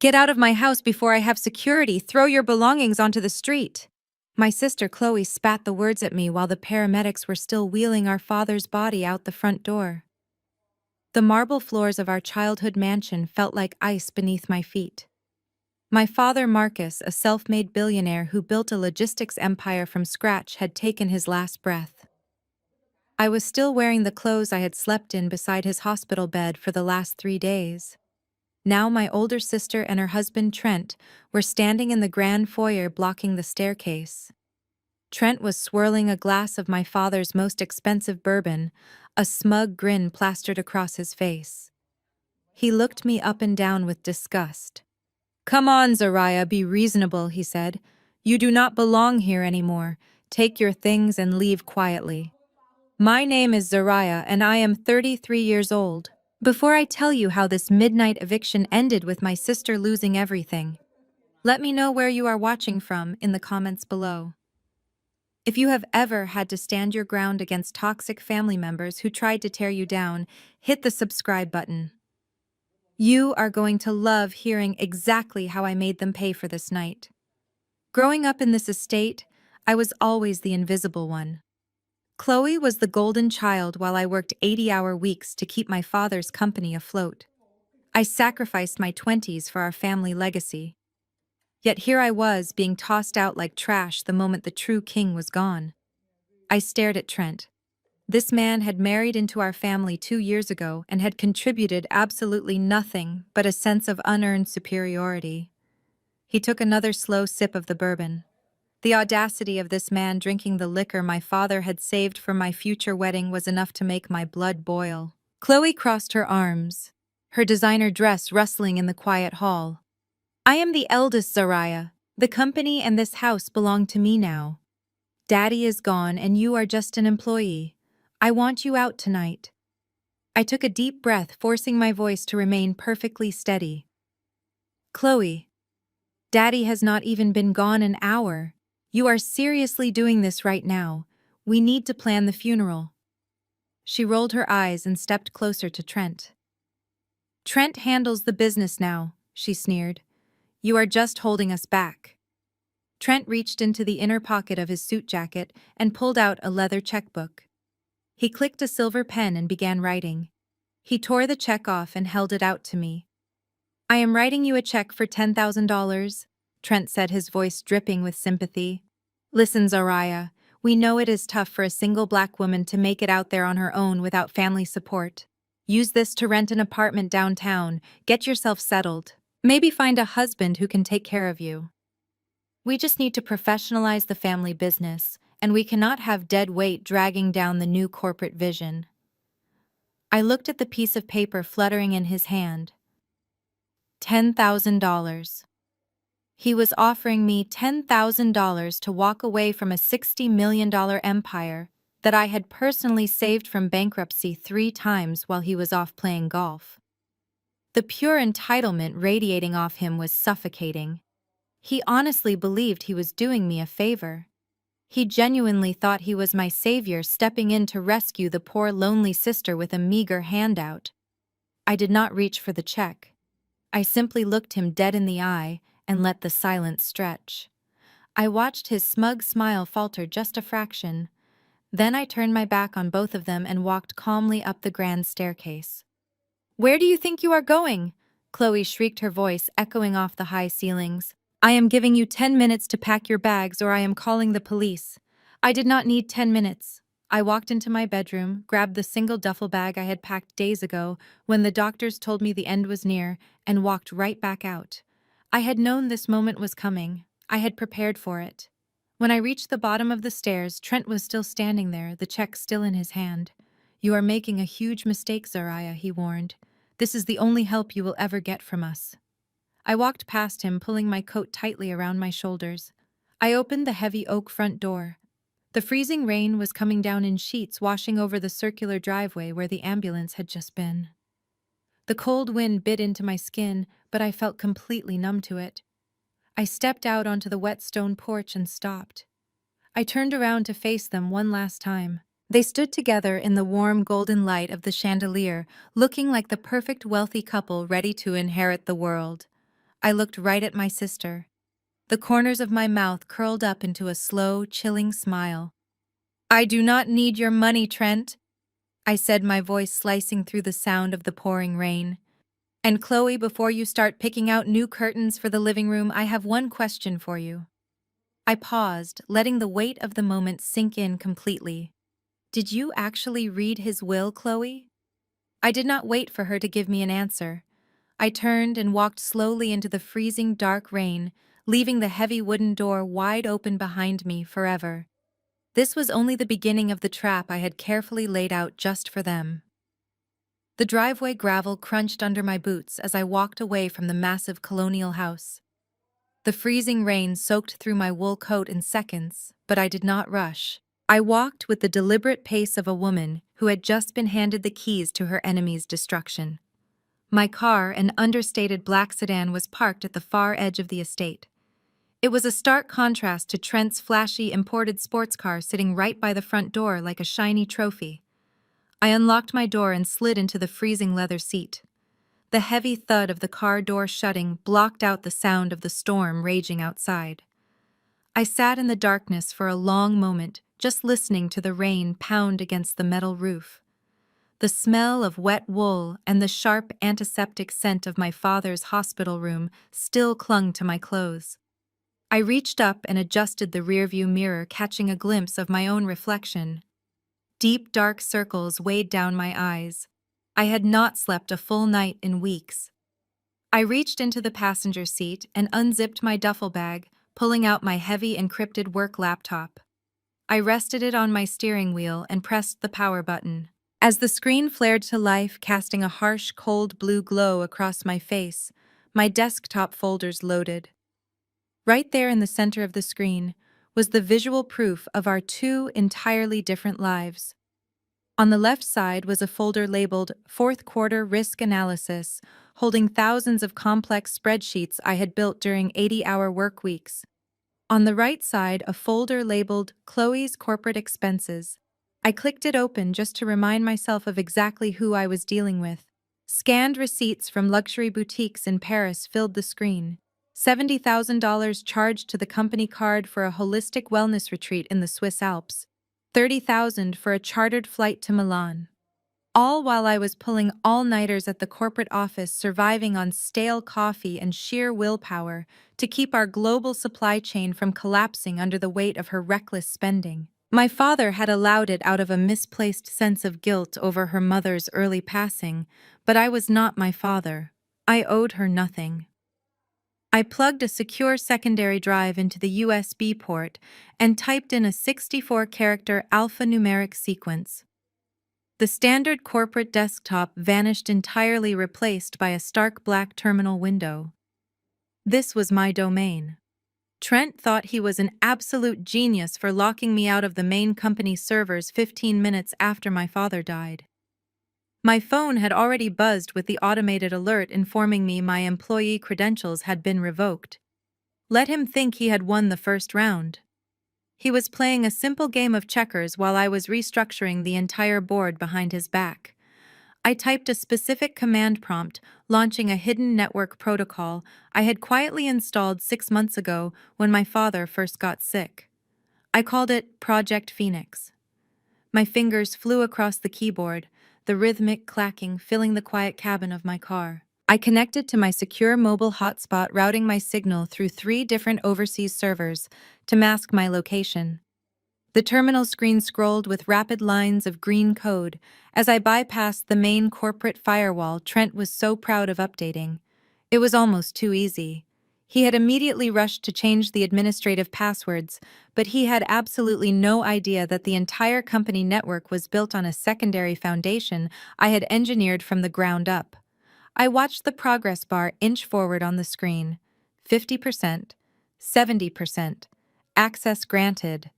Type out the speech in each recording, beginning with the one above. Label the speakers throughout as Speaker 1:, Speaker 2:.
Speaker 1: Get out of my house before I have security. Throw your belongings onto the street. My sister Chloe spat the words at me while the paramedics were still wheeling our father's body out the front door. The marble floors of our childhood mansion felt like ice beneath my feet. My father Marcus, a self-made billionaire who built a logistics empire from scratch, had taken his last breath. I was still wearing the clothes I had slept in beside his hospital bed for the last 3 days. Now my older sister and her husband Trent were standing in the grand foyer blocking the staircase. Trent was swirling a glass of my father's most expensive bourbon, a smug grin plastered across his face. He looked me up and down with disgust. "Come on, Zariah, be reasonable," he said. "You do not belong here anymore. Take your things and leave quietly." "My name is Zariah and I am 33 years old. Before I tell you how this midnight eviction ended with my sister losing everything, let me know where you are watching from in the comments below. If you have ever had to stand your ground against toxic family members who tried to tear you down, hit the subscribe button. You are going to love hearing exactly how I made them pay for this night. Growing up in this estate, I was always the invisible one. Chloe was the golden child while I worked 80-hour weeks to keep my father's company afloat. I sacrificed my 20s for our family legacy. Yet here I was, being tossed out like trash the moment the true king was gone. I stared at Trent. This man had married into our family 2 years ago and had contributed absolutely nothing but a sense of unearned superiority. He took another slow sip of the bourbon. The audacity of this man drinking the liquor my father had saved for my future wedding was enough to make my blood boil. Chloe crossed her arms, her designer dress rustling in the quiet hall. "I am the eldest, Zariah. The company and this house belong to me now. Daddy is gone and you are just an employee. I want you out tonight." I took a deep breath, forcing my voice to remain perfectly steady. "Chloe, Daddy has not even been gone an hour. You are seriously doing this right now. We need to plan the funeral." She rolled her eyes and stepped closer to Trent. "Trent handles the business now," she sneered. "You are just holding us back." Trent reached into the inner pocket of his suit jacket and pulled out a leather checkbook. He clicked a silver pen and began writing. He tore the check off and held it out to me. "I am writing you a check for $10,000, Trent said, his voice dripping with sympathy. "Listen, Zariah, we know it is tough for a single black woman to make it out there on her own without family support. Use this to rent an apartment downtown, get yourself settled. Maybe find a husband who can take care of you. We just need to professionalize the family business, and we cannot have dead weight dragging down the new corporate vision." I looked at the piece of paper fluttering in his hand. $10,000. He was offering me $10,000 to walk away from a $60 million empire that I had personally saved from bankruptcy 3 times while he was off playing golf. The pure entitlement radiating off him was suffocating. He honestly believed he was doing me a favor. He genuinely thought he was my savior, stepping in to rescue the poor lonely sister with a meager handout. I did not reach for the check. I simply looked him dead in the eye and let the silence stretch. I watched his smug smile falter just a fraction. Then I turned my back on both of them and walked calmly up the grand staircase. "Where do you think you are going?" Chloe shrieked, her voice echoing off the high ceilings. "I am giving you 10 minutes to pack your bags or I am calling the police." I did not need 10 minutes. I walked into my bedroom, grabbed the single duffel bag I had packed days ago when the doctors told me the end was near, and walked right back out. I had known this moment was coming. I had prepared for it. When I reached the bottom of the stairs, Trent was still standing there, the check still in his hand. "You are making a huge mistake, Zariah," he warned. "This is the only help you will ever get from us." I walked past him, pulling my coat tightly around my shoulders. I opened the heavy oak front door. The freezing rain was coming down in sheets, washing over the circular driveway where the ambulance had just been. The cold wind bit into my skin, but I felt completely numb to it. I stepped out onto the wet stone porch and stopped. I turned around to face them one last time. They stood together in the warm golden light of the chandelier, looking like the perfect wealthy couple ready to inherit the world. I looked right at my sister. The corners of my mouth curled up into a slow, chilling smile. "I do not need your money, Trent," I said, my voice slicing through the sound of the pouring rain. "And Chloe, before you start picking out new curtains for the living room, I have one question for you." I paused, letting the weight of the moment sink in completely. "Did you actually read his will, Chloe?" I did not wait for her to give me an answer. I turned and walked slowly into the freezing dark rain, leaving the heavy wooden door wide open behind me forever. This was only the beginning of the trap I had carefully laid out just for them. The driveway gravel crunched under my boots as I walked away from the massive colonial house. The freezing rain soaked through my wool coat in seconds, but I did not rush. I walked with the deliberate pace of a woman who had just been handed the keys to her enemy's destruction. My car, an understated black sedan, was parked at the far edge of the estate. It was a stark contrast to Trent's flashy imported sports car sitting right by the front door like a shiny trophy. I unlocked my door and slid into the freezing leather seat. The heavy thud of the car door shutting blocked out the sound of the storm raging outside. I sat in the darkness for a long moment, just listening to the rain pound against the metal roof. The smell of wet wool and the sharp antiseptic scent of my father's hospital room still clung to my clothes. I reached up and adjusted the rearview mirror, catching a glimpse of my own reflection. Deep, dark circles weighed down my eyes. I had not slept a full night in weeks. I reached into the passenger seat and unzipped my duffel bag, pulling out my heavy encrypted work laptop. I rested it on my steering wheel and pressed the power button. As the screen flared to life, casting a harsh, cold blue glow across my face, my desktop folders loaded. Right there in the center of the screen was the visual proof of our two entirely different lives. On the left side was a folder labeled Fourth Quarter Risk Analysis, holding thousands of complex spreadsheets I had built during 80-hour work weeks. On the right side, a folder labeled Chloe's Corporate Expenses. I clicked it open just to remind myself of exactly who I was dealing with. Scanned receipts from luxury boutiques in Paris filled the screen. $70,000 charged to the company card for a holistic wellness retreat in the Swiss Alps. $30,000 for a chartered flight to Milan. All while I was pulling all-nighters at the corporate office, surviving on stale coffee and sheer willpower to keep our global supply chain from collapsing under the weight of her reckless spending. My father had allowed it out of a misplaced sense of guilt over her mother's early passing, but I was not my father. I owed her nothing. I plugged a secure secondary drive into the USB port and typed in a 64-character alphanumeric sequence. The standard corporate desktop vanished entirely, replaced by a stark black terminal window. This was my domain. Trent thought he was an absolute genius for locking me out of the main company servers 15 minutes after my father died. My phone had already buzzed with the automated alert informing me my employee credentials had been revoked. Let him think he had won the first round. He was playing a simple game of checkers while I was restructuring the entire board behind his back. I typed a specific command prompt, launching a hidden network protocol I had quietly installed 6 months ago when my father first got sick. I called it Project Phoenix. My fingers flew across the keyboard, the rhythmic clacking filling the quiet cabin of my car. I connected to my secure mobile hotspot, routing my signal through 3 different overseas servers to mask my location. The terminal screen scrolled with rapid lines of green code as I bypassed the main corporate firewall Trent was so proud of updating. It was almost too easy. He had immediately rushed to change the administrative passwords, but he had absolutely no idea that the entire company network was built on a secondary foundation I had engineered from the ground up. I watched the progress bar inch forward on the screen. 50%, 70%, access granted.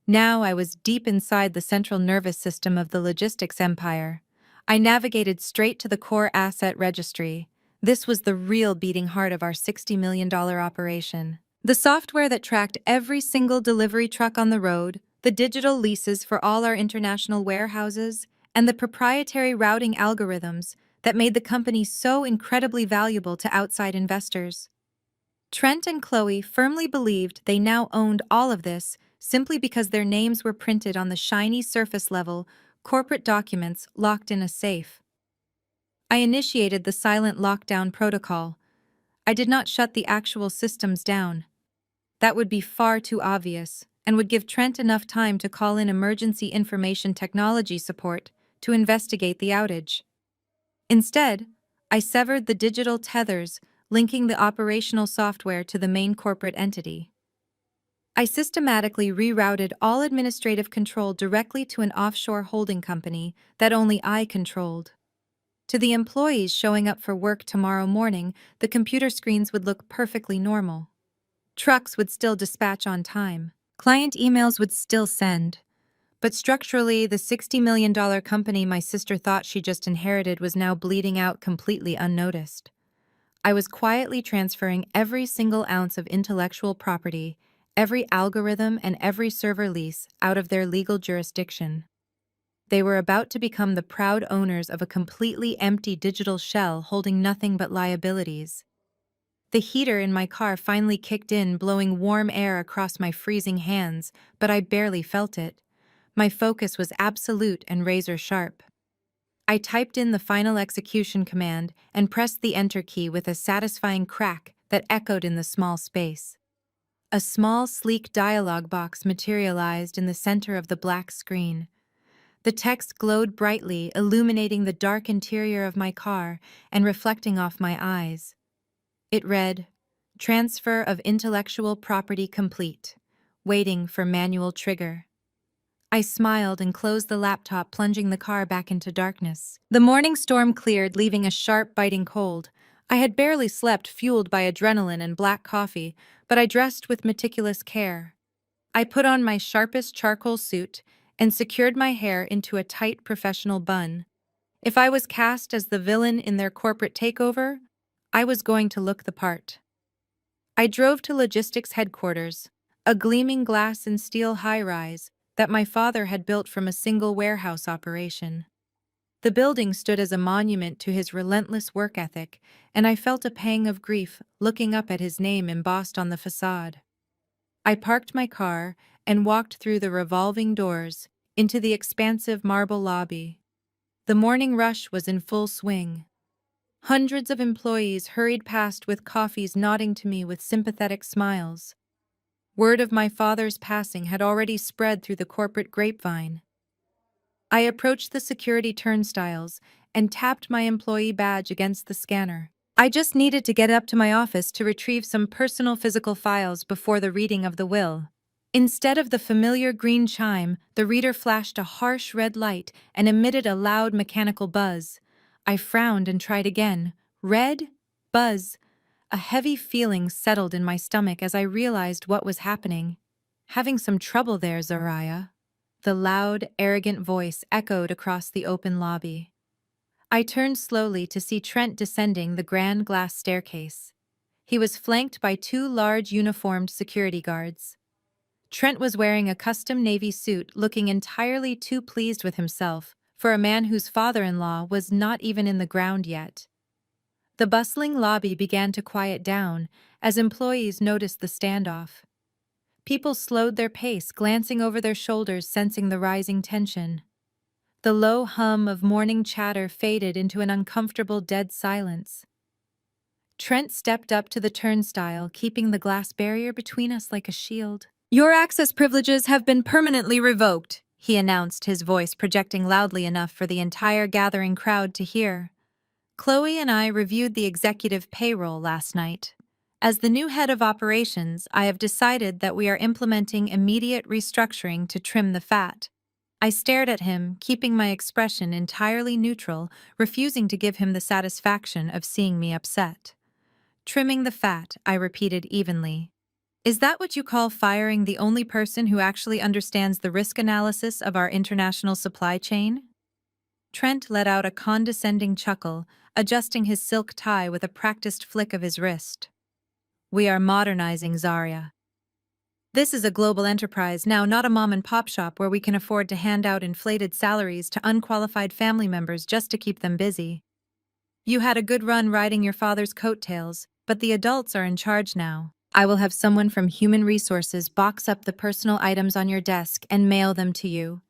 Speaker 1: Now I was deep inside the central nervous system of the logistics empire. I navigated straight to the core asset registry. This was the real beating heart of our $60 million operation. The software that tracked every single delivery truck on the road, the digital leases for all our international warehouses, and the proprietary routing algorithms that made the company so incredibly valuable to outside investors. Trent and Chloe firmly believed they now owned all of this simply because their names were printed on the shiny surface-level corporate documents locked in a safe. I initiated the silent lockdown protocol. I did not shut the actual systems down. That would be far too obvious and would give Trent enough time to call in emergency information technology support to investigate the outage. Instead, I severed the digital tethers linking the operational software to the main corporate entity. I systematically rerouted all administrative control directly to an offshore holding company that only I controlled. To the employees showing up for work tomorrow morning, the computer screens would look perfectly normal. Trucks would still dispatch on time. Client emails would still send. But structurally, the $60 million company my sister thought she just inherited was now bleeding out completely unnoticed. I was quietly transferring every single ounce of intellectual property, every algorithm and every server lease out of their legal jurisdiction. They were about to become the proud owners of a completely empty digital shell holding nothing but liabilities. The heater in my car finally kicked in, blowing warm air across my freezing hands, but I barely felt it. My focus was absolute and razor-sharp. I typed in the final execution command and pressed the enter key with a satisfying crack that echoed in the small space. A small, sleek dialog box materialized in the center of the black screen. The text glowed brightly, illuminating the dark interior of my car and reflecting off my eyes. It read, "Transfer of intellectual property complete. Waiting for manual trigger." I smiled and closed the laptop, plunging the car back into darkness. The morning storm cleared, leaving a sharp, biting cold. I had barely slept, fueled by adrenaline and black coffee, but I dressed with meticulous care. I put on my sharpest charcoal suit and secured my hair into a tight professional bun. If I was cast as the villain in their corporate takeover, I was going to look the part. I drove to logistics headquarters, a gleaming glass and steel high-rise that my father had built from a single warehouse operation. The building stood as a monument to his relentless work ethic, and I felt a pang of grief looking up at his name embossed on the facade. I parked my car and walked through the revolving doors into the expansive marble lobby. The morning rush was in full swing. Hundreds of employees hurried past with coffees, nodding to me with sympathetic smiles. Word of my father's passing had already spread through the corporate grapevine. I approached the security turnstiles and tapped my employee badge against the scanner. I just needed to get up to my office to retrieve some personal physical files before the reading of the will. Instead of the familiar green chime, the reader flashed a harsh red light and emitted a loud mechanical buzz. I frowned and tried again. Red, buzz. A heavy feeling settled in my stomach as I realized what was happening. "Having some trouble there, Zariah." The loud, arrogant voice echoed across the open lobby. I turned slowly to see Trent descending the grand glass staircase. He was flanked by two large uniformed security guards. Trent was wearing a custom navy suit, looking entirely too pleased with himself for a man whose father-in-law was not even in the ground yet. The bustling lobby began to quiet down as employees noticed the standoff. People slowed their pace, glancing over their shoulders, sensing the rising tension. The low hum of morning chatter faded into an uncomfortable dead silence. Trent stepped up to the turnstile, keeping the glass barrier between us like a shield. "Your access privileges have been permanently revoked," he announced, his voice projecting loudly enough for the entire gathering crowd to hear. Chloe and I reviewed the executive payroll last night. As the new head of operations, I have decided that we are implementing immediate restructuring to trim the fat. I stared at him, keeping my expression entirely neutral, refusing to give him the satisfaction of seeing me upset. "Trimming the fat," I repeated evenly. "Is that what you call firing the only person who actually understands the risk analysis of our international supply chain?" Trent let out a condescending chuckle, adjusting his silk tie with a practiced flick of his wrist. "We are modernizing, Zarya. This is a global enterprise now, not a mom-and-pop shop where we can afford to hand out inflated salaries to unqualified family members just to keep them busy. You had a good run riding your father's coattails, But the adults are in charge now. I will have someone from Human Resources box up the personal items on your desk and mail them to you.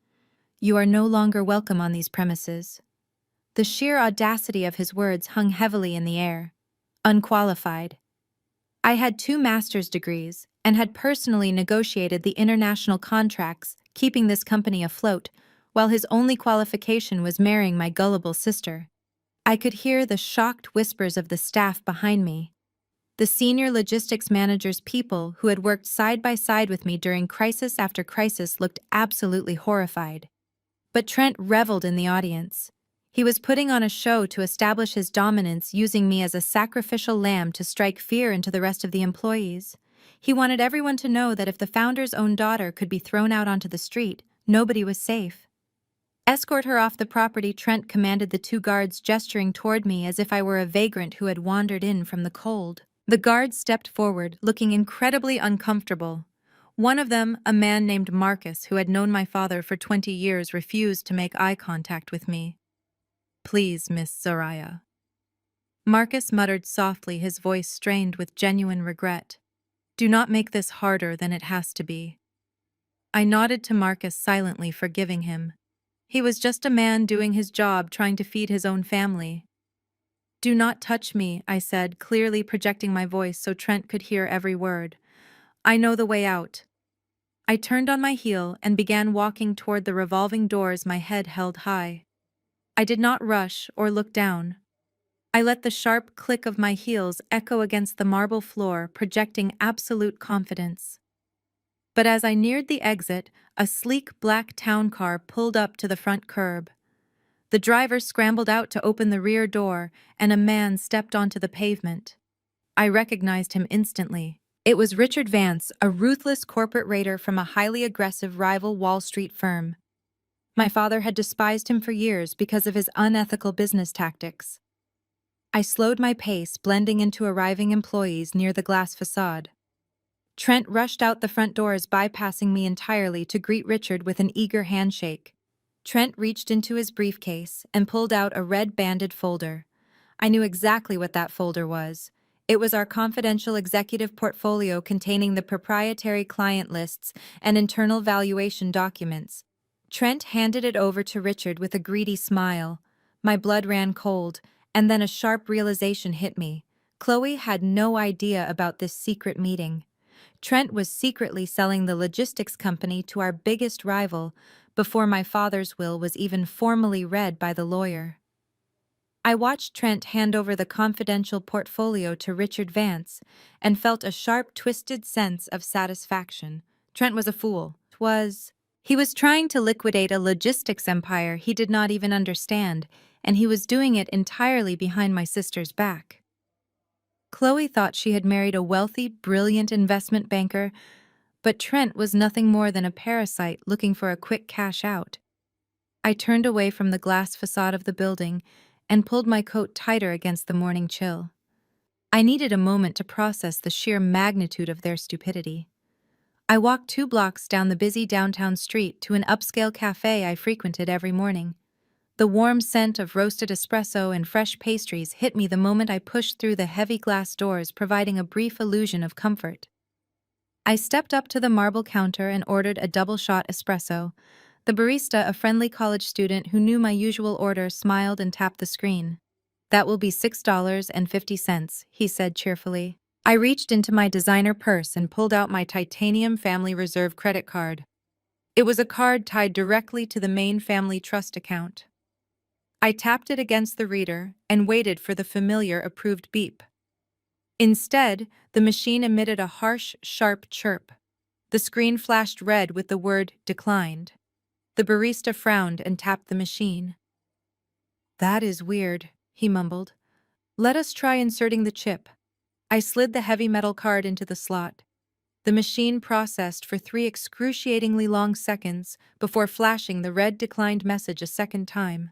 Speaker 1: You are no longer welcome on these premises." The sheer audacity of his words hung heavily in the air. Unqualified. I had 2 master's degrees and had personally negotiated the international contracts keeping this company afloat, while his only qualification was marrying my gullible sister. I could hear the shocked whispers of the staff behind me. The senior logistics manager's people who had worked side by side with me during crisis after crisis looked absolutely horrified. But Trent reveled in the audience. He was putting on a show to establish his dominance, using me as a sacrificial lamb to strike fear into the rest of the employees. He wanted everyone to know that if the founder's own daughter could be thrown out onto the street, nobody was safe. "Escort her off the property," Trent commanded the 2 guards, gesturing toward me as if I were a vagrant who had wandered in from the cold. The guards stepped forward, looking incredibly uncomfortable. One of them, a man named Marcus, who had known my father for 20 years, refused to make eye contact with me. "Please, Miss Soraya." Marcus muttered softly, his voice strained with genuine regret. "Do not make this harder than it has to be." I nodded to Marcus silently, forgiving him. He was just a man doing his job, trying to feed his own family. "Do not touch me," I said, clearly projecting my voice so Trent could hear every word. "I know the way out." I turned on my heel and began walking toward the revolving doors, my head held high. I did not rush or look down. I let the sharp click of my heels echo against the marble floor, projecting absolute confidence. But as I neared the exit, a sleek black town car pulled up to the front curb. The driver scrambled out to open the rear door, and a man stepped onto the pavement. I recognized him instantly. It was Richard Vance, a ruthless corporate raider from a highly aggressive rival Wall Street firm. My father had despised him for years because of his unethical business tactics. I slowed my pace, blending into arriving employees near the glass facade. Trent rushed out the front doors, bypassing me entirely, to greet Richard with an eager handshake. Trent reached into his briefcase and pulled out a red-banded folder. I knew exactly what that folder was. It was our confidential executive portfolio containing the proprietary client lists and internal valuation documents. Trent handed it over to Richard with a greedy smile. My blood ran cold, and then a sharp realization hit me. Chloe had no idea about this secret meeting. Trent was secretly selling the logistics company to our biggest rival before my father's will was even formally read by the lawyer. I watched Trent hand over the confidential portfolio to Richard Vance and felt a sharp, twisted sense of satisfaction. Trent was a fool. He was trying to liquidate a logistics empire he did not even understand, and he was doing it entirely behind my sister's back. Chloe thought she had married a wealthy, brilliant investment banker, but Trent was nothing more than a parasite looking for a quick cash out. I turned away from the glass facade of the building and pulled my coat tighter against the morning chill. I needed a moment to process the sheer magnitude of their stupidity. I walked 2 blocks down the busy downtown street to an upscale cafe I frequented every morning. The warm scent of roasted espresso and fresh pastries hit me the moment I pushed through the heavy glass doors, providing a brief illusion of comfort. I stepped up to the marble counter and ordered a double-shot espresso. The barista, a friendly college student who knew my usual order, smiled and tapped the screen. "That will be $6.50, he said cheerfully. I reached into my designer purse and pulled out my titanium Family Reserve credit card. It was a card tied directly to the main family trust account. I tapped it against the reader and waited for the familiar approved beep. Instead, the machine emitted a harsh, sharp chirp. The screen flashed red with the word "declined." The barista frowned and tapped the machine. "That is weird," he mumbled. "Let us try inserting the chip." I slid the heavy metal card into the slot. The machine processed for 3 excruciatingly long seconds before flashing the red declined message a second time.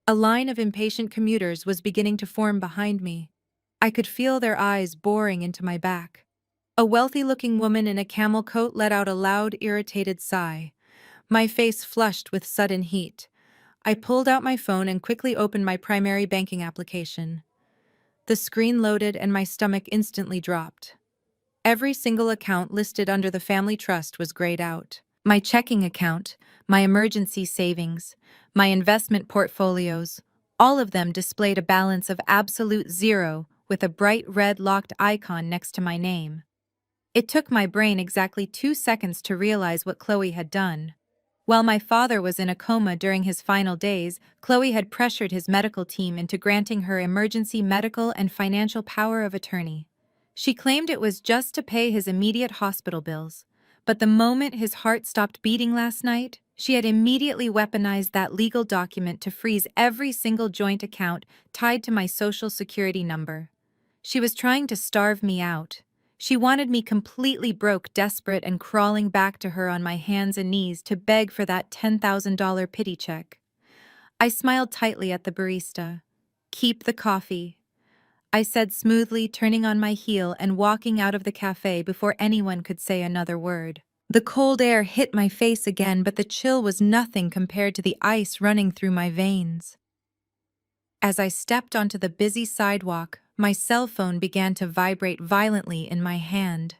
Speaker 1: A line of impatient commuters was beginning to form behind me. I could feel their eyes boring into my back. A wealthy-looking woman in a camel coat let out a loud, irritated sigh. My face flushed with sudden heat. I pulled out my phone and quickly opened my primary banking application. The screen loaded and my stomach instantly dropped. Every single account listed under the family trust was grayed out. My checking account, my emergency savings, my investment portfolios, all of them displayed a balance of absolute zero with a bright red locked icon next to my name. It took my brain exactly 2 seconds to realize what Chloe had done. While my father was in a coma during his final days, Chloe had pressured his medical team into granting her emergency medical and financial power of attorney. She claimed it was just to pay his immediate hospital bills, but the moment his heart stopped beating last night, she had immediately weaponized that legal document to freeze every single joint account tied to my social security number. She was trying to starve me out. She wanted me completely broke, desperate, and crawling back to her on my hands and knees to beg for that $10,000 pity check. I smiled tightly at the barista. "Keep the coffee," I said smoothly, turning on my heel and walking out of the cafe before anyone could say another word. The cold air hit my face again, but the chill was nothing compared to the ice running through my veins. As I stepped onto the busy sidewalk, my cell phone began to vibrate violently in my hand.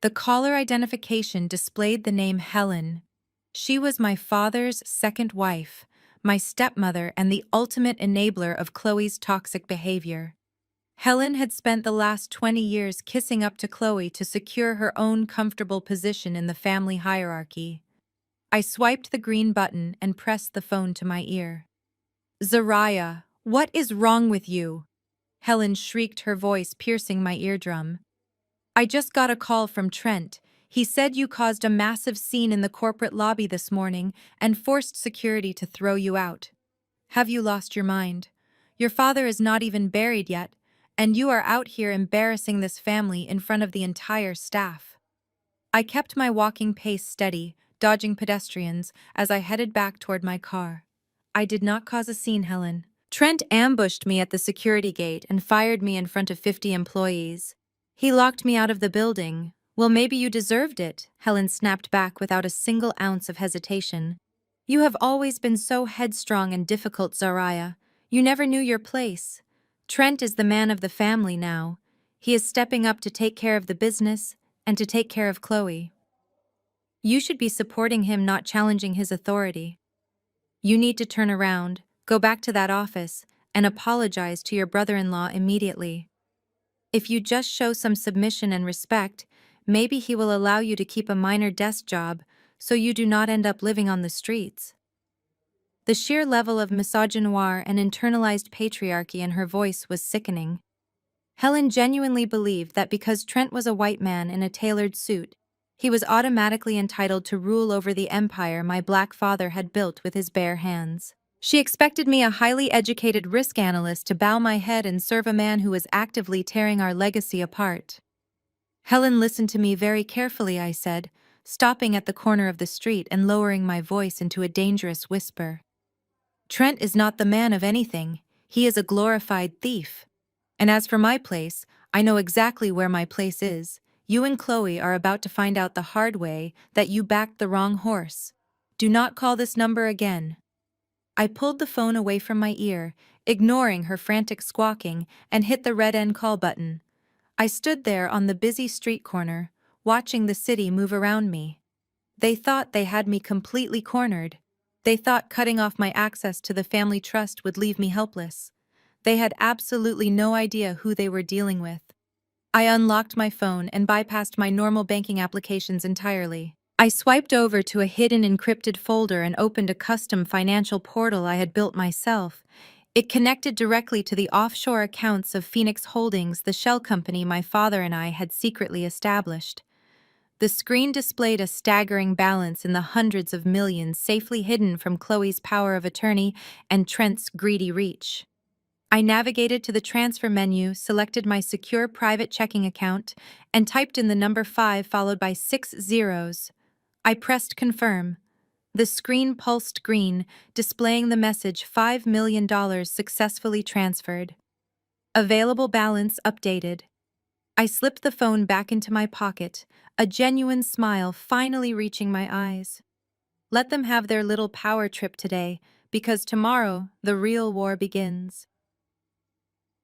Speaker 1: The caller identification displayed the name Helen. She was my father's second wife, my stepmother, and the ultimate enabler of Chloe's toxic behavior. Helen had spent the last 20 years kissing up to Chloe to secure her own comfortable position in the family hierarchy. I swiped the green button and pressed the phone to my ear. "Zariah, what is wrong with you?" Helen shrieked, her voice piercing my eardrum. "I just got a call from Trent. He said you caused a massive scene in the corporate lobby this morning and forced security to throw you out. Have you lost your mind? Your father is not even buried yet, and you are out here embarrassing this family in front of the entire staff." I kept my walking pace steady, dodging pedestrians as I headed back toward my car. "I did not cause a scene, Helen. Trent ambushed me at the security gate and fired me in front of 50 employees. He locked me out of the building." "Well, maybe you deserved it," Helen snapped back without a single ounce of hesitation. "You have always been so headstrong and difficult, Zariah. You never knew your place. Trent is the man of the family now. He is stepping up to take care of the business and to take care of Chloe. You should be supporting him, not challenging his authority. You need to turn around, go back to that office, and apologize to your brother-in-law immediately. If you just show some submission and respect, maybe he will allow you to keep a minor desk job so you do not end up living on the streets." The sheer level of misogynoir and internalized patriarchy in her voice was sickening. Helen genuinely believed that because Trent was a white man in a tailored suit, he was automatically entitled to rule over the empire my black father had built with his bare hands. She expected me, a highly educated risk analyst, to bow my head and serve a man who was actively tearing our legacy apart. "Helen, listen to me very carefully," I said, stopping at the corner of the street and lowering my voice into a dangerous whisper. "Trent is not the man of anything. He is a glorified thief. And as for my place, I know exactly where my place is. You and Chloe are about to find out the hard way that you backed the wrong horse. Do not call this number again." I pulled the phone away from my ear, ignoring her frantic squawking, and hit the red end call button. I stood there on the busy street corner, watching the city move around me. They thought they had me completely cornered. They thought cutting off my access to the family trust would leave me helpless. They had absolutely no idea who they were dealing with. I unlocked my phone and bypassed my normal banking applications entirely. I swiped over to a hidden encrypted folder and opened a custom financial portal I had built myself. It connected directly to the offshore accounts of Phoenix Holdings, the shell company my father and I had secretly established. The screen displayed a staggering balance in the hundreds of millions safely hidden from Chloe's power of attorney and Trent's greedy reach. I navigated to the transfer menu, selected my secure private checking account, and typed in the number 5 followed by 6 zeros. I pressed confirm. The screen pulsed green, displaying the message $5 million successfully transferred. Available balance updated. I slipped the phone back into my pocket, a genuine smile finally reaching my eyes. Let them have their little power trip today, because tomorrow the real war begins.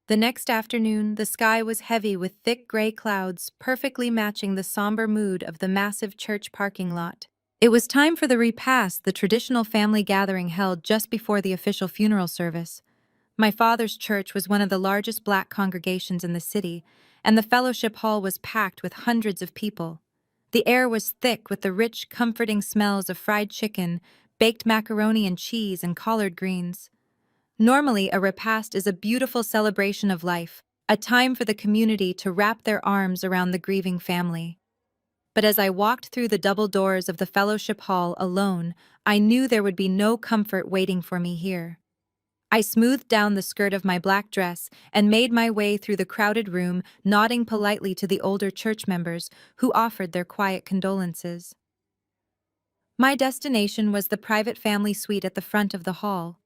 Speaker 1: The next afternoon, the sky was heavy with thick gray clouds, perfectly matching the somber mood of the massive church parking lot. It was time for the repast, the traditional family gathering held just before the official funeral service. My father's church was one of the largest black congregations in the city, and the fellowship hall was packed with hundreds of people. The air was thick with the rich, comforting smells of fried chicken, baked macaroni and cheese, and collard greens. Normally, a repast is a beautiful celebration of life, a time for the community to wrap their arms around the grieving family. But as I walked through the double doors of the fellowship hall alone, I knew there would be no comfort waiting for me here. I smoothed down the skirt of my black dress and made my way through the crowded room, nodding politely to the older church members who offered their quiet condolences. My destination was the private family suite at the front of the hall.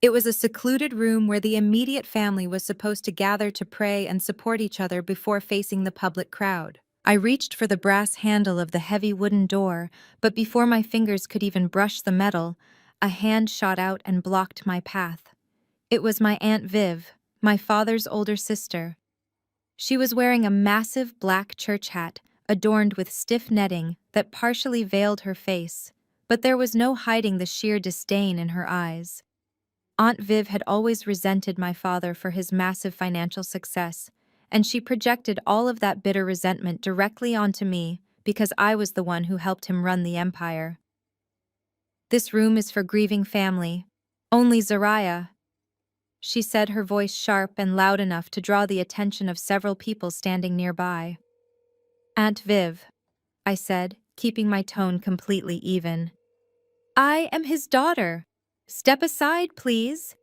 Speaker 1: It was a secluded room where the immediate family was supposed to gather to pray and support each other before facing the public crowd. I reached for the brass handle of the heavy wooden door, but before my fingers could even brush the metal, a hand shot out and blocked my path. It was my Aunt Viv, my father's older sister. She was wearing a massive black church hat, adorned with stiff netting that partially veiled her face, but there was no hiding the sheer disdain in her eyes. Aunt Viv had always resented my father for his massive financial success, and she projected all of that bitter resentment directly onto me because I was the one who helped him run the empire. "This room is for grieving family. Only Zariah," she said, her voice sharp and loud enough to draw the attention of several people standing nearby. "Aunt Viv," I said, keeping my tone completely even. "I am his daughter. Step aside, please."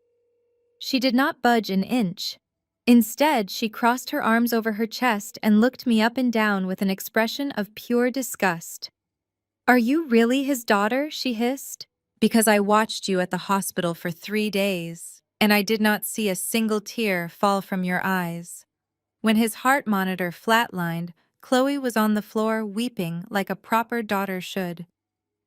Speaker 1: She did not budge an inch. Instead, she crossed her arms over her chest and looked me up and down with an expression of pure disgust. "Are you really his daughter?" she hissed. "Because I watched you at the hospital for 3 days, and I did not see a single tear fall from your eyes." When his heart monitor flatlined, Chloe was on the floor weeping like a proper daughter should.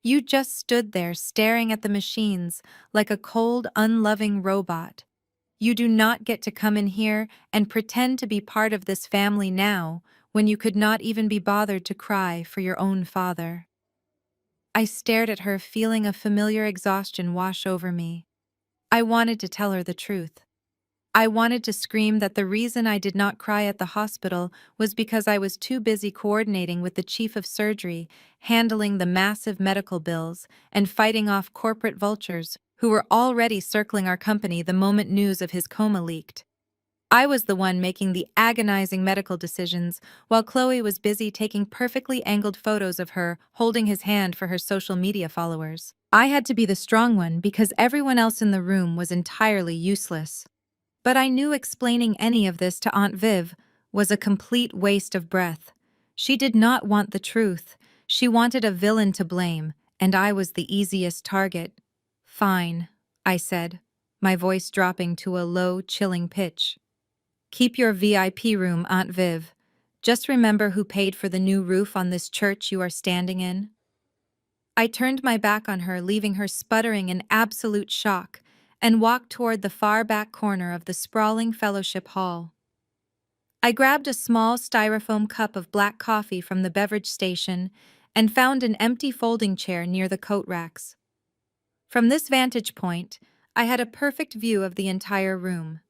Speaker 1: "You just stood there staring at the machines like a cold, unloving robot. You do not get to come in here and pretend to be part of this family now when you could not even be bothered to cry for your own father." I stared at her, feeling a familiar exhaustion wash over me. I wanted to tell her the truth. I wanted to scream that the reason I did not cry at the hospital was because I was too busy coordinating with the chief of surgery, handling the massive medical bills, and fighting off corporate vultures who were already circling our company the moment news of his coma leaked. I was the one making the agonizing medical decisions, while Chloe was busy taking perfectly angled photos of her holding his hand for her social media followers. I had to be the strong one because everyone else in the room was entirely useless. But I knew explaining any of this to Aunt Viv was a complete waste of breath. She did not want the truth. She wanted a villain to blame, and I was the easiest target. "Fine," I said, my voice dropping to a low, chilling pitch. "Keep your VIP room, Aunt Viv. Just remember who paid for the new roof on this church you are standing in." I turned my back on her, leaving her sputtering in absolute shock, and walked toward the far back corner of the sprawling fellowship hall. I grabbed a small styrofoam cup of black coffee from the beverage station and found an empty folding chair near the coat racks. From this vantage point, I had a perfect view of the entire room.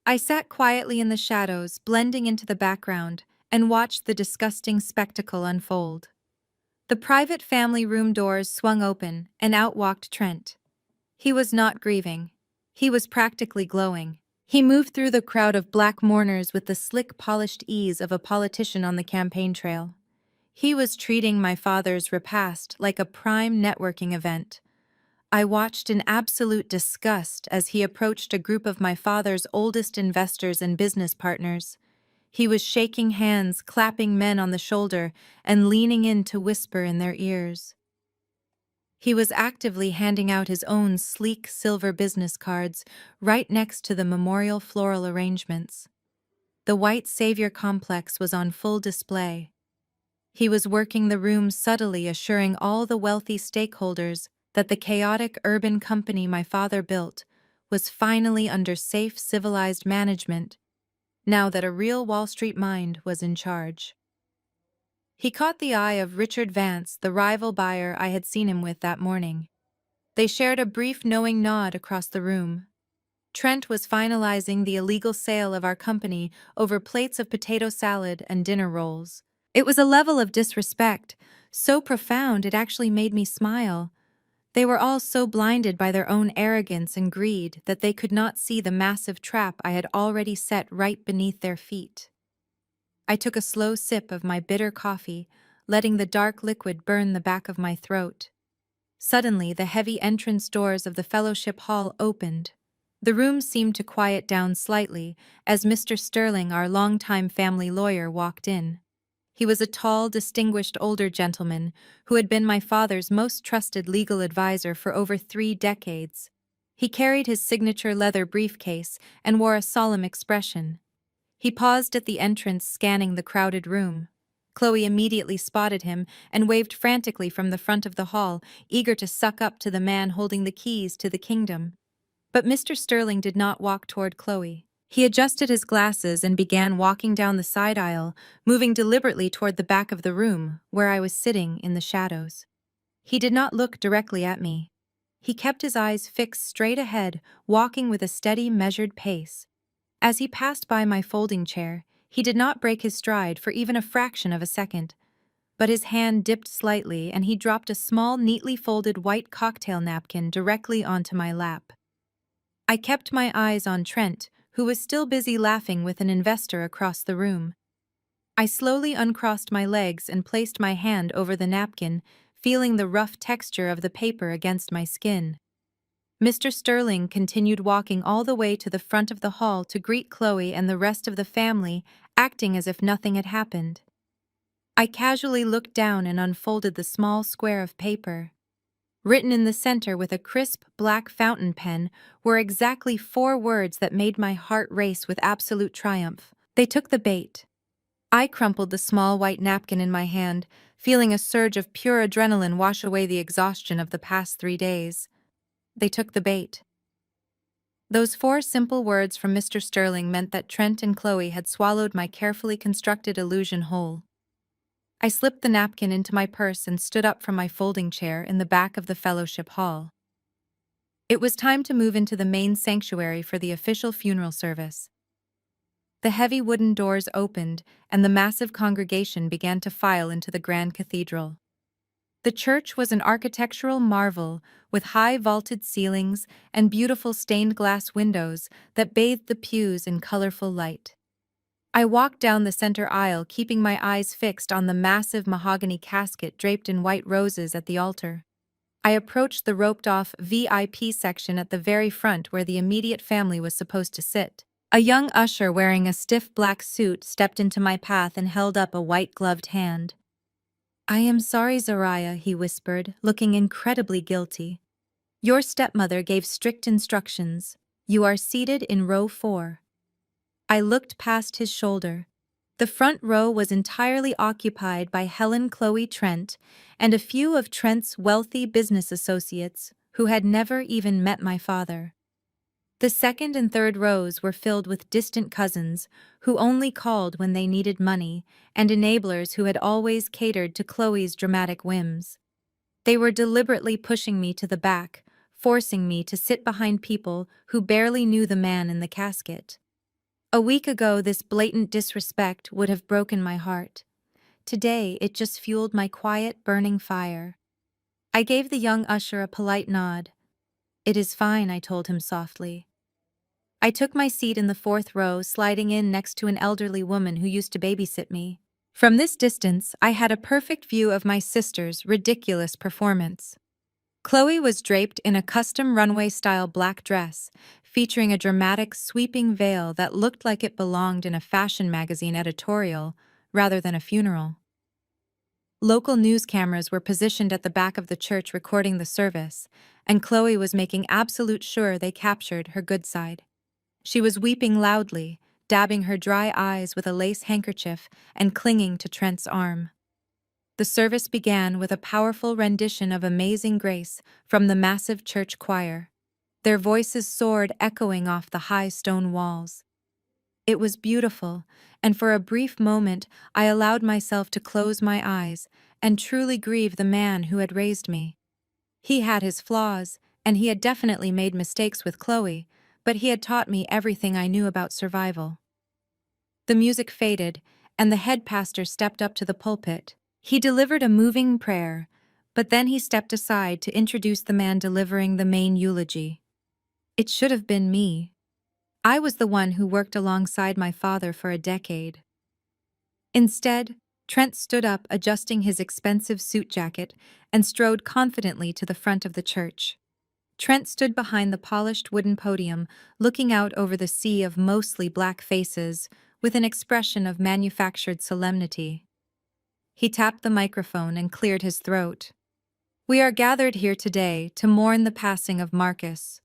Speaker 1: I sat quietly in the shadows, blending into the background, and watched the disgusting spectacle unfold. The private family room doors swung open, and out walked Trent. He was not grieving. He was practically glowing. He moved through the crowd of black mourners with the slick, polished ease of a politician on the campaign trail. He was treating my father's repast like a prime networking event. I watched in absolute disgust as he approached a group of my father's oldest investors and business partners. He was shaking hands, clapping men on the shoulder, and leaning in to whisper in their ears. He was actively handing out his own sleek silver business cards right next to the memorial floral arrangements. The white savior complex was on full display. He was working the room subtly, assuring all the wealthy stakeholders that the chaotic urban company my father built was finally under safe, civilized management now that a real Wall Street mind was in charge. He caught the eye of Richard Vance, the rival buyer I had seen him with that morning. They shared a brief knowing nod across the room. Trent was finalizing the illegal sale of our company over plates of potato salad and dinner rolls. It was a level of disrespect, so profound it actually made me smile. They were all so blinded by their own arrogance and greed that they could not see the massive trap I had already set right beneath their feet. I took a slow sip of my bitter coffee, letting the dark liquid burn the back of my throat. Suddenly, the heavy entrance doors of the fellowship hall opened. The room seemed to quiet down slightly as Mr. Sterling, our longtime family lawyer, walked in. He was a tall, distinguished older gentleman who had been my father's most trusted legal advisor for over 3 decades. He carried his signature leather briefcase and wore a solemn expression. He paused at the entrance, scanning the crowded room. Chloe immediately spotted him and waved frantically from the front of the hall, eager to suck up to the man holding the keys to the kingdom. But Mr. Sterling did not walk toward Chloe. He adjusted his glasses and began walking down the side aisle, moving deliberately toward the back of the room, where I was sitting in the shadows. He did not look directly at me. He kept his eyes fixed straight ahead, walking with a steady, measured pace. As he passed by my folding chair, he did not break his stride for even a fraction of a second, but his hand dipped slightly and he dropped a small, neatly folded white cocktail napkin directly onto my lap. I kept my eyes on Trent, who was still busy laughing with an investor across the room. I slowly uncrossed my legs and placed my hand over the napkin, feeling the rough texture of the paper against my skin. Mr. Sterling continued walking all the way to the front of the hall to greet Chloe and the rest of the family, acting as if nothing had happened. I casually looked down and unfolded the small square of paper. Written in the center with a crisp black fountain pen were exactly 4 words that made my heart race with absolute triumph. They took the bait. I crumpled the small white napkin in my hand, feeling a surge of pure adrenaline wash away the exhaustion of the past 3 days. They took the bait. Those 4 simple words from Mr. Sterling meant that Trent and Chloe had swallowed my carefully constructed illusion whole. I slipped the napkin into my purse and stood up from my folding chair in the back of the fellowship hall. It was time to move into the main sanctuary for the official funeral service. The heavy wooden doors opened, and the massive congregation began to file into the grand cathedral. The church was an architectural marvel, with high vaulted ceilings and beautiful stained glass windows that bathed the pews in colorful light. I walked down the center aisle, keeping my eyes fixed on the massive mahogany casket draped in white roses at the altar. I approached the roped-off VIP section at the very front where the immediate family was supposed to sit. A young usher wearing a stiff black suit stepped into my path and held up a white-gloved hand. "I am sorry, Zariah," he whispered, looking incredibly guilty. "Your stepmother gave strict instructions. You are seated in row 4. I looked past his shoulder. The front row was entirely occupied by Helen Chloe Trent and a few of Trent's wealthy business associates who had never even met my father. The second and third rows were filled with distant cousins who only called when they needed money and enablers who had always catered to Chloe's dramatic whims. They were deliberately pushing me to the back, forcing me to sit behind people who barely knew the man in the casket. A week ago, this blatant disrespect would have broken my heart. Today, it just fueled my quiet, burning fire. I gave the young usher a polite nod. "It is fine," I told him softly. I took my seat in the 4th row, sliding in next to an elderly woman who used to babysit me. From this distance, I had a perfect view of my sister's ridiculous performance. Chloe was draped in a custom runway-style black dress, featuring a dramatic, sweeping veil that looked like it belonged in a fashion magazine editorial rather than a funeral. Local news cameras were positioned at the back of the church recording the service, and Chloe was making absolute sure they captured her good side. She was weeping loudly, dabbing her dry eyes with a lace handkerchief and clinging to Trent's arm. The service began with a powerful rendition of Amazing Grace from the massive church choir. Their voices soared, echoing off the high stone walls. It was beautiful, and for a brief moment I allowed myself to close my eyes and truly grieve the man who had raised me. He had his flaws, and he had definitely made mistakes with Chloe, but he had taught me everything I knew about survival. The music faded, and the head pastor stepped up to the pulpit. He delivered a moving prayer, but then he stepped aside to introduce the man delivering the main eulogy. It should have been me. I was the one who worked alongside my father for a decade. Instead, Trent stood up, adjusting his expensive suit jacket, and strode confidently to the front of the church. Trent stood behind the polished wooden podium, looking out over the sea of mostly black faces, with an expression of manufactured solemnity. He tapped the microphone and cleared his throat. "We are gathered here today to mourn the passing of Marcus,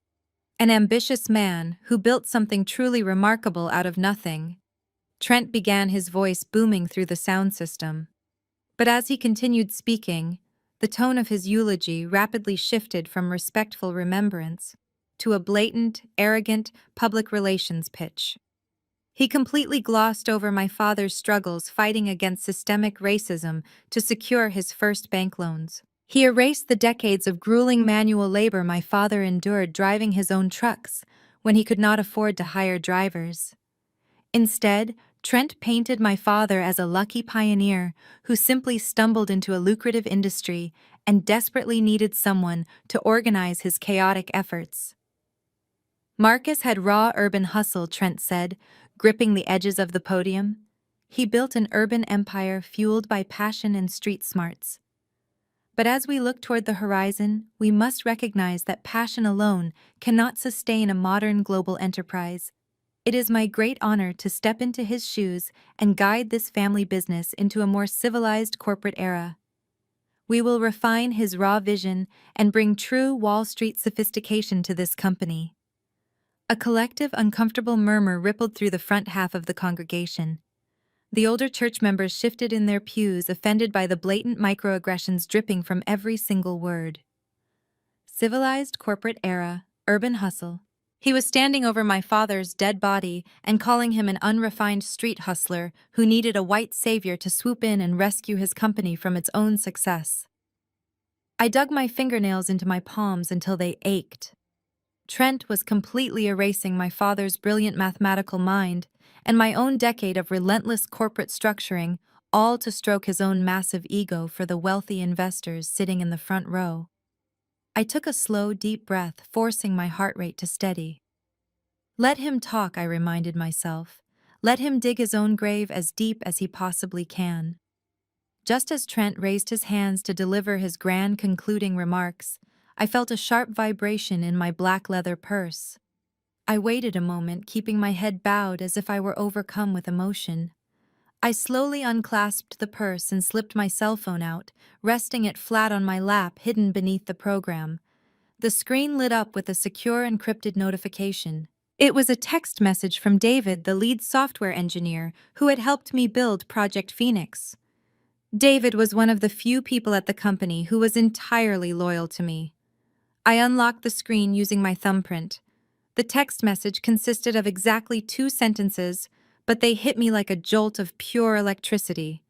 Speaker 1: an ambitious man who built something truly remarkable out of nothing." Trent began, his voice booming through the sound system. But as he continued speaking, the tone of his eulogy rapidly shifted from respectful remembrance to a blatant, arrogant public relations pitch. He completely glossed over my father's struggles fighting against systemic racism to secure his first bank loans. He erased the decades of grueling manual labor my father endured driving his own trucks when he could not afford to hire drivers. Instead, Trent painted my father as a lucky pioneer who simply stumbled into a lucrative industry and desperately needed someone to organize his chaotic efforts. Marcus had raw urban hustle, Trent said, gripping the edges of the podium. He built an urban empire fueled by passion and street smarts. But as we look toward the horizon, we must recognize that passion alone cannot sustain a modern global enterprise. It is my great honor to step into his shoes and guide this family business into a more civilized corporate era. We will refine his raw vision and bring true Wall Street sophistication to this company. A collective, uncomfortable murmur rippled through the front half of the congregation. The older church members shifted in their pews, offended by the blatant microaggressions dripping from every single word. Civilized corporate era, urban hustle. He was standing over my father's dead body and calling him an unrefined street hustler who needed a white savior to swoop in and rescue his company from its own success. I dug my fingernails into my palms until they ached. Trent was completely erasing my father's brilliant mathematical mind and my own decade of relentless corporate structuring, all to stroke his own massive ego for the wealthy investors sitting in the front row. I took a slow, deep breath, forcing my heart rate to steady. Let him talk, I reminded myself. Let him dig his own grave as deep as he possibly can. Just as Trent raised his hands to deliver his grand concluding remarks, I felt a sharp vibration in my black leather purse. I waited a moment, keeping my head bowed as if I were overcome with emotion. I slowly unclasped the purse and slipped my cell phone out, resting it flat on my lap, hidden beneath the program. The screen lit up with a secure encrypted notification. It was a text message from David, the lead software engineer, who had helped me build Project Phoenix. David was one of the few people at the company who was entirely loyal to me. I unlocked the screen using my thumbprint. The text message consisted of exactly 2 sentences, but they hit me like a jolt of pure electricity.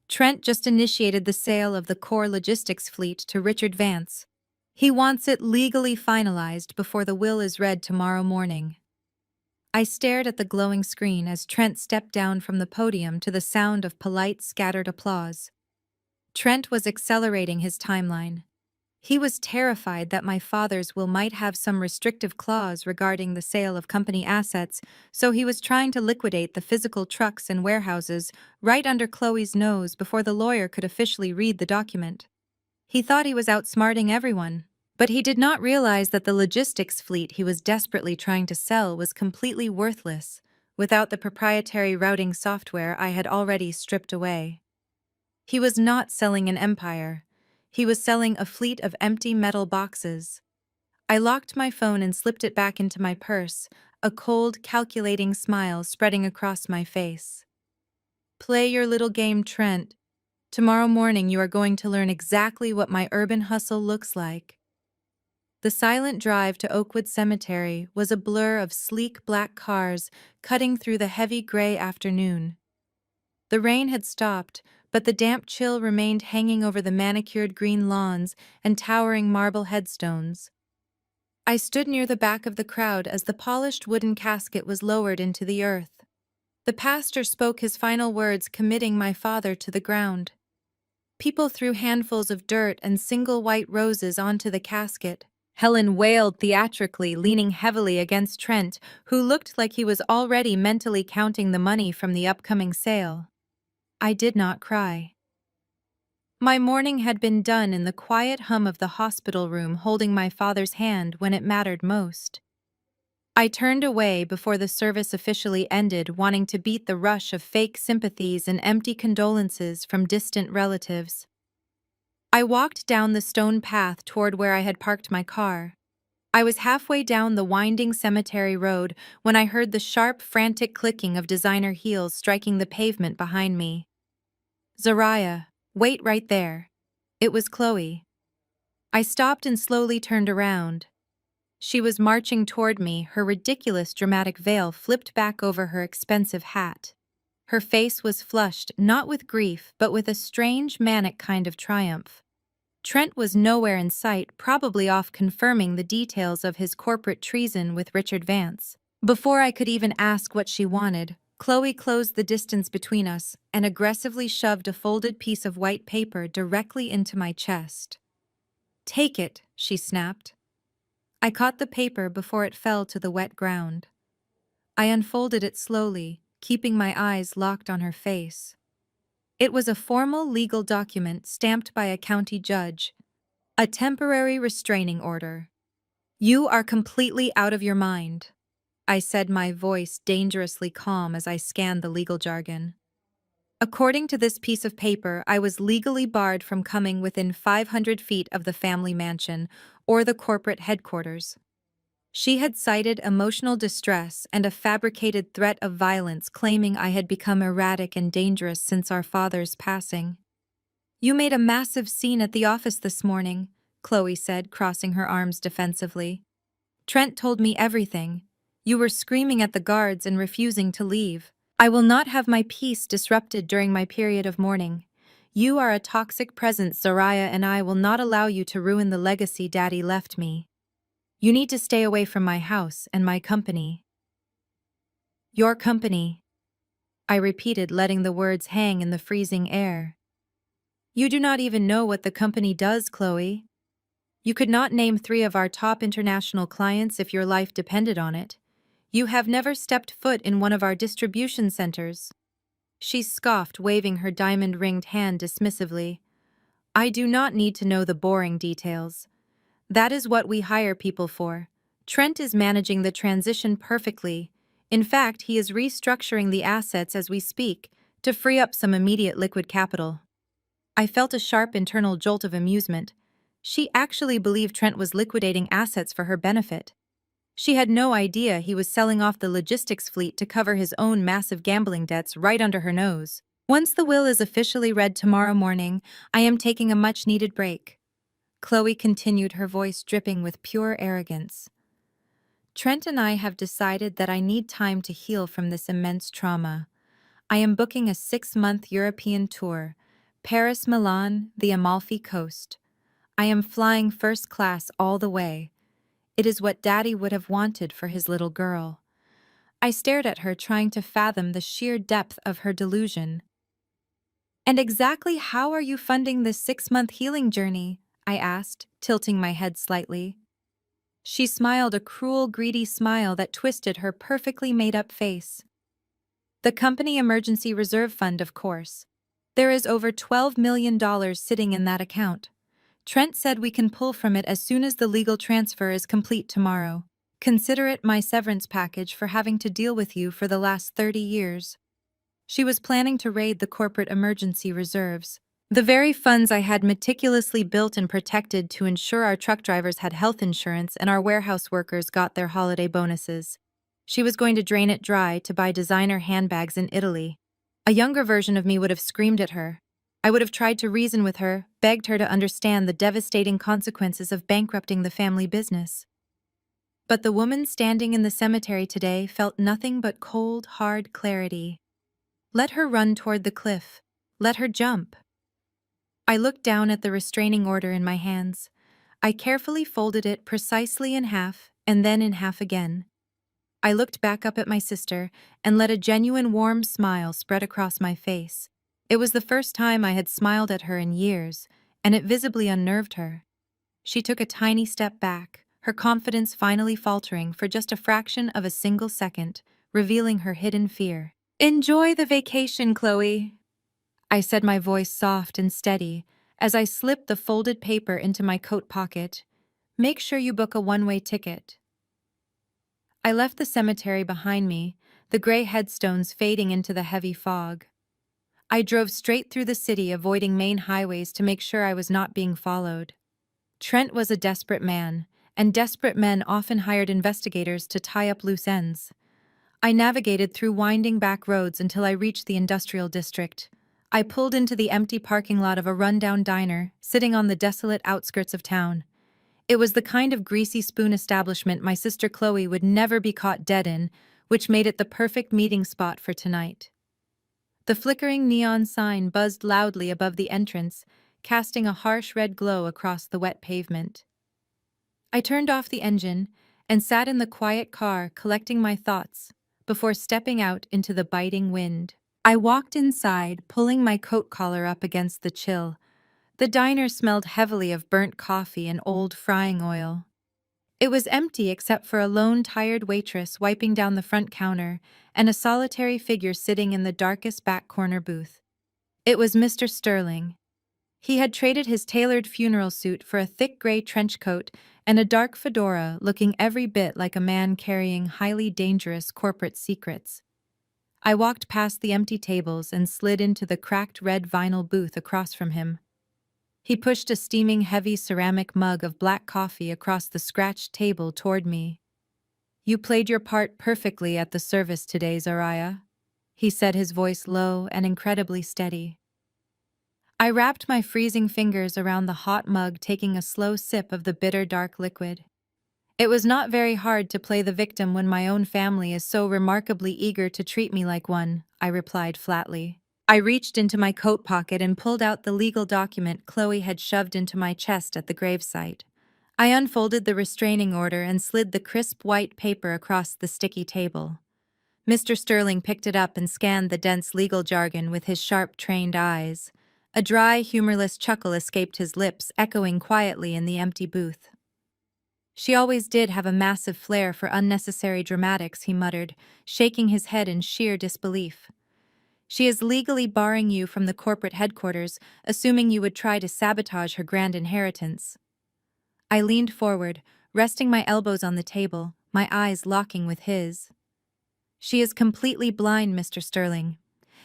Speaker 1: Trent just initiated the sale of the core logistics fleet to Richard Vance. He wants it legally finalized before the will is read tomorrow morning. I stared at the glowing screen as Trent stepped down from the podium to the sound of polite, scattered applause. Trent was accelerating his timeline. He was terrified that my father's will might have some restrictive clause regarding the sale of company assets, so he was trying to liquidate the physical trucks and warehouses right under Chloe's nose before the lawyer could officially read the document. He thought he was outsmarting everyone, but he did not realize that the logistics fleet he was desperately trying to sell was completely worthless without the proprietary routing software I had already stripped away. He was not selling an empire. He was selling a fleet of empty metal boxes. I locked my phone and slipped it back into my purse, a cold, calculating smile spreading across my face. Play your little game, Trent. Tomorrow morning you are going to learn exactly what my urban hustle looks like. The silent drive to Oakwood Cemetery was a blur of sleek black cars cutting through the heavy gray afternoon. The rain had stopped, but the damp chill remained hanging over the manicured green lawns and towering marble headstones. I stood near the back of the crowd as the polished wooden casket was lowered into the earth. The pastor spoke his final words, committing my father to the ground. People threw handfuls of dirt and single white roses onto the casket. Helen wailed theatrically, leaning heavily against Trent, who looked like he was already mentally counting the money from the upcoming sale. I did not cry. My morning had been done in the quiet hum of the hospital room, holding my father's hand when it mattered most. I turned away before the service officially ended, wanting to beat the rush of fake sympathies and empty condolences from distant relatives. I walked down the stone path toward where I had parked my car. I was halfway down the winding cemetery road when I heard the sharp, frantic clicking of designer heels striking the pavement behind me. "Zariah, wait right there." It was Chloe. I stopped and slowly turned around. She was marching toward me, her ridiculous dramatic veil flipped back over her expensive hat. Her face was flushed, not with grief, but with a strange, manic kind of triumph. Trent was nowhere in sight, probably off confirming the details of his corporate treason with Richard Vance. Before I could even ask what she wanted, Chloe closed the distance between us and aggressively shoved a folded piece of white paper directly into my chest. "Take it," she snapped. I caught the paper before it fell to the wet ground. I unfolded it slowly, keeping my eyes locked on her face. It was a formal legal document stamped by a county judge, a temporary restraining order. "You are completely out of your mind," I said, my voice dangerously calm as I scanned the legal jargon. According to this piece of paper, I was legally barred from coming within 500 feet of the family mansion or the corporate headquarters. She had cited emotional distress and a fabricated threat of violence, claiming I had become erratic and dangerous since our father's passing. "You made a massive scene at the office this morning," Chloe said, crossing her arms defensively. "Trent told me everything. You were screaming at the guards and refusing to leave. I will not have my peace disrupted during my period of mourning. You are a toxic presence, Zariah, and I will not allow you to ruin the legacy Daddy left me. You need to stay away from my house and my company." "Your company," I repeated, letting the words hang in the freezing air. "You do not even know what the company does, Chloe. You could not name 3 of our top international clients if your life depended on it. You have never stepped foot in one of our distribution centers." She scoffed, waving her diamond-ringed hand dismissively. "I do not need to know the boring details. That is what we hire people for. Trent is managing the transition perfectly. In fact, he is restructuring the assets as we speak to free up some immediate liquid capital." I felt a sharp internal jolt of amusement. She actually believed Trent was liquidating assets for her benefit. She had no idea he was selling off the logistics fleet to cover his own massive gambling debts right under her nose. "Once the will is officially read tomorrow morning, I am taking a much-needed break," Chloe continued, her voice dripping with pure arrogance. "Trent and I have decided that I need time to heal from this immense trauma. I am booking a 6-month European tour, Paris, Milan, the Amalfi Coast. I am flying first class all the way. It is what Daddy would have wanted for his little girl." I stared at her, trying to fathom the sheer depth of her delusion. "And exactly how are you funding this 6-month healing journey?" I asked, tilting my head slightly. She smiled, a cruel, greedy smile that twisted her perfectly made-up face. "The company emergency reserve fund, of course. There is over $12 million sitting in that account. Trent said we can pull from it as soon as the legal transfer is complete tomorrow. Consider it my severance package for having to deal with you for the last 30 years. She was planning to raid the corporate emergency reserves, the very funds I had meticulously built and protected to ensure our truck drivers had health insurance and our warehouse workers got their holiday bonuses. She was going to drain it dry to buy designer handbags in Italy. A younger version of me would have screamed at her. I would have tried to reason with her, begged her to understand the devastating consequences of bankrupting the family business. But the woman standing in the cemetery today felt nothing but cold, hard clarity. Let her run toward the cliff. Let her jump. I looked down at the restraining order in my hands. I carefully folded it precisely in half and then in half again. I looked back up at my sister and let a genuine warm smile spread across my face. It was the first time I had smiled at her in years, and it visibly unnerved her. She took a tiny step back, her confidence finally faltering for just a fraction of a single second, revealing her hidden fear. "Enjoy the vacation, Chloe," I said, my voice soft and steady, as I slipped the folded paper into my coat pocket. "Make sure you book a one-way ticket." I left the cemetery behind me, the gray headstones fading into the heavy fog. I drove straight through the city, avoiding main highways to make sure I was not being followed. Trent was a desperate man, and desperate men often hired investigators to tie up loose ends. I navigated through winding back roads until I reached the industrial district. I pulled into the empty parking lot of a rundown diner, sitting on the desolate outskirts of town. It was the kind of greasy spoon establishment my sister Chloe would never be caught dead in, which made it the perfect meeting spot for tonight. The flickering neon sign buzzed loudly above the entrance, casting a harsh red glow across the wet pavement. I turned off the engine and sat in the quiet car, collecting my thoughts before stepping out into the biting wind. I walked inside, pulling my coat collar up against the chill. The diner smelled heavily of burnt coffee and old frying oil. It was empty except for a lone, tired waitress wiping down the front counter and a solitary figure sitting in the darkest back corner booth. It was Mr. Sterling. He had traded his tailored funeral suit for a thick gray trench coat and a dark fedora, looking every bit like a man carrying highly dangerous corporate secrets. I walked past the empty tables and slid into the cracked red vinyl booth across from him. He pushed a steaming heavy ceramic mug of black coffee across the scratched table toward me. "You played your part perfectly at the service today, Zariah," he said, his voice low and incredibly steady. I wrapped my freezing fingers around the hot mug, taking a slow sip of the bitter dark liquid. It was not very hard to play the victim when my own family is so remarkably eager to treat me like one, I replied flatly. I reached into my coat pocket and pulled out the legal document Chloe had shoved into my chest at the gravesite. I unfolded the restraining order and slid the crisp white paper across the sticky table. Mr. Sterling picked it up and scanned the dense legal jargon with his sharp, trained eyes. A dry, humorless chuckle escaped his lips, echoing quietly in the empty booth. "She always did have a massive flair for unnecessary dramatics," he muttered, shaking his head in sheer disbelief. "She is legally barring you from the corporate headquarters, assuming you would try to sabotage her grand inheritance." I leaned forward, resting my elbows on the table, my eyes locking with his. "She is completely blind, Mr. Sterling.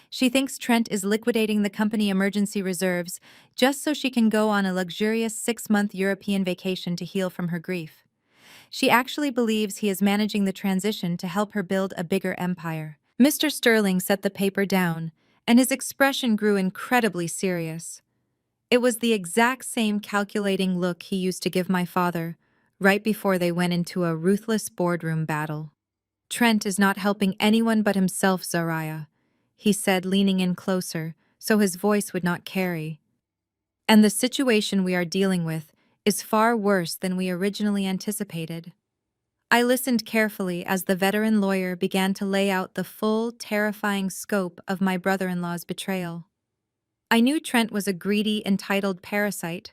Speaker 1: She thinks Trent is liquidating the company emergency reserves just so she can go on a luxurious 6-month European vacation to heal from her grief. She actually believes he is managing the transition to help her build a bigger empire." Mr. Sterling set the paper down, and his expression grew incredibly serious. It was the exact same calculating look he used to give my father, right before they went into a ruthless boardroom battle. "Trent is not helping anyone but himself, Zariah," he said, leaning in closer, so his voice would not carry. "And the situation we are dealing with is far worse than we originally anticipated." I listened carefully as the veteran lawyer began to lay out the full, terrifying scope of my brother-in-law's betrayal. I knew Trent was a greedy, entitled parasite,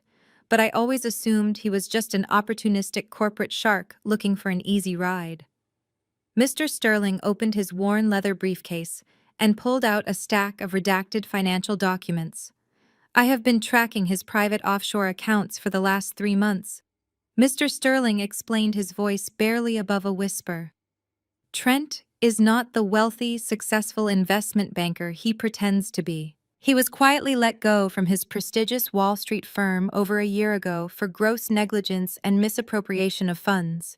Speaker 1: but I always assumed he was just an opportunistic corporate shark looking for an easy ride. Mr. Sterling opened his worn leather briefcase and pulled out a stack of redacted financial documents. "I have been tracking his private offshore accounts for the last 3 months." Mr. Sterling explained, his voice barely above a whisper. "Trent is not the wealthy, successful investment banker he pretends to be. He was quietly let go from his prestigious Wall Street firm over a year ago for gross negligence and misappropriation of funds.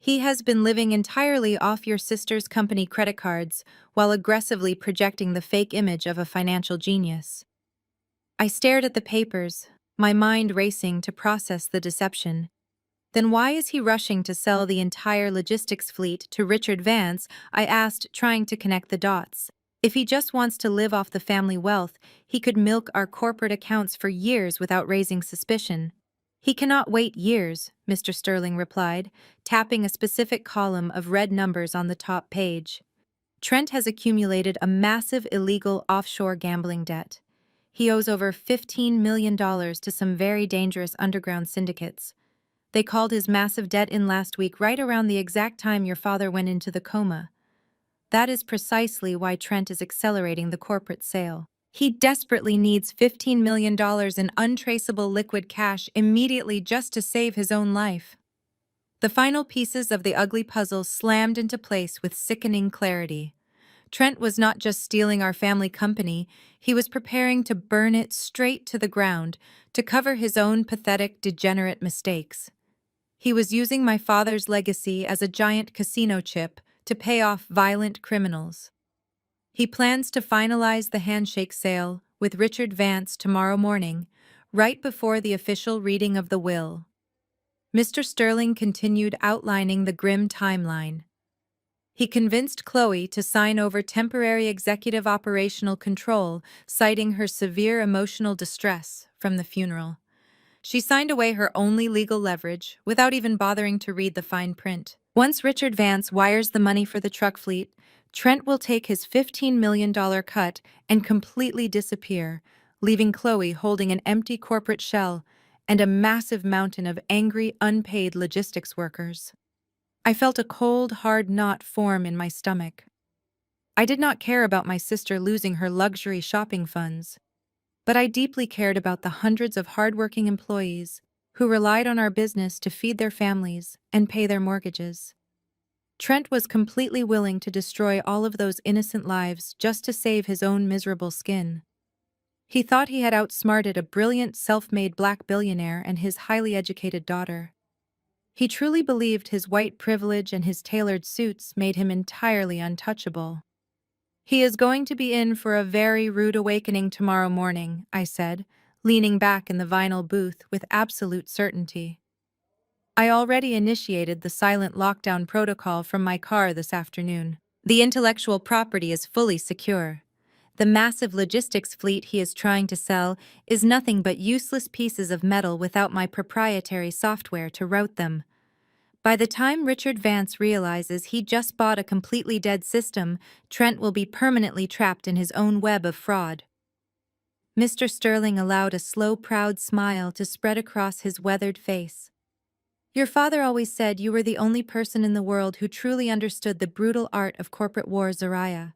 Speaker 1: He has been living entirely off your sister's company credit cards while aggressively projecting the fake image of a financial genius." I stared at the papers, my mind racing to process the deception. Then why is he rushing to sell the entire logistics fleet to Richard Vance? I asked, trying to connect the dots. If he just wants to live off the family wealth, he could milk our corporate accounts for years without raising suspicion. He cannot wait years, Mr. Sterling replied, tapping a specific column of red numbers on the top page. Trent has accumulated a massive illegal offshore gambling debt. He owes over $15 million to some very dangerous underground syndicates. They called his massive debt in last week right around the exact time your father went into the coma. That is precisely why Trent is accelerating the corporate sale. He desperately needs $15 million in untraceable liquid cash immediately just to save his own life. The final pieces of the ugly puzzle slammed into place with sickening clarity. Trent was not just stealing our family company, he was preparing to burn it straight to the ground to cover his own pathetic, degenerate mistakes. He was using my father's legacy as a giant casino chip to pay off violent criminals. He plans to finalize the handshake sale with Richard Vance tomorrow morning, right before the official reading of the will. Mr. Sterling continued outlining the grim timeline. He convinced Chloe to sign over temporary executive operational control, citing her severe emotional distress from the funeral. She signed away her only legal leverage without even bothering to read the fine print. Once Richard Vance wires the money for the truck fleet, Trent will take his $15 million cut and completely disappear, leaving Chloe holding an empty corporate shell and a massive mountain of angry, unpaid logistics workers. I felt a cold, hard knot form in my stomach. I did not care about my sister losing her luxury shopping funds, but I deeply cared about the hundreds of hardworking employees who relied on our business to feed their families and pay their mortgages. Trent was completely willing to destroy all of those innocent lives just to save his own miserable skin. He thought he had outsmarted a brilliant self-made black billionaire and his highly educated daughter. He truly believed his white privilege and his tailored suits made him entirely untouchable. He is going to be in for a very rude awakening tomorrow morning, I said, leaning back in the vinyl booth with absolute certainty. I already initiated the silent lockdown protocol from my car this afternoon. The intellectual property is fully secure. The massive logistics fleet he is trying to sell is nothing but useless pieces of metal without my proprietary software to route them. By the time Richard Vance realizes he just bought a completely dead system, Trent will be permanently trapped in his own web of fraud. Mr. Sterling allowed a slow, proud smile to spread across his weathered face. Your father always said you were the only person in the world who truly understood the brutal art of corporate war, Zariah.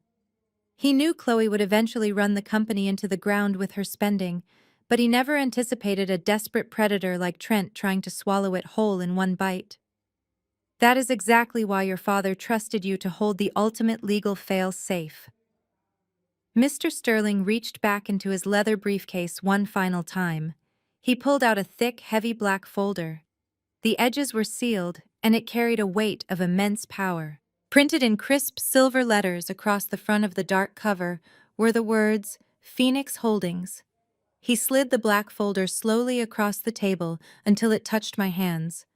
Speaker 1: He knew Chloe would eventually run the company into the ground with her spending, but he never anticipated a desperate predator like Trent trying to swallow it whole in one bite. That is exactly why your father trusted you to hold the ultimate legal fail-safe. Mr. Sterling reached back into his leather briefcase one final time. He pulled out a thick, heavy black folder. The edges were sealed, and it carried a weight of immense power. Printed in crisp silver letters across the front of the dark cover were the words, Phoenix Holdings. He slid the black folder slowly across the table until it touched my hands.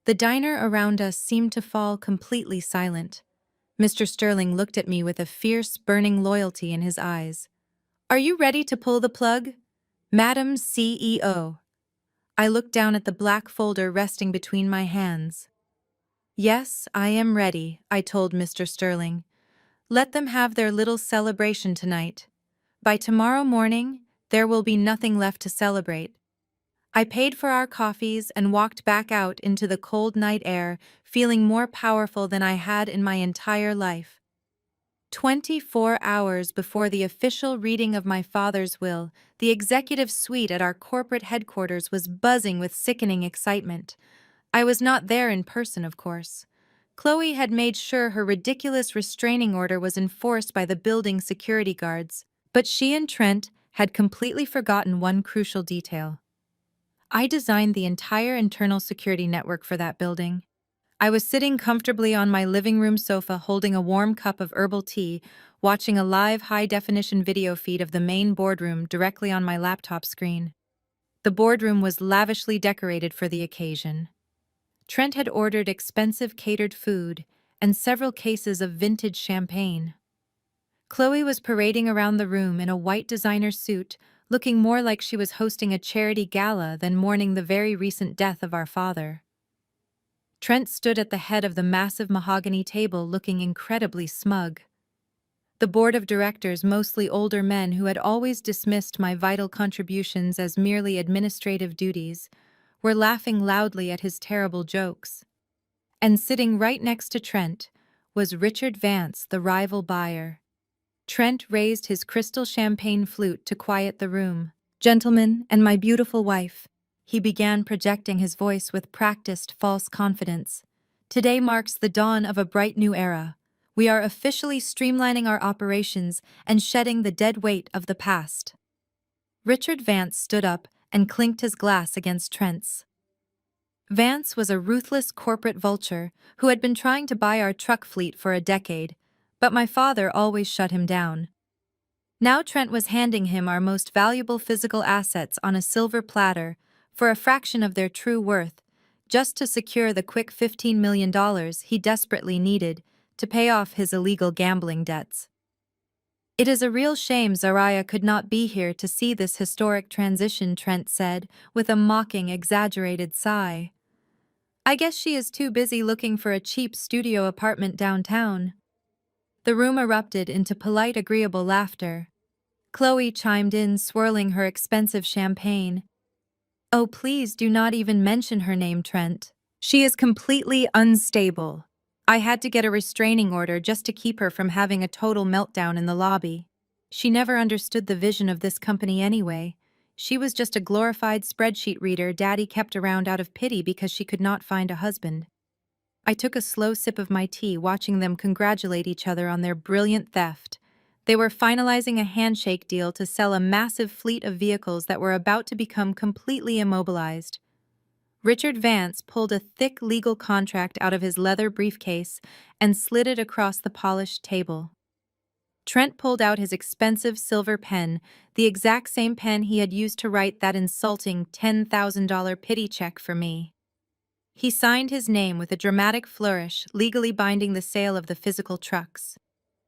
Speaker 1: The diner around us seemed to fall completely silent. Mr. Sterling looked at me with a fierce, burning loyalty in his eyes. Are you ready to pull the plug? Madam CEO. I looked down at the black folder resting between my hands. Yes, I am ready, I told Mr. Sterling. Let them have their little celebration tonight. By tomorrow morning, there will be nothing left to celebrate. I paid for our coffees and walked back out into the cold night air, feeling more powerful than I had in my entire life. 24 hours before the official reading of my father's will, the executive suite at our corporate headquarters was buzzing with sickening excitement. I was not there in person, of course. Chloe had made sure her ridiculous restraining order was enforced by the building security guards, but she and Trent had completely forgotten one crucial detail. I designed the entire internal security network for that building. I was sitting comfortably on my living room sofa holding a warm cup of herbal tea, watching a live high-definition video feed of the main boardroom directly on my laptop screen. The boardroom was lavishly decorated for the occasion. Trent had ordered expensive catered food and several cases of vintage champagne. Chloe was parading around the room in a white designer suit, looking more like she was hosting a charity gala than mourning the very recent death of our father. Trent stood at the head of the massive mahogany table looking incredibly smug. The board of directors, mostly older men who had always dismissed my vital contributions as merely administrative duties, were laughing loudly at his terrible jokes. And sitting right next to Trent was Richard Vance, the rival buyer. Trent raised his crystal champagne flute to quiet the room. "Gentlemen, and my beautiful wife," he began, projecting his voice with practiced false confidence. "Today marks the dawn of a bright new era. We are officially streamlining our operations and shedding the dead weight of the past." Richard Vance stood up and clinked his glass against Trent's. Vance was a ruthless corporate vulture who had been trying to buy our truck fleet for a decade, but my father always shut him down. Now Trent was handing him our most valuable physical assets on a silver platter for a fraction of their true worth, just to secure the quick $15 million he desperately needed to pay off his illegal gambling debts. "It is a real shame Zariah could not be here to see this historic transition," Trent said, with a mocking, exaggerated sigh. "I guess she is too busy looking for a cheap studio apartment downtown." The room erupted into polite, agreeable laughter. Chloe chimed in, swirling her expensive champagne. "Oh, please do not even mention her name, Trent. She is completely unstable. I had to get a restraining order just to keep her from having a total meltdown in the lobby. She never understood the vision of this company anyway. She was just a glorified spreadsheet reader Daddy kept around out of pity because she could not find a husband." I took a slow sip of my tea, watching them congratulate each other on their brilliant theft. They were finalizing a handshake deal to sell a massive fleet of vehicles that were about to become completely immobilized. Richard Vance pulled a thick legal contract out of his leather briefcase and slid it across the polished table. Trent pulled out his expensive silver pen, the exact same pen he had used to write that insulting $10,000 pity check for me. He signed his name with a dramatic flourish, legally binding the sale of the physical trucks.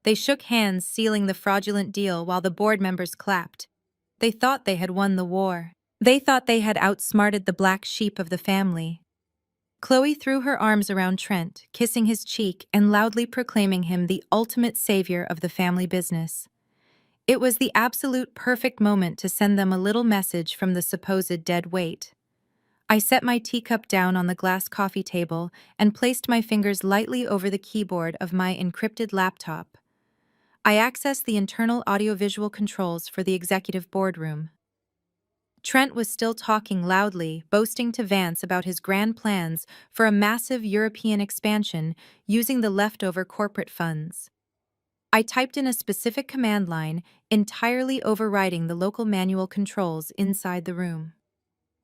Speaker 1: They shook hands, sealing the fraudulent deal while the board members clapped. They thought they had won the war. They thought they had outsmarted the black sheep of the family. Chloe threw her arms around Trent, kissing his cheek and loudly proclaiming him the ultimate savior of the family business. It was the absolute perfect moment to send them a little message from the supposed dead weight. I set my teacup down on the glass coffee table and placed my fingers lightly over the keyboard of my encrypted laptop. I accessed the internal audiovisual controls for the executive boardroom. Trent was still talking loudly, boasting to Vance about his grand plans for a massive European expansion using the leftover corporate funds. I typed in a specific command line, entirely overriding the local manual controls inside the room.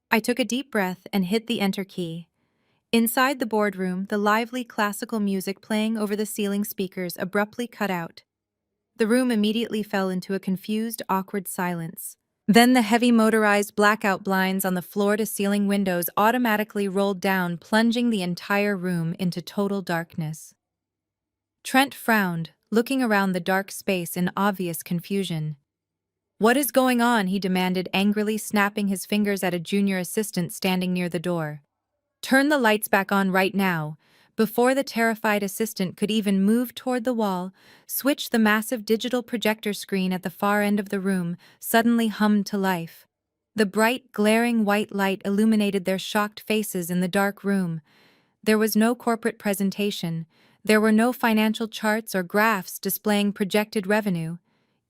Speaker 1: I took a deep breath and hit the enter key. Inside the boardroom, the lively classical music playing over the ceiling speakers abruptly cut out. The room immediately fell into a confused, awkward silence. Then the heavy motorized blackout blinds on the floor-to-ceiling windows automatically rolled down, plunging the entire room into total darkness. Trent frowned, looking around the dark space in obvious confusion. "What is going on?" he demanded, angrily snapping his fingers at a junior assistant standing near the door. "Turn the lights back on right now." Before the terrified assistant could even move toward the wall, switch the massive digital projector screen at the far end of the room suddenly hummed to life. The bright, glaring white light illuminated their shocked faces in the dark room. There was no corporate presentation. There were no financial charts or graphs displaying projected revenue.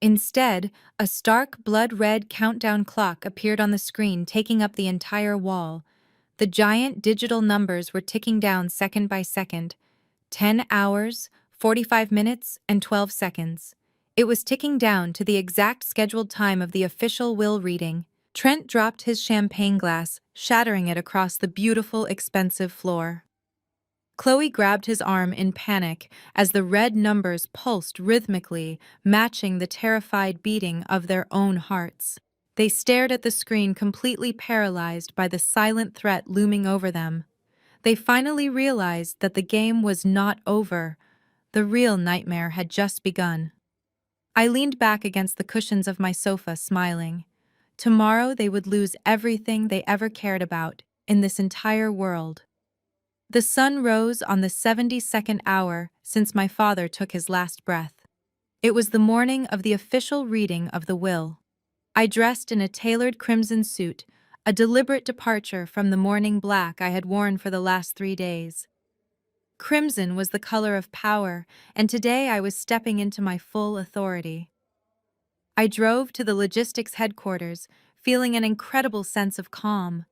Speaker 1: Instead, a stark, blood-red countdown clock appeared on the screen, taking up the entire wall. The giant digital numbers were ticking down second by second. 10 hours, 45 minutes, and 12 seconds. It was ticking down to the exact scheduled time of the official will reading. Trent dropped his champagne glass, shattering it across the beautiful, expensive floor. Chloe grabbed his arm in panic as the red numbers pulsed rhythmically, matching the terrified beating of their own hearts. They stared at the screen, completely paralyzed by the silent threat looming over them. They finally realized that the game was not over. The real nightmare had just begun. I leaned back against the cushions of my sofa, smiling. Tomorrow they would lose everything they ever cared about in this entire world. The sun rose on the 72nd hour since my father took his last breath. It was the morning of the official reading of the will. I dressed in a tailored crimson suit, a deliberate departure from the morning black I had worn for the last 3 days. Crimson was the color of power, and today I was stepping into my full authority. I drove to the logistics headquarters, feeling an incredible sense of calm.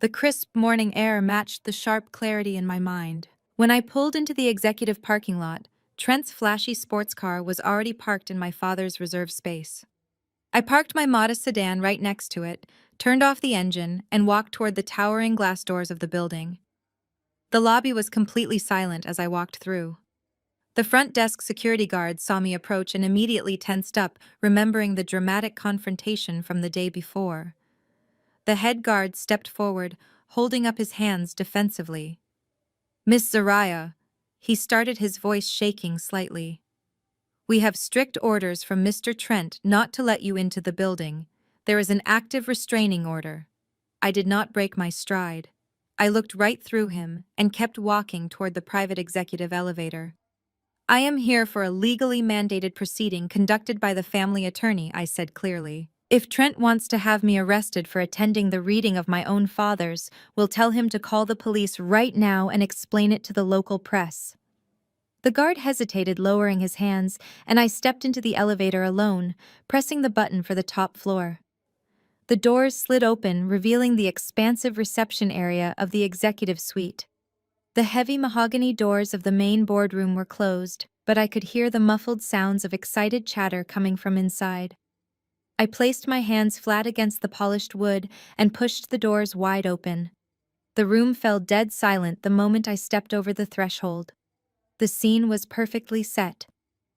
Speaker 1: The crisp morning air matched the sharp clarity in my mind. When I pulled into the executive parking lot, Trent's flashy sports car was already parked in my father's reserve space. I parked my modest sedan right next to it, turned off the engine, and walked toward the towering glass doors of the building. The lobby was completely silent as I walked through. The front desk security guard saw me approach and immediately tensed up, remembering the dramatic confrontation from the day before. The head guard stepped forward, holding up his hands defensively. "Miss Zariah," he started, his voice shaking slightly. "We have strict orders from Mr. Trent not to let you into the building. There is an active restraining order." I did not break my stride. I looked right through him and kept walking toward the private executive elevator. "I am here for a legally mandated proceeding conducted by the family attorney," I said clearly. "If Trent wants to have me arrested for attending the reading of my own father's, we'll tell him to call the police right now and explain it to the local press." The guard hesitated, lowering his hands, and I stepped into the elevator alone, pressing the button for the top floor. The doors slid open, revealing the expansive reception area of the executive suite. The heavy mahogany doors of the main boardroom were closed, but I could hear the muffled sounds of excited chatter coming from inside. I placed my hands flat against the polished wood and pushed the doors wide open. The room fell dead silent the moment I stepped over the threshold. The scene was perfectly set.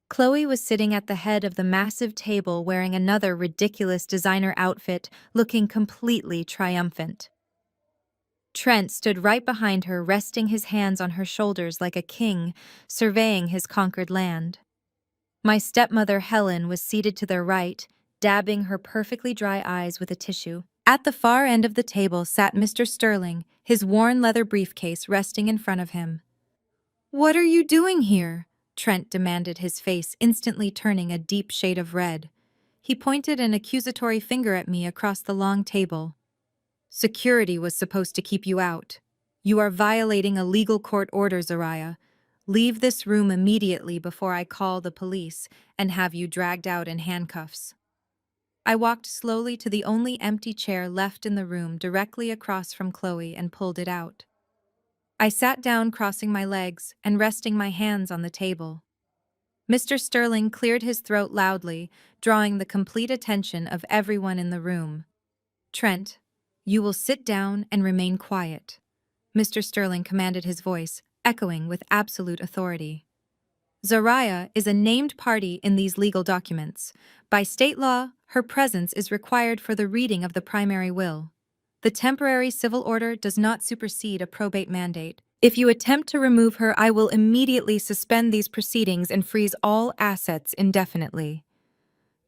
Speaker 1: Chloe was sitting at the head of the massive table wearing another ridiculous designer outfit, looking completely triumphant. Trent stood right behind her, resting his hands on her shoulders like a king, surveying his conquered land. My stepmother Helen was seated to their right, dabbing her perfectly dry eyes with a tissue. At the far end of the table sat Mr. Sterling, his worn leather briefcase resting in front of him. "What are you doing here?" Trent demanded, his face instantly turning a deep shade of red. He pointed an accusatory finger at me across the long table. "Security was supposed to keep you out. You are violating a legal court order, Zariah. Leave this room immediately before I call the police and have you dragged out in handcuffs." I walked slowly to the only empty chair left in the room, directly across from Chloe, and pulled it out. I sat down, crossing my legs and resting my hands on the table. Mr. Sterling cleared his throat loudly, drawing the complete attention of everyone in the room. "Trent, you will sit down and remain quiet," Mr. Sterling commanded, his voice echoing with absolute authority. "Zariah is a named party in these legal documents. By state law, her presence is required for the reading of the primary will. The temporary civil order does not supersede a probate mandate. If you attempt to remove her, I will immediately suspend these proceedings and freeze all assets indefinitely."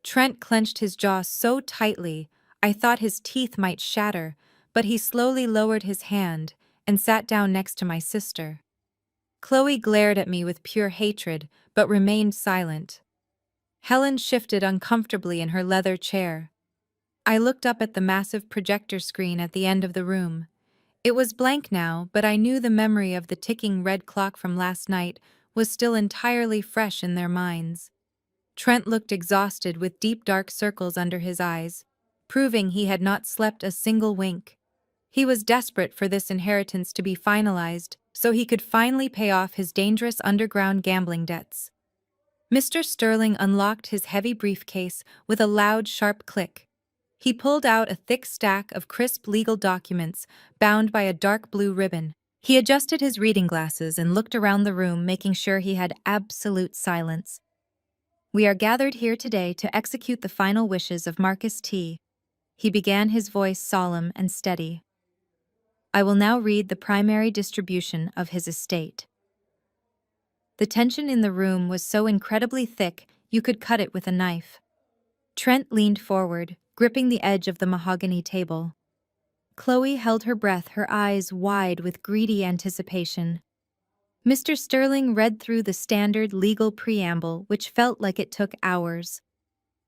Speaker 1: Trent clenched his jaw so tightly I thought his teeth might shatter, but he slowly lowered his hand and sat down next to my sister. Chloe glared at me with pure hatred, but remained silent. Helen shifted uncomfortably in her leather chair. I looked up at the massive projector screen at the end of the room. It was blank now, but I knew the memory of the ticking red clock from last night was still entirely fresh in their minds. Trent looked exhausted, with deep dark circles under his eyes, proving he had not slept a single wink. He was desperate for this inheritance to be finalized so he could finally pay off his dangerous underground gambling debts. Mr. Sterling unlocked his heavy briefcase with a loud, sharp click. He pulled out a thick stack of crisp legal documents bound by a dark blue ribbon. He adjusted his reading glasses and looked around the room, making sure he had absolute silence. "We are gathered here today to execute the final wishes of Marcus T. He began, his voice solemn and steady. I will now read the primary distribution of his estate. The tension in the room was so incredibly thick you could cut it with a knife. Trent leaned forward, gripping the edge of the mahogany table. Chloe held her breath, her eyes wide with greedy anticipation. Mr. Sterling read through the standard legal preamble, which felt like it took hours.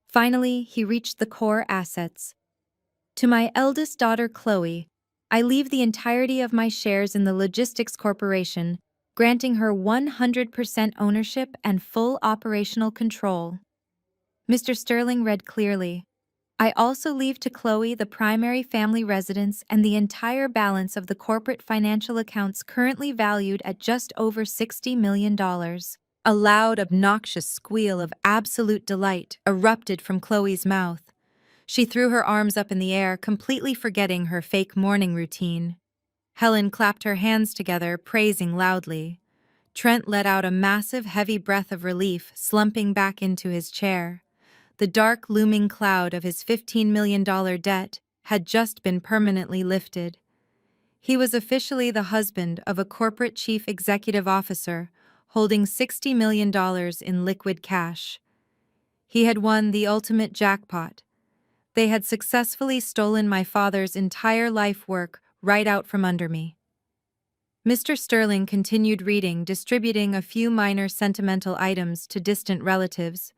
Speaker 1: Finally, he reached the core assets. To my eldest daughter, Chloe, I leave the entirety of my shares in the Logistics Corporation, granting her 100% ownership and full operational control. Mr. Sterling read clearly. I also leave to Chloe the primary family residence and the entire balance of the corporate financial accounts currently valued at just over $60 million. A loud, obnoxious squeal of absolute delight erupted from Chloe's mouth. She threw her arms up in the air, completely forgetting her fake morning routine. Helen clapped her hands together, praising loudly. Trent let out a massive, heavy breath of relief, slumping back into his chair. The dark, looming cloud of his $15 million debt had just been permanently lifted. He was officially the husband of a corporate chief executive officer, holding $60 million in liquid cash. He had won the ultimate jackpot. They had successfully stolen my father's entire life work right out from under me. Mr. Sterling continued reading, distributing a few minor sentimental items to distant relatives,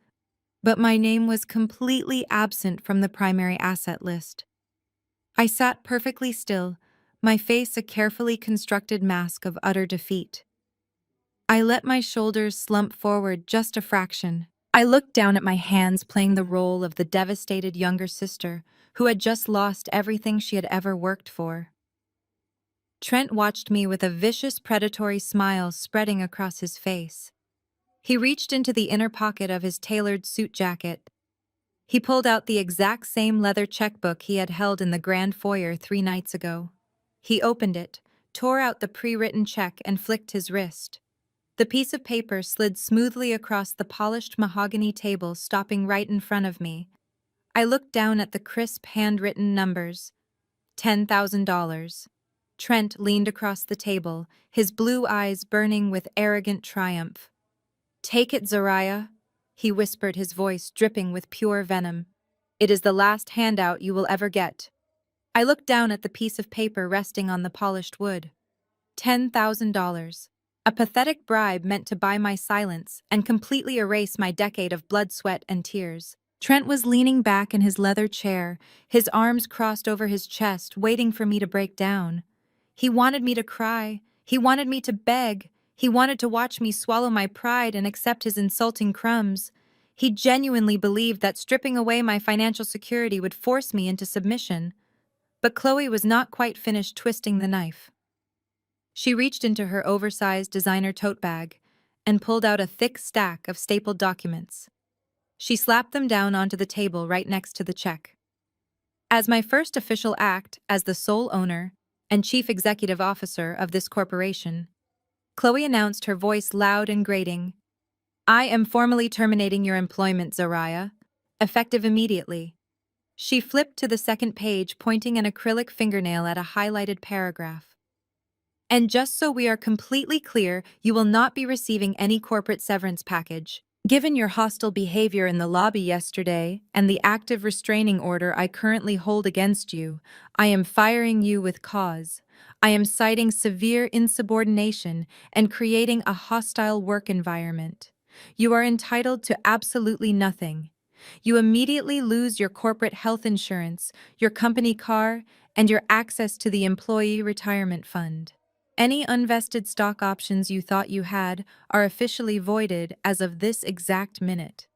Speaker 1: but my name was completely absent from the primary asset list. I sat perfectly still, my face a carefully constructed mask of utter defeat. I let my shoulders slump forward just a fraction. I looked down at my hands, playing the role of the devastated younger sister who had just lost everything she had ever worked for. Trent watched me with a vicious, predatory smile spreading across his face. He reached into the inner pocket of his tailored suit jacket. He pulled out the exact same leather checkbook he had held in the grand foyer 3 nights ago. He opened it, tore out the pre-written check, and flicked his wrist. The piece of paper slid smoothly across the polished mahogany table, stopping right in front of me. I looked down at the crisp, handwritten numbers. $10,000. Trent leaned across the table, his blue eyes burning with arrogant triumph. Take it, Zariah, he whispered, his voice dripping with pure venom. It is the last handout you will ever get. I looked down at the piece of paper resting on the polished wood. $10,000. A pathetic bribe meant to buy my silence and completely erase my decade of blood, sweat, and tears. Trent was leaning back in his leather chair, his arms crossed over his chest, waiting for me to break down. He wanted me to cry. He wanted me to beg. He wanted to watch me swallow my pride and accept his insulting crumbs. He genuinely believed that stripping away my financial security would force me into submission. But Chloe was not quite finished twisting the knife. She reached into her oversized designer tote bag and pulled out a thick stack of stapled documents. She slapped them down onto the table right next to the check. As my first official act as the sole owner and chief executive officer of this corporation, Chloe announced, her voice loud and grating, I am formally terminating your employment, Zariah, effective immediately. She flipped to the second page, pointing an acrylic fingernail at a highlighted paragraph. And just so we are completely clear, you will not be receiving any corporate severance package. Given your hostile behavior in the lobby yesterday and the active restraining order I currently hold against you, I am firing you with cause. I am citing severe insubordination and creating a hostile work environment. You are entitled to absolutely nothing. You immediately lose your corporate health insurance, your company car, and your access to the employee retirement fund. Any unvested stock options you thought you had are officially voided as of this exact minute.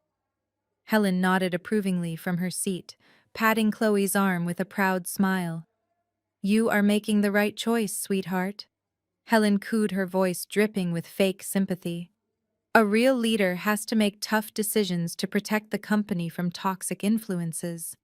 Speaker 1: Helen nodded approvingly from her seat, patting Chloe's arm with a proud smile. You are making the right choice, sweetheart. Helen cooed, her voice dripping with fake sympathy. A real leader has to make tough decisions to protect the company from toxic influences.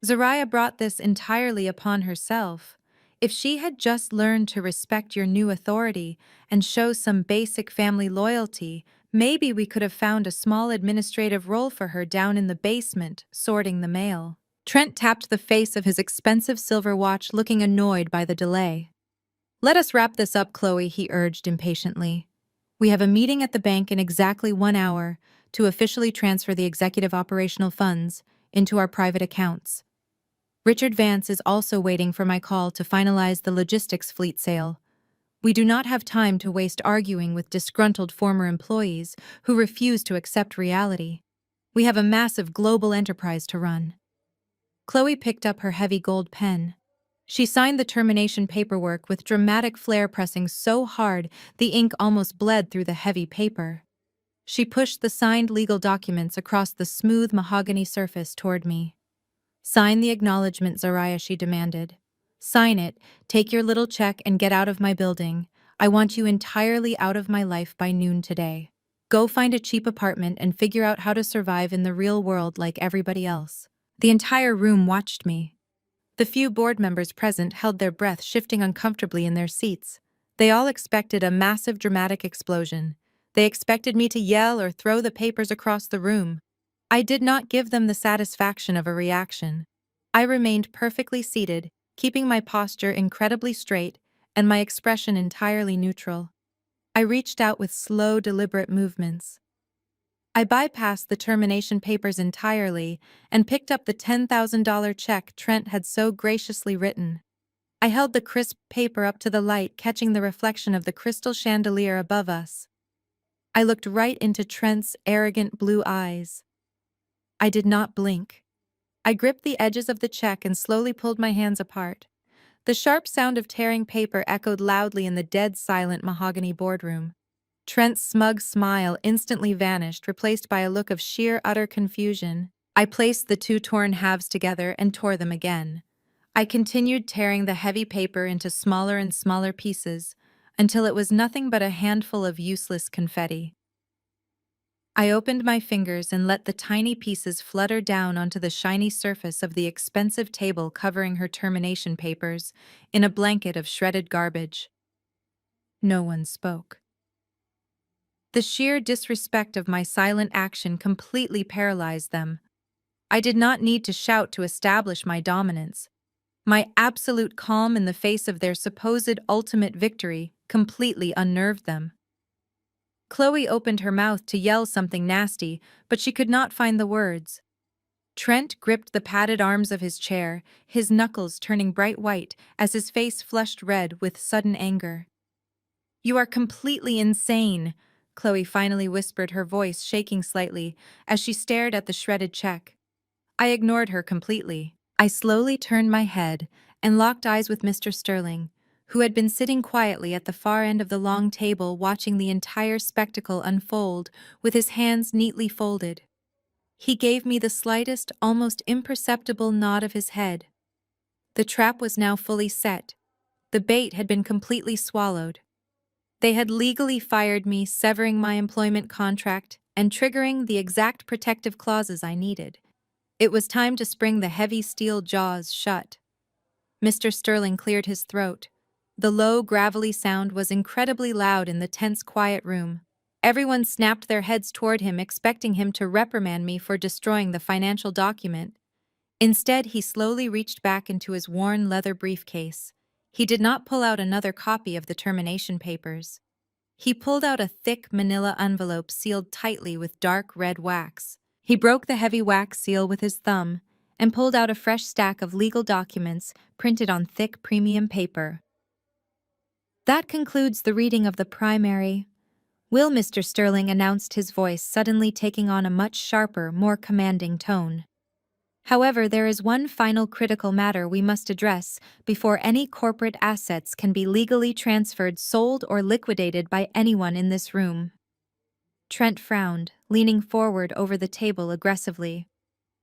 Speaker 1: Zariah brought this entirely upon herself. If she had just learned to respect your new authority and show some basic family loyalty, maybe we could have found a small administrative role for her down in the basement, sorting the mail. Trent tapped the face of his expensive silver watch, looking annoyed by the delay. "Let us wrap this up, Chloe," he urged impatiently. "We have a meeting at the bank in exactly 1 hour to officially transfer the executive operational funds into our private accounts. Richard Vance is also waiting for my call to finalize the logistics fleet sale. We do not have time to waste arguing with disgruntled former employees who refuse to accept reality. We have a massive global enterprise to run." Chloe picked up her heavy gold pen. She signed the termination paperwork with dramatic flair, pressing so hard the ink almost bled through the heavy paper. She pushed the signed legal documents across the smooth mahogany surface toward me. "Sign the acknowledgement, Zariah," she demanded. "Sign it, take your little check, and get out of my building. I want you entirely out of my life by noon today. Go find a cheap apartment and figure out how to survive in the real world like everybody else." The entire room watched me. The few board members present held their breath, shifting uncomfortably in their seats. They all expected a massive dramatic explosion. They expected me to yell or throw the papers across the room. I did not give them the satisfaction of a reaction. I remained perfectly seated, keeping my posture incredibly straight and my expression entirely neutral. I reached out with slow, deliberate movements. I bypassed the termination papers entirely and picked up the $10,000 check Trent had so graciously written. I held the crisp paper up to the light, catching the reflection of the crystal chandelier above us. I looked right into Trent's arrogant blue eyes. I did not blink. I gripped the edges of the check and slowly pulled my hands apart. The sharp sound of tearing paper echoed loudly in the dead silent mahogany boardroom. Trent's smug smile instantly vanished, replaced by a look of sheer, utter confusion. I placed the two torn halves together and tore them again. I continued tearing the heavy paper into smaller and smaller pieces until it was nothing but a handful of useless confetti. I opened my fingers and let the tiny pieces flutter down onto the shiny surface of the expensive table covering her termination papers in a blanket of shredded garbage. No one spoke. The sheer disrespect of my silent action completely paralyzed them. I did not need to shout to establish my dominance. My absolute calm in the face of their supposed ultimate victory completely unnerved them. Chloe opened her mouth to yell something nasty, but she could not find the words. Trent gripped the padded arms of his chair, his knuckles turning bright white as his face flushed red with sudden anger. "You are completely insane," Chloe finally whispered, her voice shaking slightly as she stared at the shredded check. I ignored her completely. I slowly turned my head and locked eyes with Mr. Sterling, who had been sitting quietly at the far end of the long table watching the entire spectacle unfold with his hands neatly folded. He gave me the slightest, almost imperceptible nod of his head. The trap was now fully set. The bait had been completely swallowed. They had legally fired me, severing my employment contract and triggering the exact protective clauses I needed. It was time to spring the heavy steel jaws shut. Mr. Sterling cleared his throat. The low, gravelly sound was incredibly loud in the tense, quiet room. Everyone snapped their heads toward him, expecting him to reprimand me for destroying the financial document. Instead, he slowly reached back into his worn leather briefcase. He did not pull out another copy of the termination papers. He pulled out a thick manila envelope sealed tightly with dark red wax. He broke the heavy wax seal with his thumb and pulled out a fresh stack of legal documents printed on thick premium paper. "That concludes the reading of the primary will," Mr. Sterling announced, his voice suddenly taking on a much sharper, more commanding tone. "However, there is one final critical matter we must address before any corporate assets can be legally transferred, sold, or liquidated by anyone in this room." Trent frowned, leaning forward over the table aggressively.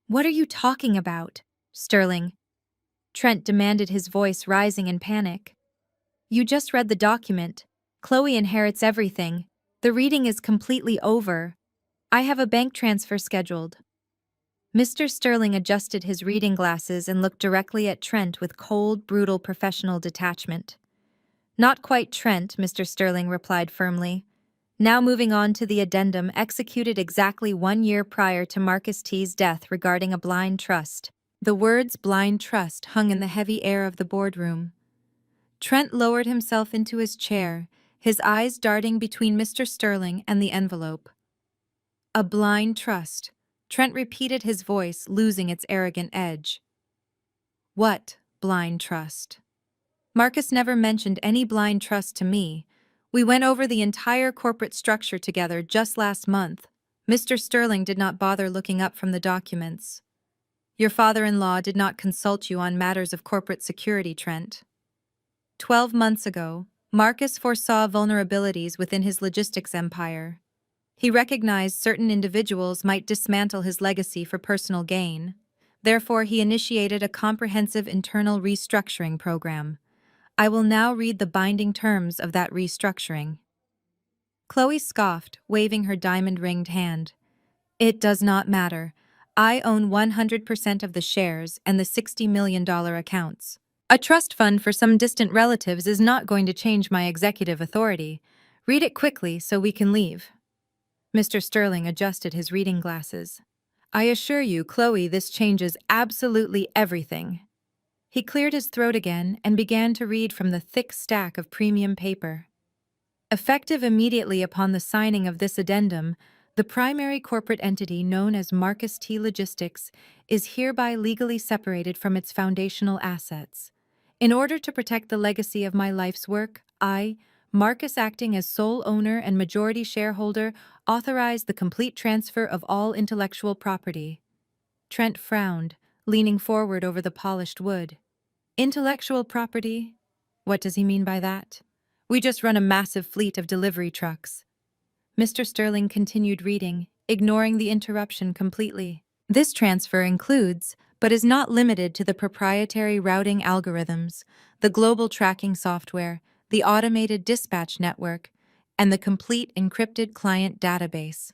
Speaker 1: "What are you talking about, Sterling?" Trent demanded, his voice rising in panic. "You just read the document. Chloe inherits everything. The reading is completely over. I have a bank transfer scheduled." Mr. Sterling adjusted his reading glasses and looked directly at Trent with cold, brutal professional detachment. "Not quite, Trent," Mr. Sterling replied firmly. "Now moving on to the addendum executed exactly 1 year prior to Marcus T's death regarding a blind trust. The words blind trust hung in the heavy air of the boardroom. Trent lowered himself into his chair, his eyes darting between Mr. Sterling and the envelope. A blind trust. Trent repeated, his voice losing its arrogant edge. What blind trust? Marcus never mentioned any blind trust to me. We went over the entire corporate structure together just last month. Mr. Sterling did not bother looking up from the documents. Your father-in-law did not consult you on matters of corporate security, Trent. 12 months ago, Marcus foresaw vulnerabilities within his logistics empire. He recognized certain individuals might dismantle his legacy for personal gain. Therefore, he initiated a comprehensive internal restructuring program. I will now read the binding terms of that restructuring. Chloe scoffed, waving her diamond-ringed hand. It does not matter. I own 100% of the shares and the $60 million accounts. A trust fund for some distant relatives is not going to change my executive authority. Read it quickly so we can leave. Mr. Sterling adjusted his reading glasses. I assure you, Chloe, this changes absolutely everything. He cleared his throat again and began to read from the thick stack of premium paper. Effective immediately upon the signing of this addendum, the primary corporate entity known as Marcus T. Logistics is hereby legally separated from its foundational assets. In order to protect the legacy of my life's work, I, Marcus acting as sole owner and majority shareholder, authorize the complete transfer of all intellectual property. Trent frowned, leaning forward over the polished wood. Intellectual property? What does he mean by that? We just run a massive fleet of delivery trucks. Mr. Sterling continued reading, ignoring the interruption completely. This transfer includes, but is not limited to, the proprietary routing algorithms, the global tracking software, the automated dispatch network, and the complete encrypted client database.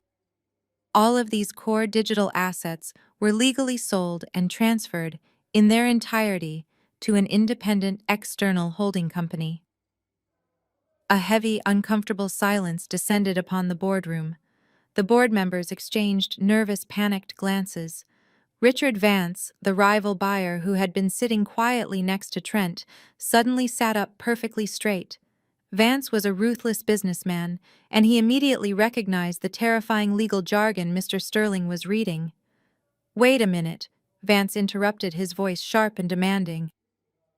Speaker 1: All of these core digital assets were legally sold and transferred in their entirety to an independent external holding company. A heavy, uncomfortable silence descended upon the boardroom. The board members exchanged nervous, panicked glances. Richard Vance, the rival buyer who had been sitting quietly next to Trent, suddenly sat up perfectly straight. Vance was a ruthless businessman, and he immediately recognized the terrifying legal jargon Mr. Sterling was reading. Wait a minute, Vance interrupted, his voice sharp and demanding.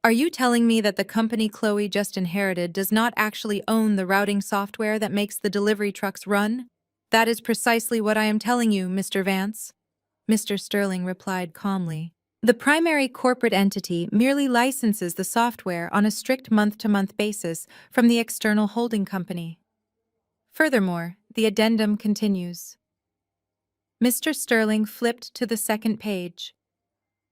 Speaker 1: Are you telling me that the company Chloe just inherited does not actually own the routing software that makes the delivery trucks run? That is precisely what I am telling you, Mr. Vance. Mr. Sterling replied calmly. The primary corporate entity merely licenses the software on a strict month-to-month basis from the external holding company. Furthermore, the addendum continues. Mr. Sterling flipped to the second page.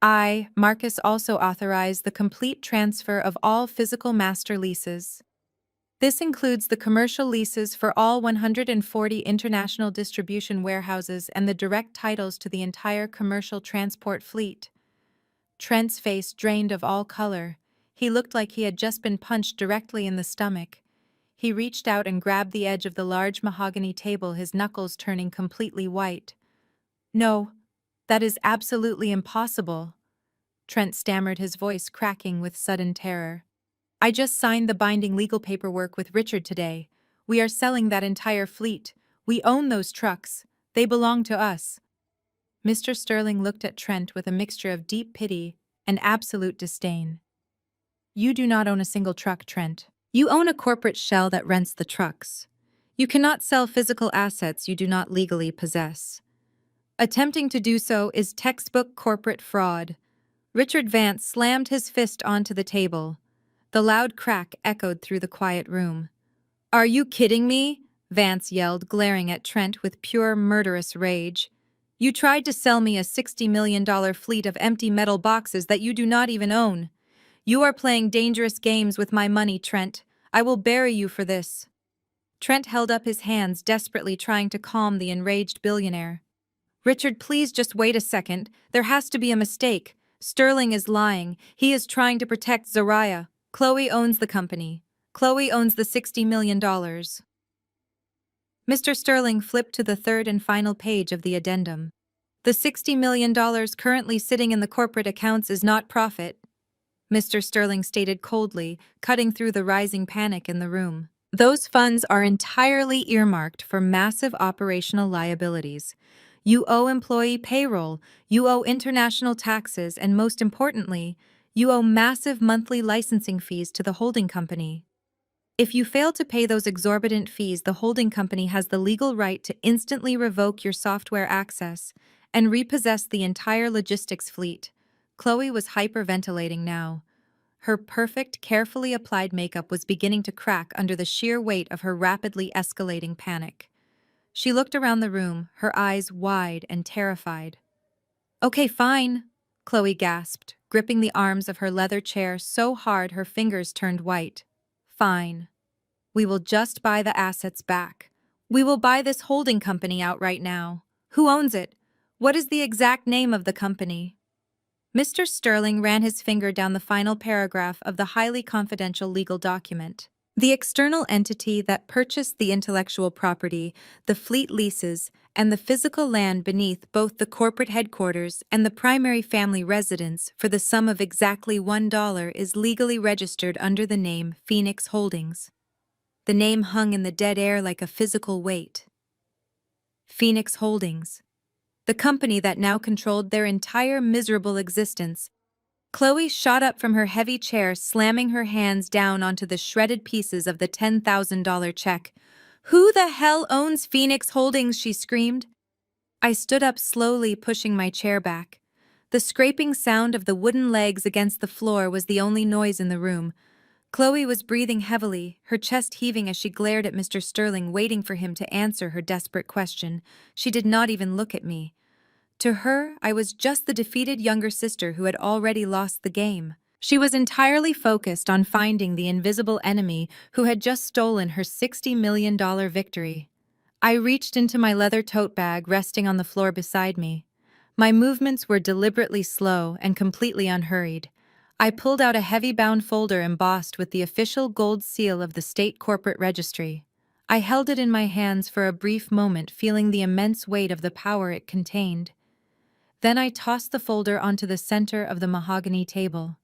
Speaker 1: I, Marcus, also authorize the complete transfer of all physical master leases. This includes the commercial leases for all 140 international distribution warehouses and the direct titles to the entire commercial transport fleet. Trent's face drained of all color. He looked like he had just been punched directly in the stomach. He reached out and grabbed the edge of the large mahogany table, his knuckles turning completely white. No, that is absolutely impossible. Trent stammered, his voice cracking with sudden terror. I just signed the binding legal paperwork with Richard today. We are selling that entire fleet. We own those trucks. They belong to us. Mr. Sterling looked at Trent with a mixture of deep pity and absolute disdain. You do not own a single truck, Trent. You own a corporate shell that rents the trucks. You cannot sell physical assets you do not legally possess. Attempting to do so is textbook corporate fraud. Richard Vance slammed his fist onto the table. The loud crack echoed through the quiet room. Are you kidding me? Vance yelled, glaring at Trent with pure murderous rage. You tried to sell me a $60 million fleet of empty metal boxes that you do not even own. You are playing dangerous games with my money, Trent. I will bury you for this. Trent held up his hands, desperately trying to calm the enraged billionaire. Richard, please just wait a second. There has to be a mistake. Sterling is lying. He is trying to protect Zariah. Chloe owns the company. Chloe owns the $60 million. Mr. Sterling flipped to the third and final page of the addendum. The $60 million currently sitting in the corporate accounts is not profit, Mr. Sterling stated coldly, cutting through the rising panic in the room. Those funds are entirely earmarked for massive operational liabilities. You owe employee payroll, you owe international taxes, and most importantly, you owe massive monthly licensing fees to the holding company. If you fail to pay those exorbitant fees, the holding company has the legal right to instantly revoke your software access and repossess the entire logistics fleet. Chloe was hyperventilating now. Her perfect, carefully applied makeup was beginning to crack under the sheer weight of her rapidly escalating panic. She looked around the room, her eyes wide and terrified. "Okay, fine," Chloe gasped, gripping the arms of her leather chair so hard her fingers turned white. "Fine. We will just buy the assets back. We will buy this holding company out right now. Who owns it? What is the exact name of the company?" Mr. Sterling ran his finger down the final paragraph of the highly confidential legal document. The external entity that purchased the intellectual property, the fleet leases, and the physical land beneath both the corporate headquarters and the primary family residence for the sum of exactly $1 is legally registered under the name Phoenix Holdings. The name hung in the dead air like a physical weight. Phoenix Holdings, the company that now controlled their entire miserable existence. Chloe shot up from her heavy chair, slamming her hands down onto the shredded pieces of the $10,000 check. "Who the hell owns Phoenix Holdings?" she screamed. I stood up slowly, pushing my chair back. The scraping sound of the wooden legs against the floor was the only noise in the room. Chloe was breathing heavily, her chest heaving as she glared at Mr. Sterling, waiting for him to answer her desperate question. She did not even look at me. To her, I was just the defeated younger sister who had already lost the game. She was entirely focused on finding the invisible enemy who had just stolen her $60 million victory. I reached into my leather tote bag resting on the floor beside me. My movements were deliberately slow and completely unhurried. I pulled out a heavy-bound folder embossed with the official gold seal of the state corporate registry. I held it in my hands for a brief moment, feeling the immense weight of the power it contained. Then I tossed the folder onto the center of the mahogany table.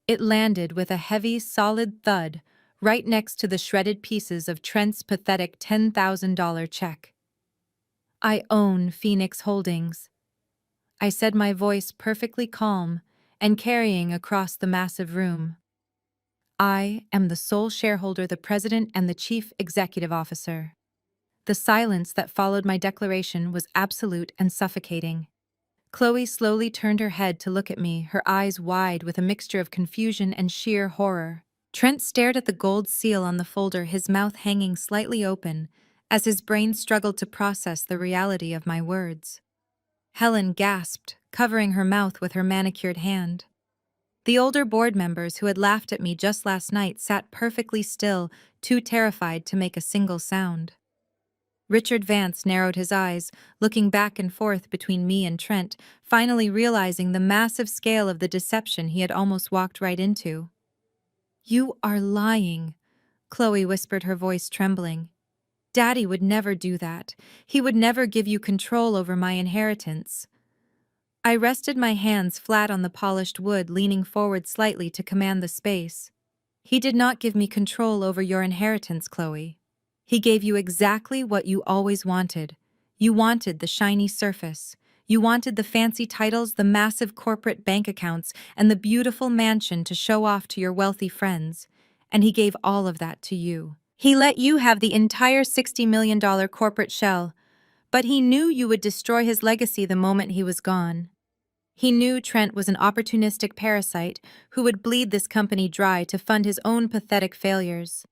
Speaker 1: It landed with a heavy, solid thud right next to the shredded pieces of Trent's pathetic $10,000 check. "I own Phoenix Holdings," I said, my voice perfectly calm and carrying across the massive room. "I am the sole shareholder, the president, and the chief executive officer." The silence that followed my declaration was absolute and suffocating. Chloe slowly turned her head to look at me, her eyes wide with a mixture of confusion and sheer horror. Trent stared at the gold seal on the folder, his mouth hanging slightly open, as his brain struggled to process the reality of my words. Helen gasped, covering her mouth with her manicured hand. The older board members who had laughed at me just last night sat perfectly still, too terrified to make a single sound. Richard Vance narrowed his eyes, looking back and forth between me and Trent, finally realizing the massive scale of the deception he had almost walked right into. "You are lying," Chloe whispered, her voice trembling. "Daddy would never do that. He would never give you control over my inheritance." I rested my hands flat on the polished wood, leaning forward slightly to command the space. "He did not give me control over your inheritance, Chloe. He gave you exactly what you always wanted. You wanted the shiny surface. You wanted the fancy titles, the massive corporate bank accounts, and the beautiful mansion to show off to your wealthy friends. And he gave all of that to you. He let you have the entire $60 million corporate shell. But he knew you would destroy his legacy the moment he was gone. He knew Trent was an opportunistic parasite who would bleed this company dry to fund his own pathetic failures.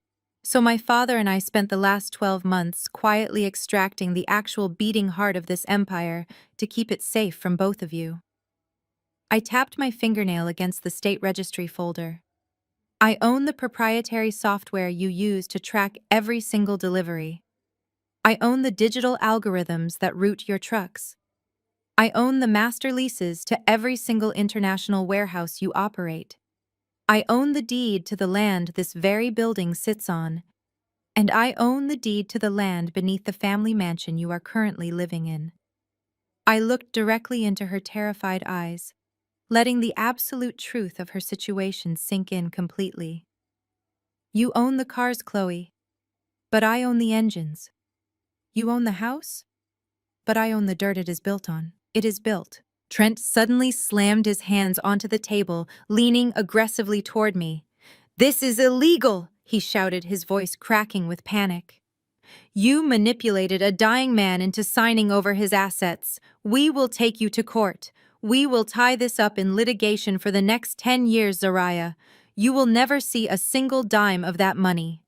Speaker 1: So my father and I spent the last 12 months quietly extracting the actual beating heart of this empire to keep it safe from both of you." I tapped my fingernail against the state registry folder. "I own the proprietary software you use to track every single delivery. I own the digital algorithms that route your trucks. I own the master leases to every single international warehouse you operate. I own the deed to the land this very building sits on. And I own the deed to the land beneath the family mansion you are currently living in." I looked directly into her terrified eyes, letting the absolute truth of her situation sink in completely. You own the cars, Chloe, but I own the engines. You own the house, but I own the dirt it is built on. It is built. Trent suddenly slammed his hands onto the table, leaning aggressively toward me. "This is illegal!" he shouted, his voice cracking with panic. "You manipulated a dying man into signing over his assets. We will take you to court. We will tie this up in litigation for the next 10 years, Zariah. You will never see a single dime of that money."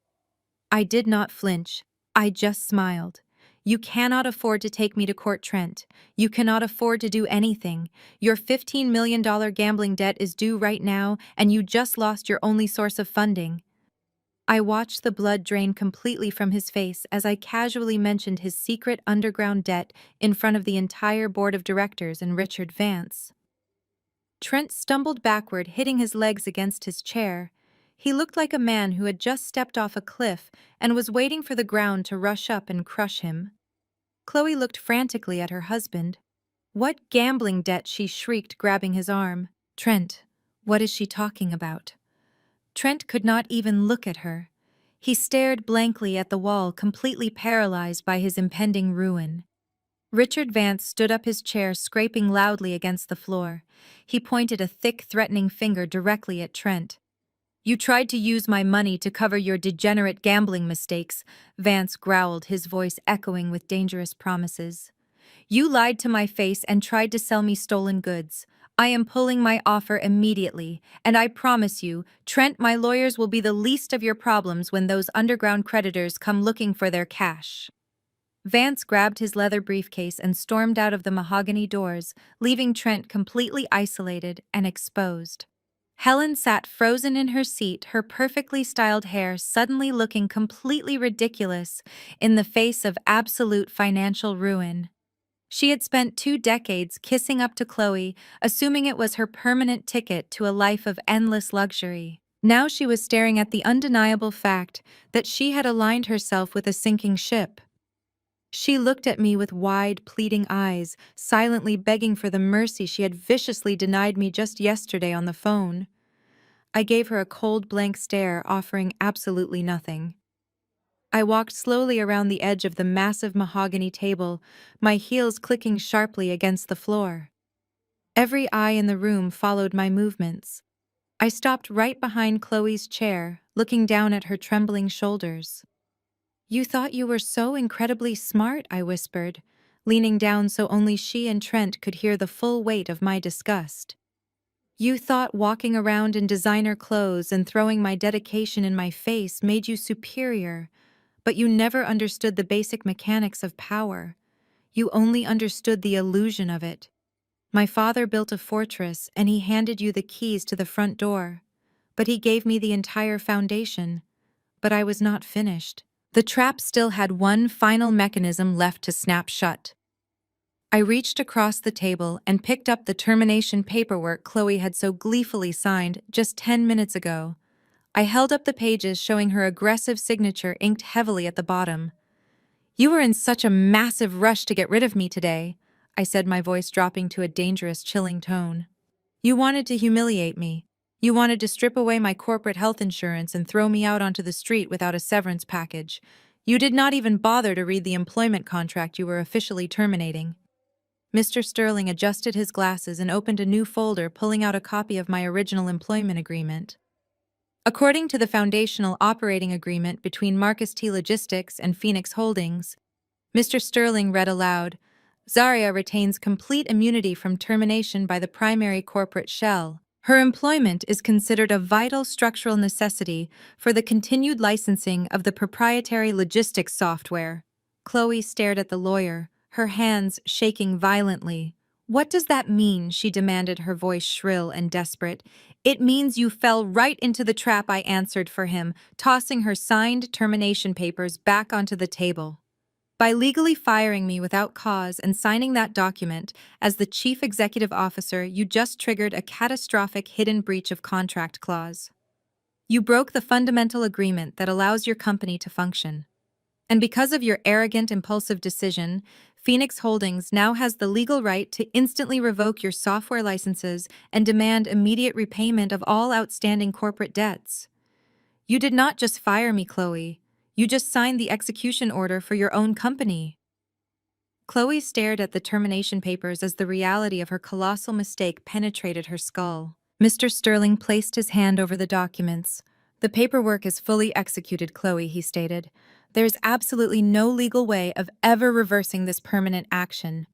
Speaker 1: I did not flinch. I just smiled. "You cannot afford to take me to court, Trent. You cannot afford to do anything. Your $15 million gambling debt is due right now, and you just lost your only source of funding." I watched the blood drain completely from his face as I casually mentioned his secret underground debt in front of the entire board of directors and Richard Vance. Trent stumbled backward, hitting his legs against his chair. He looked like a man who had just stepped off a cliff and was waiting for the ground to rush up and crush him. Chloe looked frantically at her husband. "What gambling debt?" she shrieked, grabbing his arm. "Trent, what is she talking about?" Trent could not even look at her. He stared blankly at the wall, completely paralyzed by his impending ruin. Richard Vance stood up, his chair scraping loudly against the floor. He pointed a thick, threatening finger directly at Trent. "You tried to use my money to cover your degenerate gambling mistakes," Vance growled, his voice echoing with dangerous promises. "You lied to my face and tried to sell me stolen goods. I am pulling my offer immediately, and I promise you, Trent, my lawyers will be the least of your problems when those underground creditors come looking for their cash." Vance grabbed his leather briefcase and stormed out of the mahogany doors, leaving Trent completely isolated and exposed. Helen sat frozen in her seat, her perfectly styled hair suddenly looking completely ridiculous in the face of absolute financial ruin. She had spent 2 decades kissing up to Chloe, assuming it was her permanent ticket to a life of endless luxury. Now she was staring at the undeniable fact that she had aligned herself with a sinking ship. She looked at me with wide, pleading eyes, silently begging for the mercy she had viciously denied me just yesterday on the phone. I gave her a cold, blank stare, offering absolutely nothing. I walked slowly around the edge of the massive mahogany table, my heels clicking sharply against the floor. Every eye in the room followed my movements. I stopped right behind Chloe's chair, looking down at her trembling shoulders. "You thought you were so incredibly smart," I whispered, leaning down so only she and Trent could hear the full weight of my disgust. "You thought walking around in designer clothes and throwing my dedication in my face made you superior, but you never understood the basic mechanics of power. You only understood the illusion of it. My father built a fortress and he handed you the keys to the front door, but he gave me the entire foundation. But I was not finished. The trap still had one final mechanism left to snap shut." I reached across the table and picked up the termination paperwork Chloe had so gleefully signed just 10 minutes ago. I held up the pages, showing her aggressive signature inked heavily at the bottom. "You were in such a massive rush to get rid of me today," I said, my voice dropping to a dangerous, chilling tone. "You wanted to humiliate me. You wanted to strip away my corporate health insurance and throw me out onto the street without a severance package. You did not even bother to read the employment contract you were officially terminating." Mr. Sterling adjusted his glasses and opened a new folder, pulling out a copy of my original employment agreement. According to the foundational operating agreement between Marcus T. Logistics and Phoenix Holdings, Mr. Sterling read aloud, "Zaria retains complete immunity from termination by the primary corporate shell. Her employment is considered a vital structural necessity for the continued licensing of the proprietary logistics software." Chloe stared at the lawyer, her hands shaking violently. "What does that mean?" she demanded, her voice shrill and desperate. "It means you fell right into the trap," I answered for him, tossing her signed termination papers back onto the table. "By legally firing me without cause and signing that document, as the chief executive officer, you just triggered a catastrophic hidden breach of contract clause. You broke the fundamental agreement that allows your company to function. And because of your arrogant, impulsive decision, Phoenix Holdings now has the legal right to instantly revoke your software licenses and demand immediate repayment of all outstanding corporate debts. You did not just fire me, Chloe. You just signed the execution order for your own company. Chloe stared at the termination papers as the reality of her colossal mistake penetrated her skull. Mr. Sterling placed his hand over the documents. The paperwork is fully executed, Chloe, he stated. There's absolutely no legal way of ever reversing this permanent action.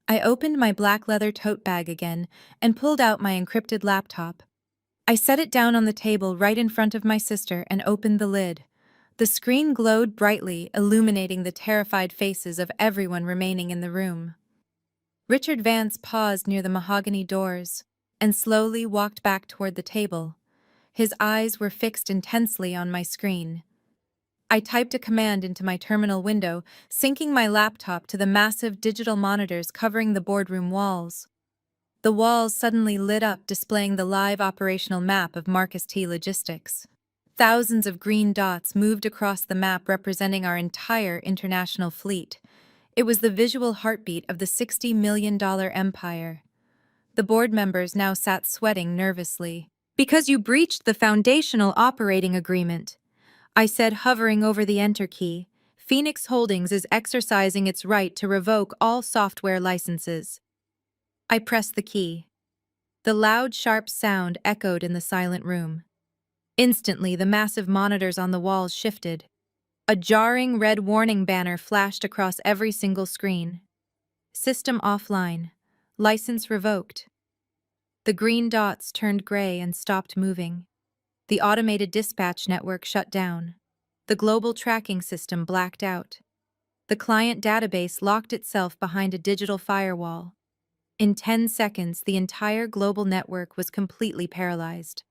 Speaker 1: I opened my black leather tote bag again and pulled out my encrypted laptop. I set it down on the table right in front of my sister and opened the lid. The screen glowed brightly, illuminating the terrified faces of everyone remaining in the room. Richard Vance paused near the mahogany doors and slowly walked back toward the table. His eyes were fixed intensely on my screen. I typed a command into my terminal window, syncing my laptop to the massive digital monitors covering the boardroom walls. The walls suddenly lit up, displaying the live operational map of Marcus T. Logistics. Thousands of green dots moved across the map representing our entire international fleet. It was the visual heartbeat of the $60 million empire. The board members now sat sweating nervously. Because you breached the foundational operating agreement, I said, hovering over the Enter key. Phoenix Holdings is exercising its right to revoke all software licenses. I pressed the key. The loud, sharp sound echoed in the silent room. Instantly, the massive monitors on the walls shifted. A jarring red warning banner flashed across every single screen. System offline. License revoked. The green dots turned gray and stopped moving. The automated dispatch network shut down. The global tracking system blacked out. The client database locked itself behind a digital firewall. In 10 seconds, the entire global network was completely paralyzed.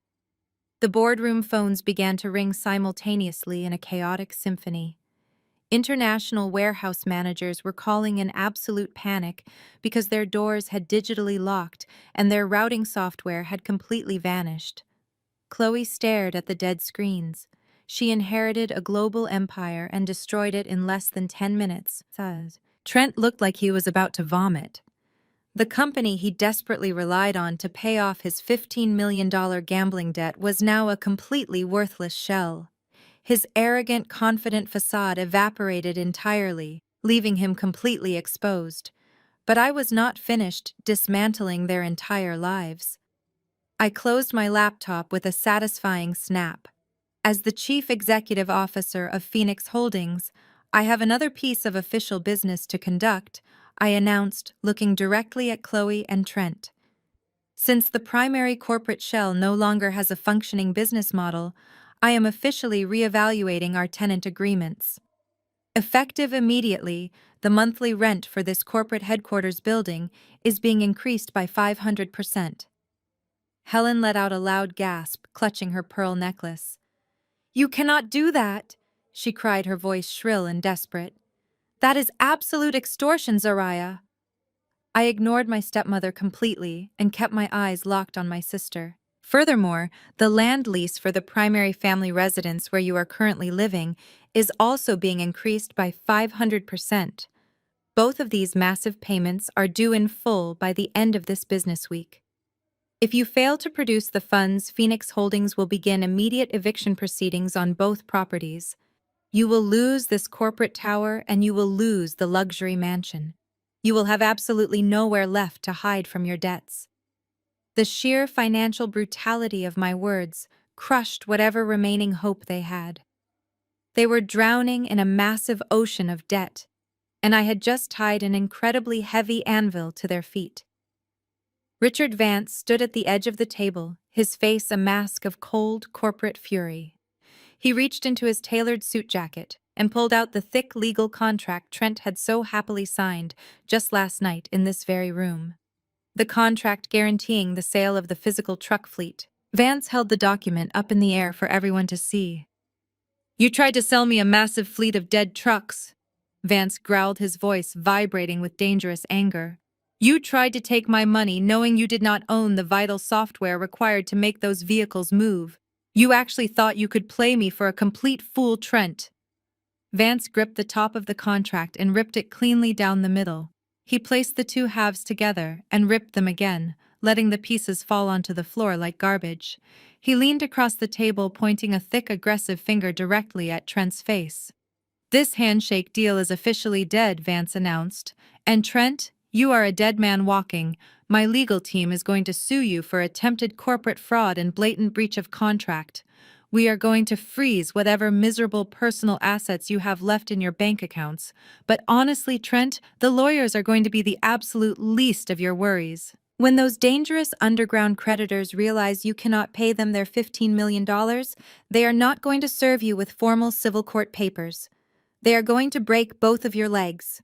Speaker 1: The boardroom phones began to ring simultaneously in a chaotic symphony. International warehouse managers were calling in absolute panic because their doors had digitally locked and their routing software had completely vanished. Chloe stared at the dead screens. She inherited a global empire and destroyed it in less than 10 minutes. Trent looked like he was about to vomit. The company he desperately relied on to pay off his $15 million gambling debt was now a completely worthless shell. His arrogant, confident facade evaporated entirely, leaving him completely exposed. But I was not finished dismantling their entire lives. I closed my laptop with a satisfying snap. As the Chief Executive Officer of Phoenix Holdings, I have another piece of official business to conduct, I announced, looking directly at Chloe and Trent. Since the primary corporate shell no longer has a functioning business model, I am officially reevaluating our tenant agreements. Effective immediately, the monthly rent for this corporate headquarters building is being increased by 500%. Helen let out a loud gasp, clutching her pearl necklace. "You cannot do that!" she cried, her voice shrill and desperate. "That is absolute extortion, Zariah." I ignored my stepmother completely and kept my eyes locked on my sister. Furthermore, the land lease for the primary family residence where you are currently living is also being increased by 500%. Both of these massive payments are due in full by the end of this business week. If you fail to produce the funds, Phoenix Holdings will begin immediate eviction proceedings on both properties. You will lose this corporate tower and you will lose the luxury mansion. You will have absolutely nowhere left to hide from your debts. The sheer financial brutality of my words crushed whatever remaining hope they had. They were drowning in a massive ocean of debt, and I had just tied an incredibly heavy anvil to their feet. Richard Vance stood at the edge of the table, his face a mask of cold corporate fury. He reached into his tailored suit jacket and pulled out the thick legal contract Trent had so happily signed just last night in this very room. The contract guaranteeing the sale of the physical truck fleet. Vance held the document up in the air for everyone to see. "You tried to sell me a massive fleet of dead trucks," Vance growled, his voice vibrating with dangerous anger. "You tried to take my money knowing you did not own the vital software required to make those vehicles move. You actually thought you could play me for a complete fool, Trent." Vance gripped the top of the contract and ripped it cleanly down the middle. He placed the two halves together and ripped them again, letting the pieces fall onto the floor like garbage. He leaned across the table, pointing a thick, aggressive finger directly at Trent's face. "This handshake deal is officially dead," Vance announced. "And Trent, you are a dead man walking. My legal team is going to sue you for attempted corporate fraud and blatant breach of contract. We are going to freeze whatever miserable personal assets you have left in your bank accounts. But honestly, Trent, the lawyers are going to be the absolute least of your worries. When those dangerous underground creditors realize you cannot pay them their $15 million, they are not going to serve you with formal civil court papers. They are going to break both of your legs."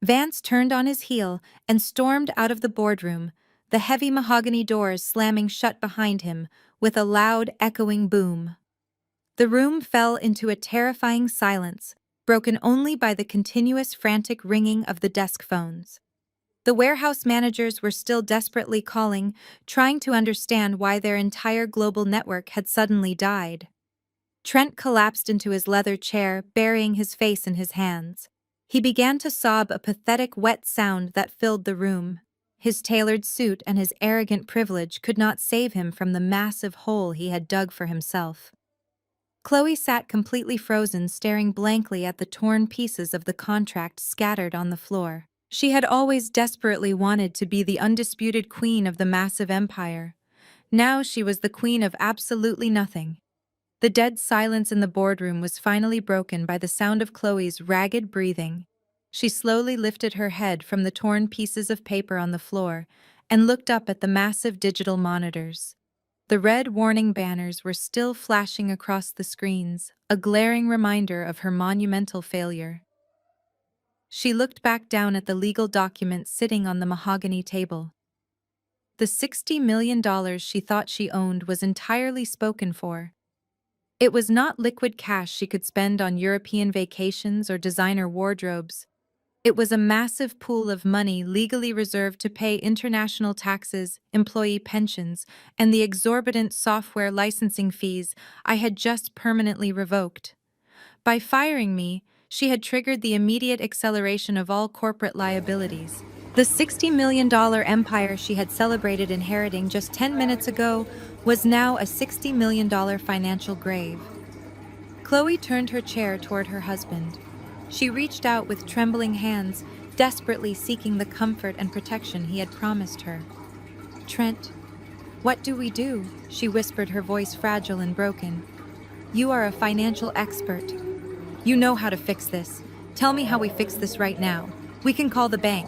Speaker 1: Vance turned on his heel and stormed out of the boardroom, the heavy mahogany doors slamming shut behind him with a loud, echoing boom. The room fell into a terrifying silence, broken only by the continuous frantic ringing of the desk phones. The warehouse managers were still desperately calling, trying to understand why their entire global network had suddenly died. Trent collapsed into his leather chair, burying his face in his hands. He began to sob, a pathetic, wet sound that filled the room. His tailored suit and his arrogant privilege could not save him from the massive hole he had dug for himself. Chloe sat completely frozen, staring blankly at the torn pieces of the contract scattered on the floor. She had always desperately wanted to be the undisputed queen of the massive empire. Now she was the queen of absolutely nothing. The dead silence in the boardroom was finally broken by the sound of Chloe's ragged breathing. She slowly lifted her head from the torn pieces of paper on the floor and looked up at the massive digital monitors. The red warning banners were still flashing across the screens, a glaring reminder of her monumental failure. She looked back down at the legal documents sitting on the mahogany table. The $60 million she thought she owned was entirely spoken for. It was not liquid cash she could spend on European vacations or designer wardrobes. It was a massive pool of money legally reserved to pay international taxes, employee pensions, and the exorbitant software licensing fees I had just permanently revoked. By firing me, she had triggered the immediate acceleration of all corporate liabilities. The $60 million empire she had celebrated inheriting just 10 minutes ago was now a $60 million financial grave. Chloe turned her chair toward her husband. She reached out with trembling hands, desperately seeking the comfort and protection he had promised her. "Trent, what do we do?" she whispered, her voice fragile and broken. "You are a financial expert. You know how to fix this. Tell me how we fix this right now. We can call the bank."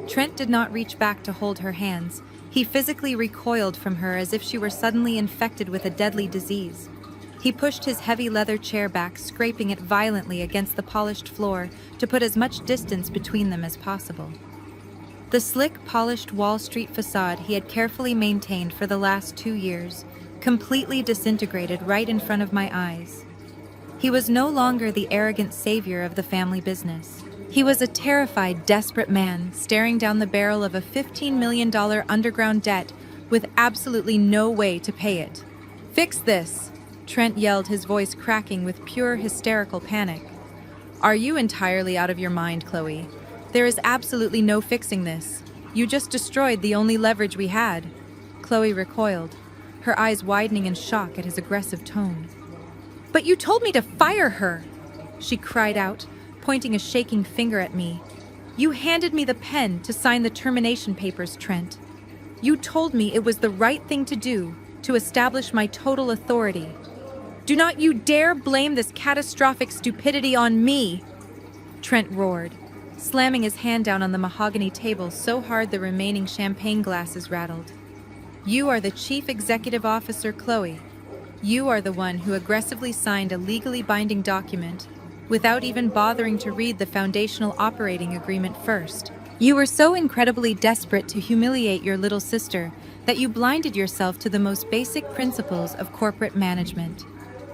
Speaker 1: Trent did not reach back to hold her hands. He physically recoiled from her as if she were suddenly infected with a deadly disease. He pushed his heavy leather chair back, scraping it violently against the polished floor to put as much distance between them as possible. The slick, polished Wall Street facade he had carefully maintained for the last 2 years completely disintegrated right in front of my eyes. He was no longer the arrogant savior of the family business. He was a terrified, desperate man staring down the barrel of a $15 million underground debt with absolutely no way to pay it. "Fix this!" Trent yelled, his voice cracking with pure hysterical panic. "Are you entirely out of your mind, Chloe? There is absolutely no fixing this. You just destroyed the only leverage we had." Chloe recoiled, her eyes widening in shock at his aggressive tone. "But you told me to fire her!" she cried out, pointing a shaking finger at me. "You handed me the pen to sign the termination papers, Trent. You told me it was the right thing to do to establish my total authority. Do not you dare blame this catastrophic stupidity on me!" Trent roared, slamming his hand down on the mahogany table so hard the remaining champagne glasses rattled. "You are the chief executive officer, Chloe. You are the one who aggressively signed a legally binding document without even bothering to read the foundational operating agreement first. You were so incredibly desperate to humiliate your little sister that you blinded yourself to the most basic principles of corporate management.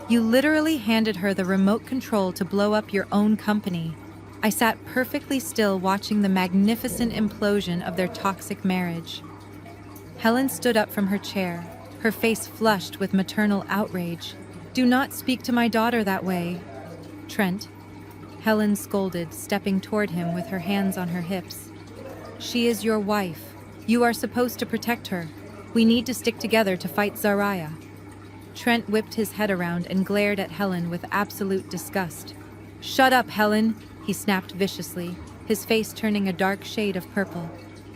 Speaker 1: You literally handed her the remote control to blow up your own company. I sat perfectly still watching the magnificent implosion of their toxic marriage." Helen stood up from her chair, her face flushed with maternal outrage. "Do not speak to my daughter that way, Trent. Helen scolded, stepping toward him with her hands on her hips. She is your wife. You are supposed to protect her. We need to stick together to fight Zariah. Trent whipped his head around and glared at Helen with absolute disgust. Shut up, Helen, he snapped viciously, his face turning a dark shade of purple.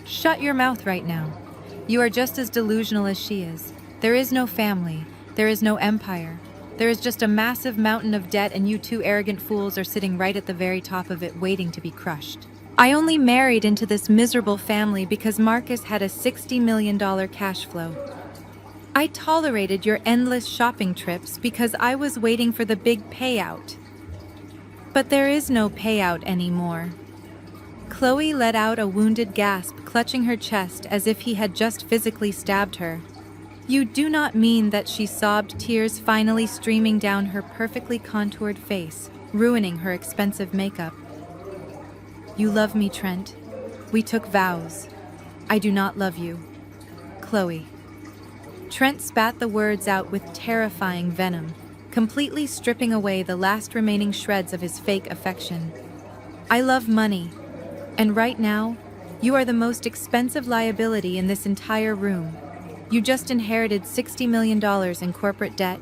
Speaker 1: Shut your mouth right now. You are just as delusional as she is. There is no family. There is no empire. There is just a massive mountain of debt, and you two arrogant fools are sitting right at the very top of it, waiting to be crushed. I only married into this miserable family because Marcus had a $60 million cash flow. I tolerated your endless shopping trips because I was waiting for the big payout. But there is no payout anymore. Chloe let out a wounded gasp, clutching her chest as if he had just physically stabbed her. You do not mean that she sobbed, tears finally streaming down her perfectly contoured face, ruining her expensive makeup. You love me, Trent. We took vows. I do not love you. Chloe. Trent spat the words out with terrifying venom, completely stripping away the last remaining shreds of his fake affection. I love money, and right now, you are the most expensive liability in this entire room. You just inherited $60 million in corporate debt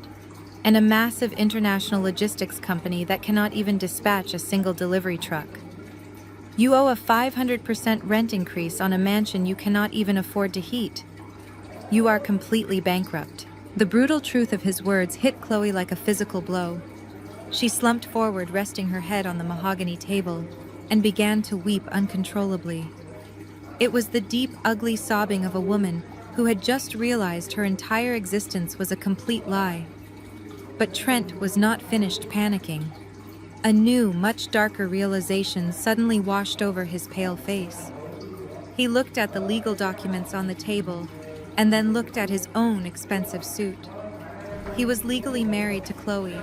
Speaker 1: and a massive international logistics company that cannot even dispatch a single delivery truck. You owe a 500% rent increase on a mansion you cannot even afford to heat. You are completely bankrupt. The brutal truth of his words hit Chloe like a physical blow. She slumped forward, resting her head on the mahogany table, and began to weep uncontrollably. It was the deep, ugly sobbing of a woman who had just realized her entire existence was a complete lie. But Trent was not finished panicking. A new, much darker realization suddenly washed over his pale face. He looked at the legal documents on the table, and then looked at his own expensive suit. He was legally married to Chloe.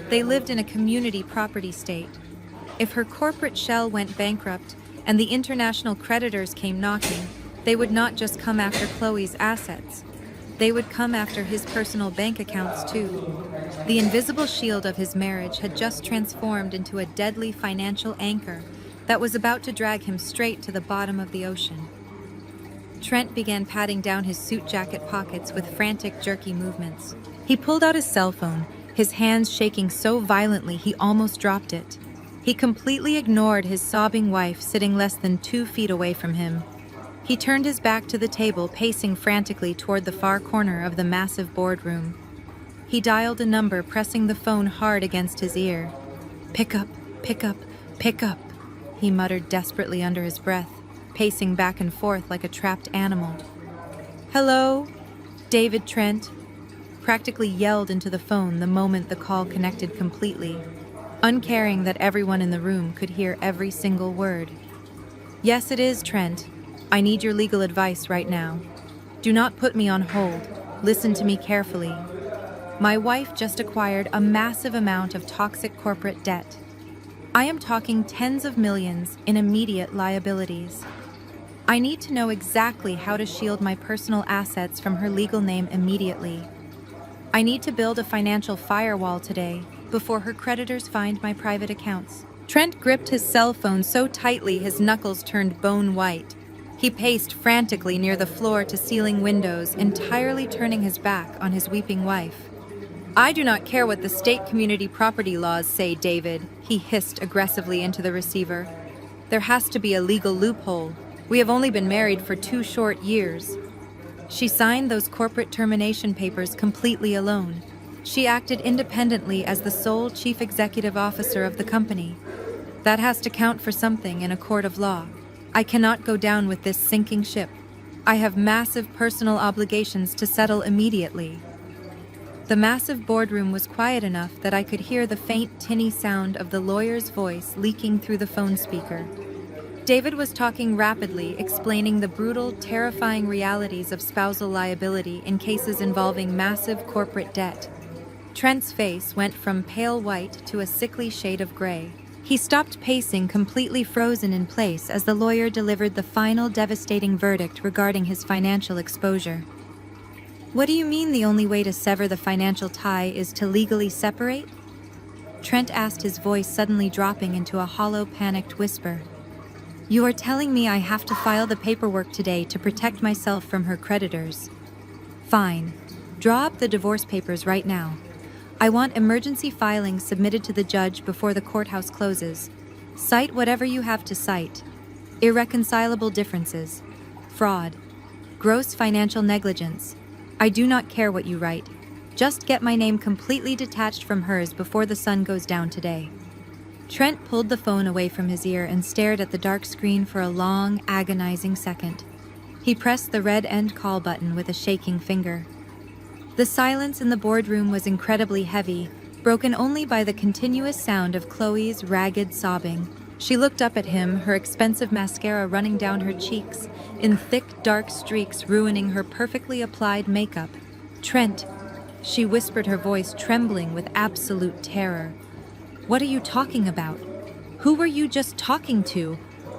Speaker 1: They lived in a community property state. If her corporate shell went bankrupt and the international creditors came knocking, they would not just come after Chloe's assets. They would come after his personal bank accounts too. The invisible shield of his marriage had just transformed into a deadly financial anchor that was about to drag him straight to the bottom of the ocean. Trent began patting down his suit jacket pockets with frantic, jerky movements. He pulled out his cell phone, his hands shaking so violently he almost dropped it. He completely ignored his sobbing wife sitting less than 2 feet away from him. He turned his back to the table, pacing frantically toward the far corner of the massive boardroom. He dialed a number, pressing the phone hard against his ear. Pick up, pick up, pick up, he muttered desperately under his breath, pacing back and forth like a trapped animal. Hello? David Trent practically yelled into the phone the moment the call connected completely, uncaring that everyone in the room could hear every single word. Yes, it is, Trent. I need your legal advice right now. Do not put me on hold. Listen to me carefully. My wife just acquired a massive amount of toxic corporate debt. I am talking tens of millions in immediate liabilities. I need to know exactly how to shield my personal assets from her legal name immediately. I need to build a financial firewall today before her creditors find my private accounts. Trent gripped his cell phone so tightly his knuckles turned bone white. He paced frantically near the floor-to-ceiling windows, entirely turning his back on his weeping wife. I do not care what the state community property laws say, David, he hissed aggressively into the receiver. There has to be a legal loophole. We have only been married for 2 short years. She signed those corporate termination papers completely alone. She acted independently as the sole chief executive officer of the company. That has to count for something in a court of law. I cannot go down with this sinking ship. I have massive personal obligations to settle immediately. The massive boardroom was quiet enough that I could hear the faint, tinny sound of the lawyer's voice leaking through the phone speaker. David was talking rapidly, explaining the brutal, terrifying realities of spousal liability in cases involving massive corporate debt. Trent's face went from pale white to a sickly shade of gray. He stopped pacing, completely frozen in place as the lawyer delivered the final devastating verdict regarding his financial exposure. What do you mean the only way to sever the financial tie is to legally separate? Trent asked, his voice suddenly dropping into a hollow, panicked whisper. You are telling me I have to file the paperwork today to protect myself from her creditors? Fine. Draw up the divorce papers right now. I want emergency filings submitted to the judge before the courthouse closes. Cite whatever you have to cite. Irreconcilable differences. Fraud. Gross financial negligence. I do not care what you write. Just get my name completely detached from hers before the sun goes down today. Trent pulled the phone away from his ear and stared at the dark screen for a long, agonizing second. He pressed the red end call button with a shaking finger. The silence in the boardroom was incredibly heavy, broken only by the continuous sound of Chloe's ragged sobbing. She looked up at him, her expensive mascara running down her cheeks, in thick, dark streaks ruining her perfectly applied makeup. Trent, she whispered, her voice trembling with absolute terror. What are you talking about? Who were you just talking to?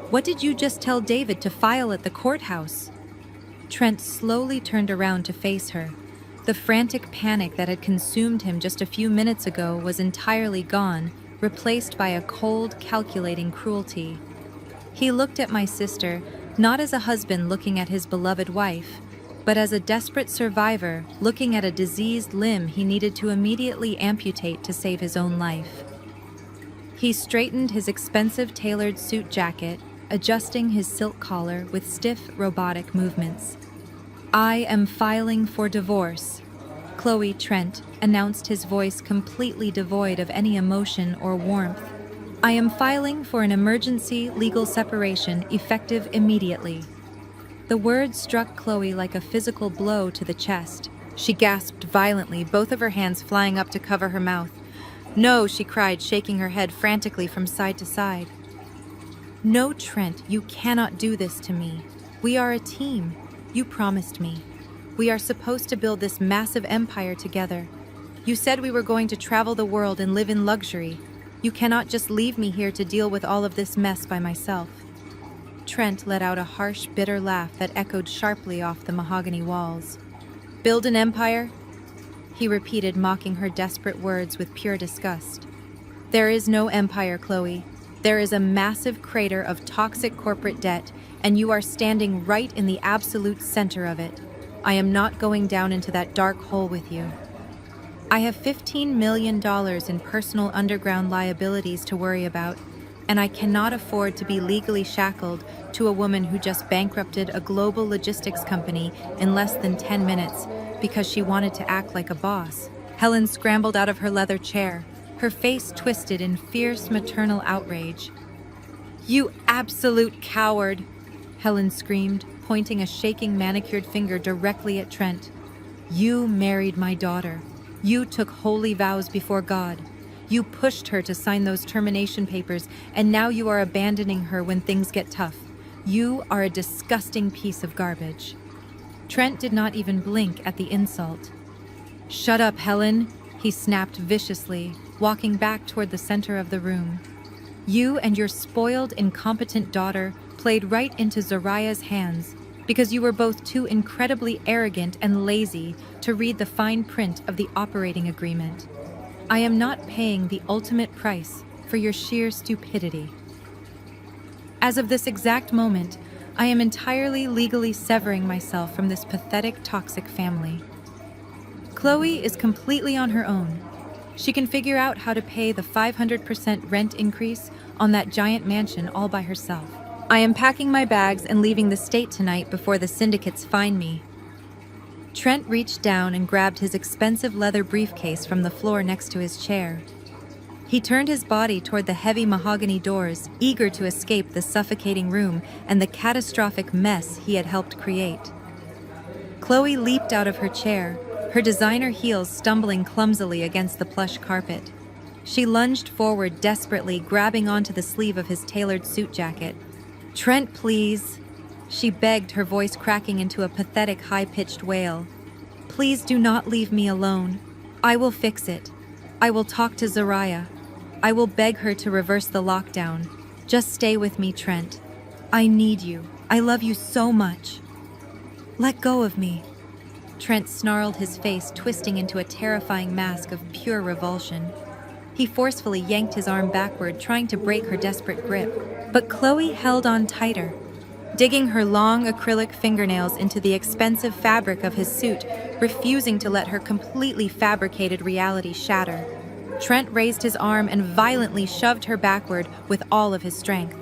Speaker 1: What did you just tell David to file at the courthouse? Trent slowly turned around to face her. The frantic panic that had consumed him just a few minutes ago was entirely gone, replaced by a cold, calculating cruelty. He looked at my sister, not as a husband looking at his beloved wife, but as a desperate survivor looking at a diseased limb he needed to immediately amputate to save his own life. He straightened his expensive tailored suit jacket, adjusting his silk collar with stiff, robotic movements. I am filing for divorce, Chloe Trent announced, his voice completely devoid of any emotion or warmth. I am filing for an emergency legal separation effective immediately. The words struck Chloe like a physical blow to the chest. She gasped violently, both of her hands flying up to cover her mouth. No, she cried, shaking her head frantically from side to side. No, Trent, you cannot do this to me. We are a team. You promised me. We are supposed to build this massive empire together. You said we were going to travel the world and live in luxury. You cannot just leave me here to deal with all of this mess by myself. Trent let out a harsh, bitter laugh that echoed sharply off the mahogany walls. Build an empire? He repeated, mocking her desperate words with pure disgust. There is no empire, Chloe. There is a massive crater of toxic corporate debt, and you are standing right in the absolute center of it. I am not going down into that dark hole with you. I have $15 million in personal underground liabilities to worry about, and I cannot afford to be legally shackled to a woman who just bankrupted a global logistics company in less than 10 minutes because she wanted to act like a boss. Helen scrambled out of her leather chair, her face twisted in fierce maternal outrage. You absolute coward, Helen screamed, pointing a shaking manicured finger directly at Trent. You married my daughter. You took holy vows before God. You pushed her to sign those termination papers, and now you are abandoning her when things get tough. You are a disgusting piece of garbage. Trent did not even blink at the insult. Shut up, Helen, he snapped viciously, walking back toward the center of the room. You and your spoiled, incompetent daughter played right into Zariah's hands because you were both too incredibly arrogant and lazy to read the fine print of the operating agreement. I am not paying the ultimate price for your sheer stupidity. As of this exact moment, I am entirely legally severing myself from this pathetic, toxic family. Chloe is completely on her own. She can figure out how to pay the 500% rent increase on that giant mansion all by herself. I am packing my bags and leaving the state tonight before the syndicates find me. Trent reached down and grabbed his expensive leather briefcase from the floor next to his chair. He turned his body toward the heavy mahogany doors, eager to escape the suffocating room and the catastrophic mess he had helped create. Chloe leaped out of her chair, her designer heels stumbling clumsily against the plush carpet. She lunged forward desperately, grabbing onto the sleeve of his tailored suit jacket. Trent, please, she begged, her voice cracking into a pathetic, high-pitched wail. Please do not leave me alone. I will fix it. I will talk to Zariah. I will beg her to reverse the lockdown. Just stay with me, Trent. I need you. I love you so much. Let go of me. Trent snarled, his face twisting into a terrifying mask of pure revulsion. He forcefully yanked his arm backward, trying to break her desperate grip. But Chloe held on tighter, digging her long acrylic fingernails into the expensive fabric of his suit, refusing to let her completely fabricated reality shatter. Trent raised his arm and violently shoved her backward with all of his strength.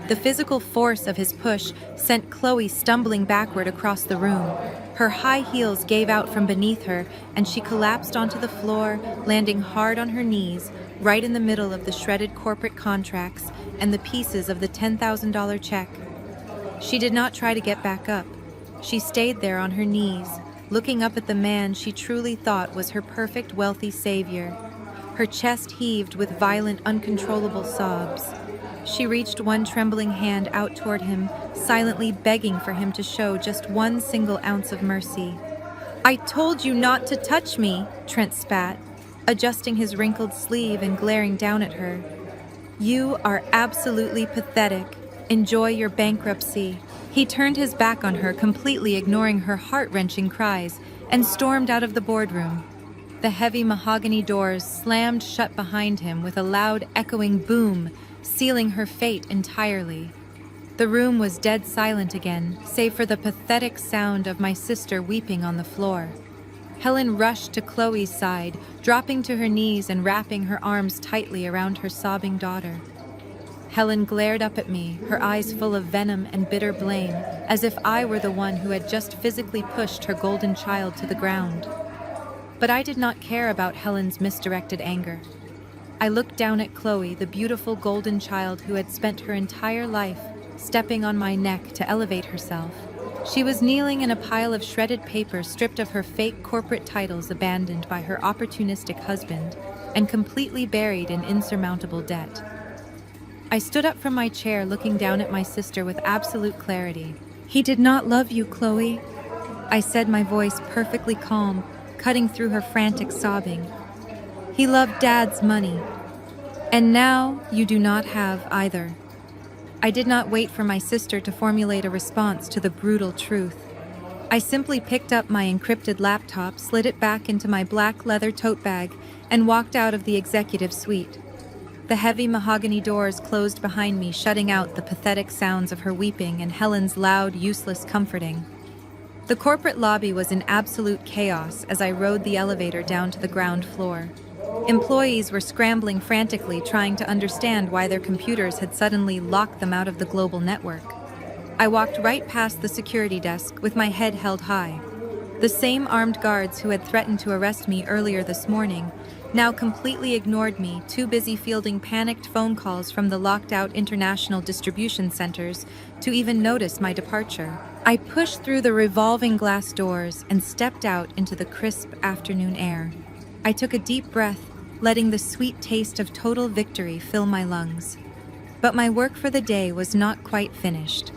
Speaker 1: The physical force of his push sent Chloe stumbling backward across the room. Her high heels gave out from beneath her, and she collapsed onto the floor, landing hard on her knees, right in the middle of the shredded corporate contracts and the pieces of the $10,000 check. She did not try to get back up. She stayed there on her knees, looking up at the man she truly thought was her perfect, wealthy savior. Her chest heaved with violent, uncontrollable sobs. She reached one trembling hand out toward him, silently begging for him to show just one single ounce of mercy. "I told you not to touch me," Trent spat, adjusting his wrinkled sleeve and glaring down at her. "You are absolutely pathetic. Enjoy your bankruptcy." He turned his back on her, completely ignoring her heart-wrenching cries, and stormed out of the boardroom. The heavy mahogany doors slammed shut behind him with a loud, echoing boom, sealing her fate entirely. The room was dead silent again, save for the pathetic sound of my sister weeping on the floor. Helen rushed to Chloe's side, dropping to her knees and wrapping her arms tightly around her sobbing daughter. Helen glared up at me, her eyes full of venom and bitter blame, as if I were the one who had just physically pushed her golden child to the ground. But I did not care about Helen's misdirected anger. I looked down at Chloe, the beautiful golden child who had spent her entire life stepping on my neck to elevate herself. She was kneeling in a pile of shredded paper stripped of her fake corporate titles abandoned by her opportunistic husband and completely buried in insurmountable debt. I stood up from my chair, looking down at my sister with absolute clarity. "He did not love you, Chloe," I said, my voice perfectly calm, cutting through her frantic sobbing. "He loved Dad's money. And now you do not have either." I did not wait for my sister to formulate a response to the brutal truth. I simply picked up my encrypted laptop, slid it back into my black leather tote bag, and walked out of the executive suite. The heavy mahogany doors closed behind me, shutting out the pathetic sounds of her weeping and Helen's loud, useless comforting. The corporate lobby was in absolute chaos as I rode the elevator down to the ground floor. Employees were scrambling frantically, trying to understand why their computers had suddenly locked them out of the global network. I walked right past the security desk with my head held high. The same armed guards who had threatened to arrest me earlier this morning now completely ignored me, too busy fielding panicked phone calls from the locked-out international distribution centers to even notice my departure. I pushed through the revolving glass doors and stepped out into the crisp afternoon air. I took a deep breath, letting the sweet taste of total victory fill my lungs. But my work for the day was not quite finished.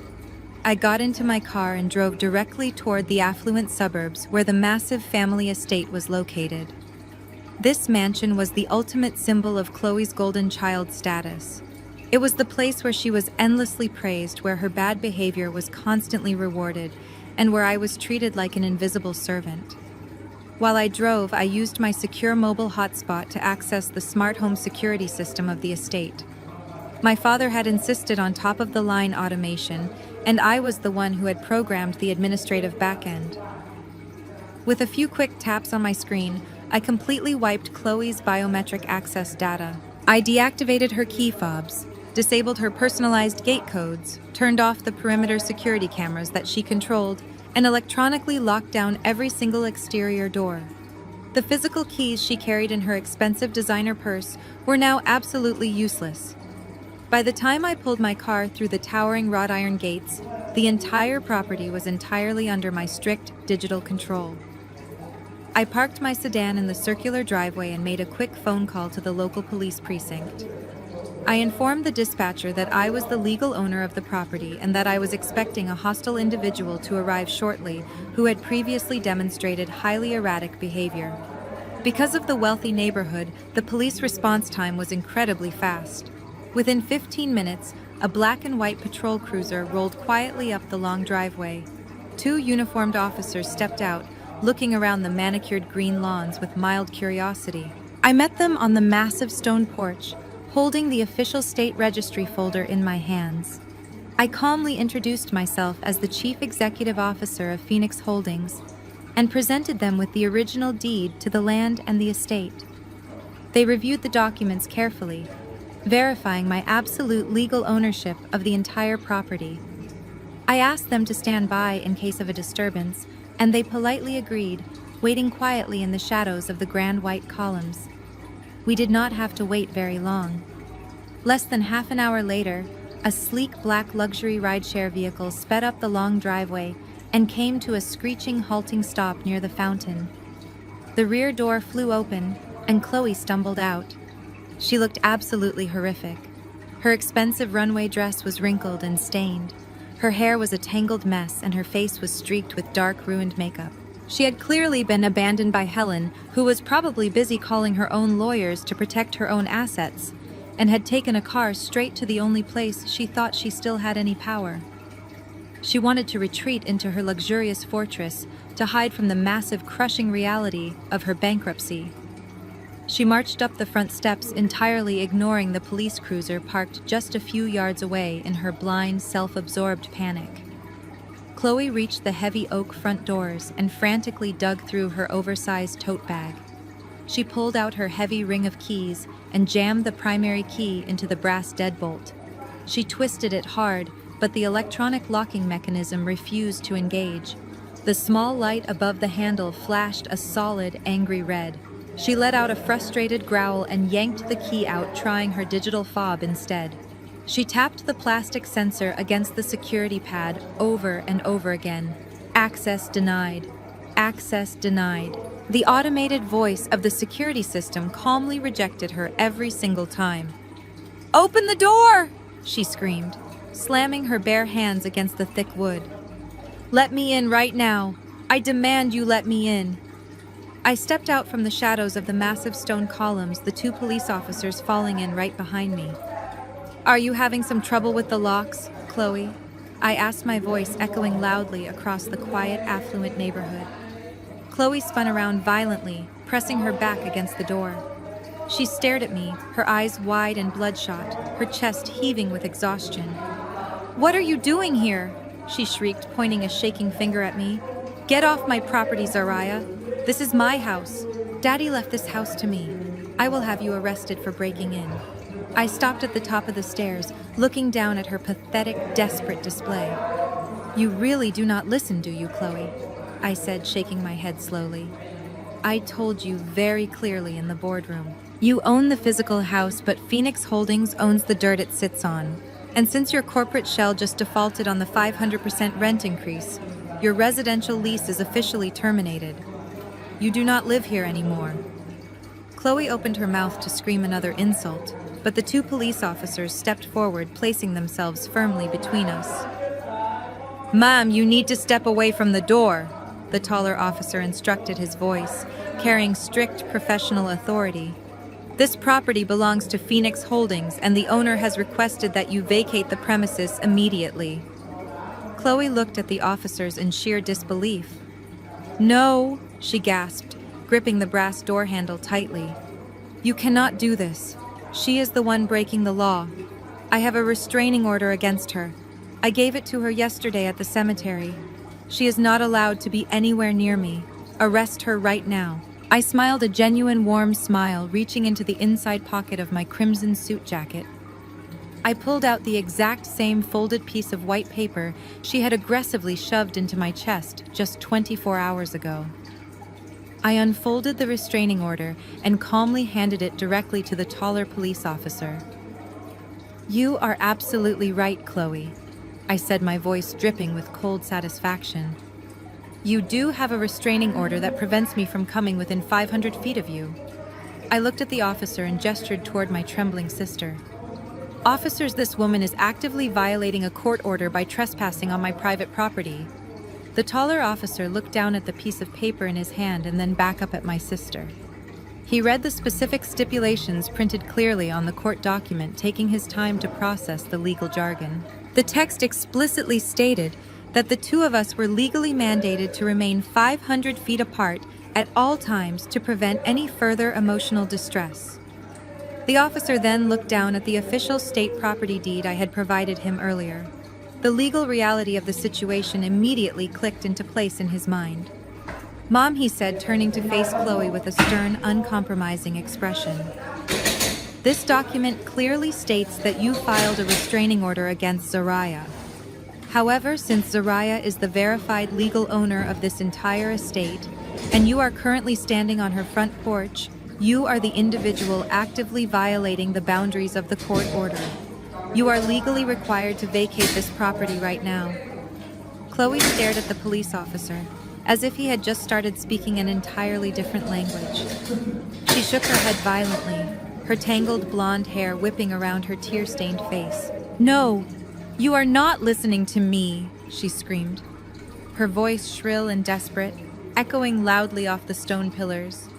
Speaker 1: I got into my car and drove directly toward the affluent suburbs where the massive family estate was located. This mansion was the ultimate symbol of Chloe's golden child status. It was the place where she was endlessly praised, where her bad behavior was constantly rewarded, and where I was treated like an invisible servant. While I drove, I used my secure mobile hotspot to access the smart home security system of the estate. My father had insisted on top-of-the-line automation, and I was the one who had programmed the administrative backend. With a few quick taps on my screen, I completely wiped Chloe's biometric access data. I deactivated her key fobs, disabled her personalized gate codes, turned off the perimeter security cameras that she controlled, and electronically locked down every single exterior door. The physical keys she carried in her expensive designer purse were now absolutely useless. By the time I pulled my car through the towering wrought iron gates, the entire property was entirely under my strict digital control. I parked my sedan in the circular driveway and made a quick phone call to the local police precinct. I informed the dispatcher that I was the legal owner of the property and that I was expecting a hostile individual to arrive shortly who had previously demonstrated highly erratic behavior. Because of the wealthy neighborhood, the police response time was incredibly fast. Within 15 minutes, a black and white patrol cruiser rolled quietly up the long driveway. Two uniformed officers stepped out, looking around the manicured green lawns with mild curiosity. I met them on the massive stone porch, holding the official state registry folder in my hands. I calmly introduced myself as the Chief Executive Officer of Phoenix Holdings and presented them with the original deed to the land and the estate. They reviewed the documents carefully, verifying my absolute legal ownership of the entire property. I asked them to stand by in case of a disturbance, and they politely agreed, waiting quietly in the shadows of the grand white columns. We did not have to wait very long. Less than half an hour later, a sleek black luxury rideshare vehicle sped up the long driveway and came to a screeching, halting stop near the fountain. The rear door flew open, and Chloe stumbled out. She looked absolutely horrific. Her expensive runway dress was wrinkled and stained. Her hair was a tangled mess, and her face was streaked with dark, ruined makeup. She had clearly been abandoned by Helen, who was probably busy calling her own lawyers to protect her own assets, and had taken a car straight to the only place she thought she still had any power. She wanted to retreat into her luxurious fortress to hide from the massive, crushing reality of her bankruptcy. She marched up the front steps, entirely ignoring the police cruiser parked just a few yards away in her blind, self-absorbed panic. Chloe reached the heavy oak front doors and frantically dug through her oversized tote bag. She pulled out her heavy ring of keys and jammed the primary key into the brass deadbolt. She twisted it hard, but the electronic locking mechanism refused to engage. The small light above the handle flashed a solid, angry red. She let out a frustrated growl and yanked the key out, trying her digital fob instead. She tapped the plastic sensor against the security pad over and over again. Access denied. Access denied. The automated voice of the security system calmly rejected her every single time. "Open the door!" she screamed, slamming her bare hands against the thick wood. "Let me in right now. I demand you let me in." I stepped out from the shadows of the massive stone columns, the two police officers falling in right behind me. "Are you having some trouble with the locks, Chloe?" I asked, my voice echoing loudly across the quiet, affluent neighborhood. Chloe spun around violently, pressing her back against the door. She stared at me, her eyes wide and bloodshot, her chest heaving with exhaustion. "What are you doing here?" she shrieked, pointing a shaking finger at me. "Get off my property, Zariah. This is my house. Daddy left this house to me. I will have you arrested for breaking in." I stopped at the top of the stairs, looking down at her pathetic, desperate display. "You really do not listen, do you, Chloe?" I said, shaking my head slowly. "I told you very clearly in the boardroom. You own the physical house, but Phoenix Holdings owns the dirt it sits on. And since your corporate shell just defaulted on the 500% rent increase, your residential lease is officially terminated. You do not live here anymore." Chloe opened her mouth to scream another insult, but the two police officers stepped forward, placing themselves firmly between us. "Ma'am, you need to step away from the door," the taller officer instructed, his voice carrying strict professional authority. "This property belongs to Phoenix Holdings, and the owner has requested that you vacate the premises immediately." Chloe looked at the officers in sheer disbelief. "No," she gasped, gripping the brass door handle tightly. "You cannot do this. She is the one breaking the law. I have a restraining order against her. I gave it to her yesterday at the cemetery. She is not allowed to be anywhere near me. Arrest her right now." I smiled a genuine warm smile, reaching into the inside pocket of my crimson suit jacket. I pulled out the exact same folded piece of white paper she had aggressively shoved into my chest just 24 hours ago. I unfolded the restraining order and calmly handed it directly to the taller police officer. "You are absolutely right, Chloe," I said, my voice dripping with cold satisfaction. "You do have a restraining order that prevents me from coming within 500 feet of you." I looked at the officer and gestured toward my trembling sister. "Officers, this woman is actively violating a court order by trespassing on my private property." The taller officer looked down at the piece of paper in his hand and then back up at my sister. He read the specific stipulations printed clearly on the court document, taking his time to process the legal jargon. The text explicitly stated that the two of us were legally mandated to remain 500 feet apart at all times to prevent any further emotional distress. The officer then looked down at the official state property deed I had provided him earlier. The legal reality of the situation immediately clicked into place in his mind. "Mom," he said, turning to face Chloe with a stern, uncompromising expression. "This document clearly states that you filed a restraining order against Zariah. However, since Zariah is the verified legal owner of this entire estate, and you are currently standing on her front porch, you are the individual actively violating the boundaries of the court order. You are legally required to vacate this property right now." Chloe stared at the police officer, as if he had just started speaking an entirely different language. She shook her head violently, her tangled blonde hair whipping around her tear-stained face. "No, you are not listening to me," she screamed, her voice shrill and desperate, echoing loudly off the stone pillars.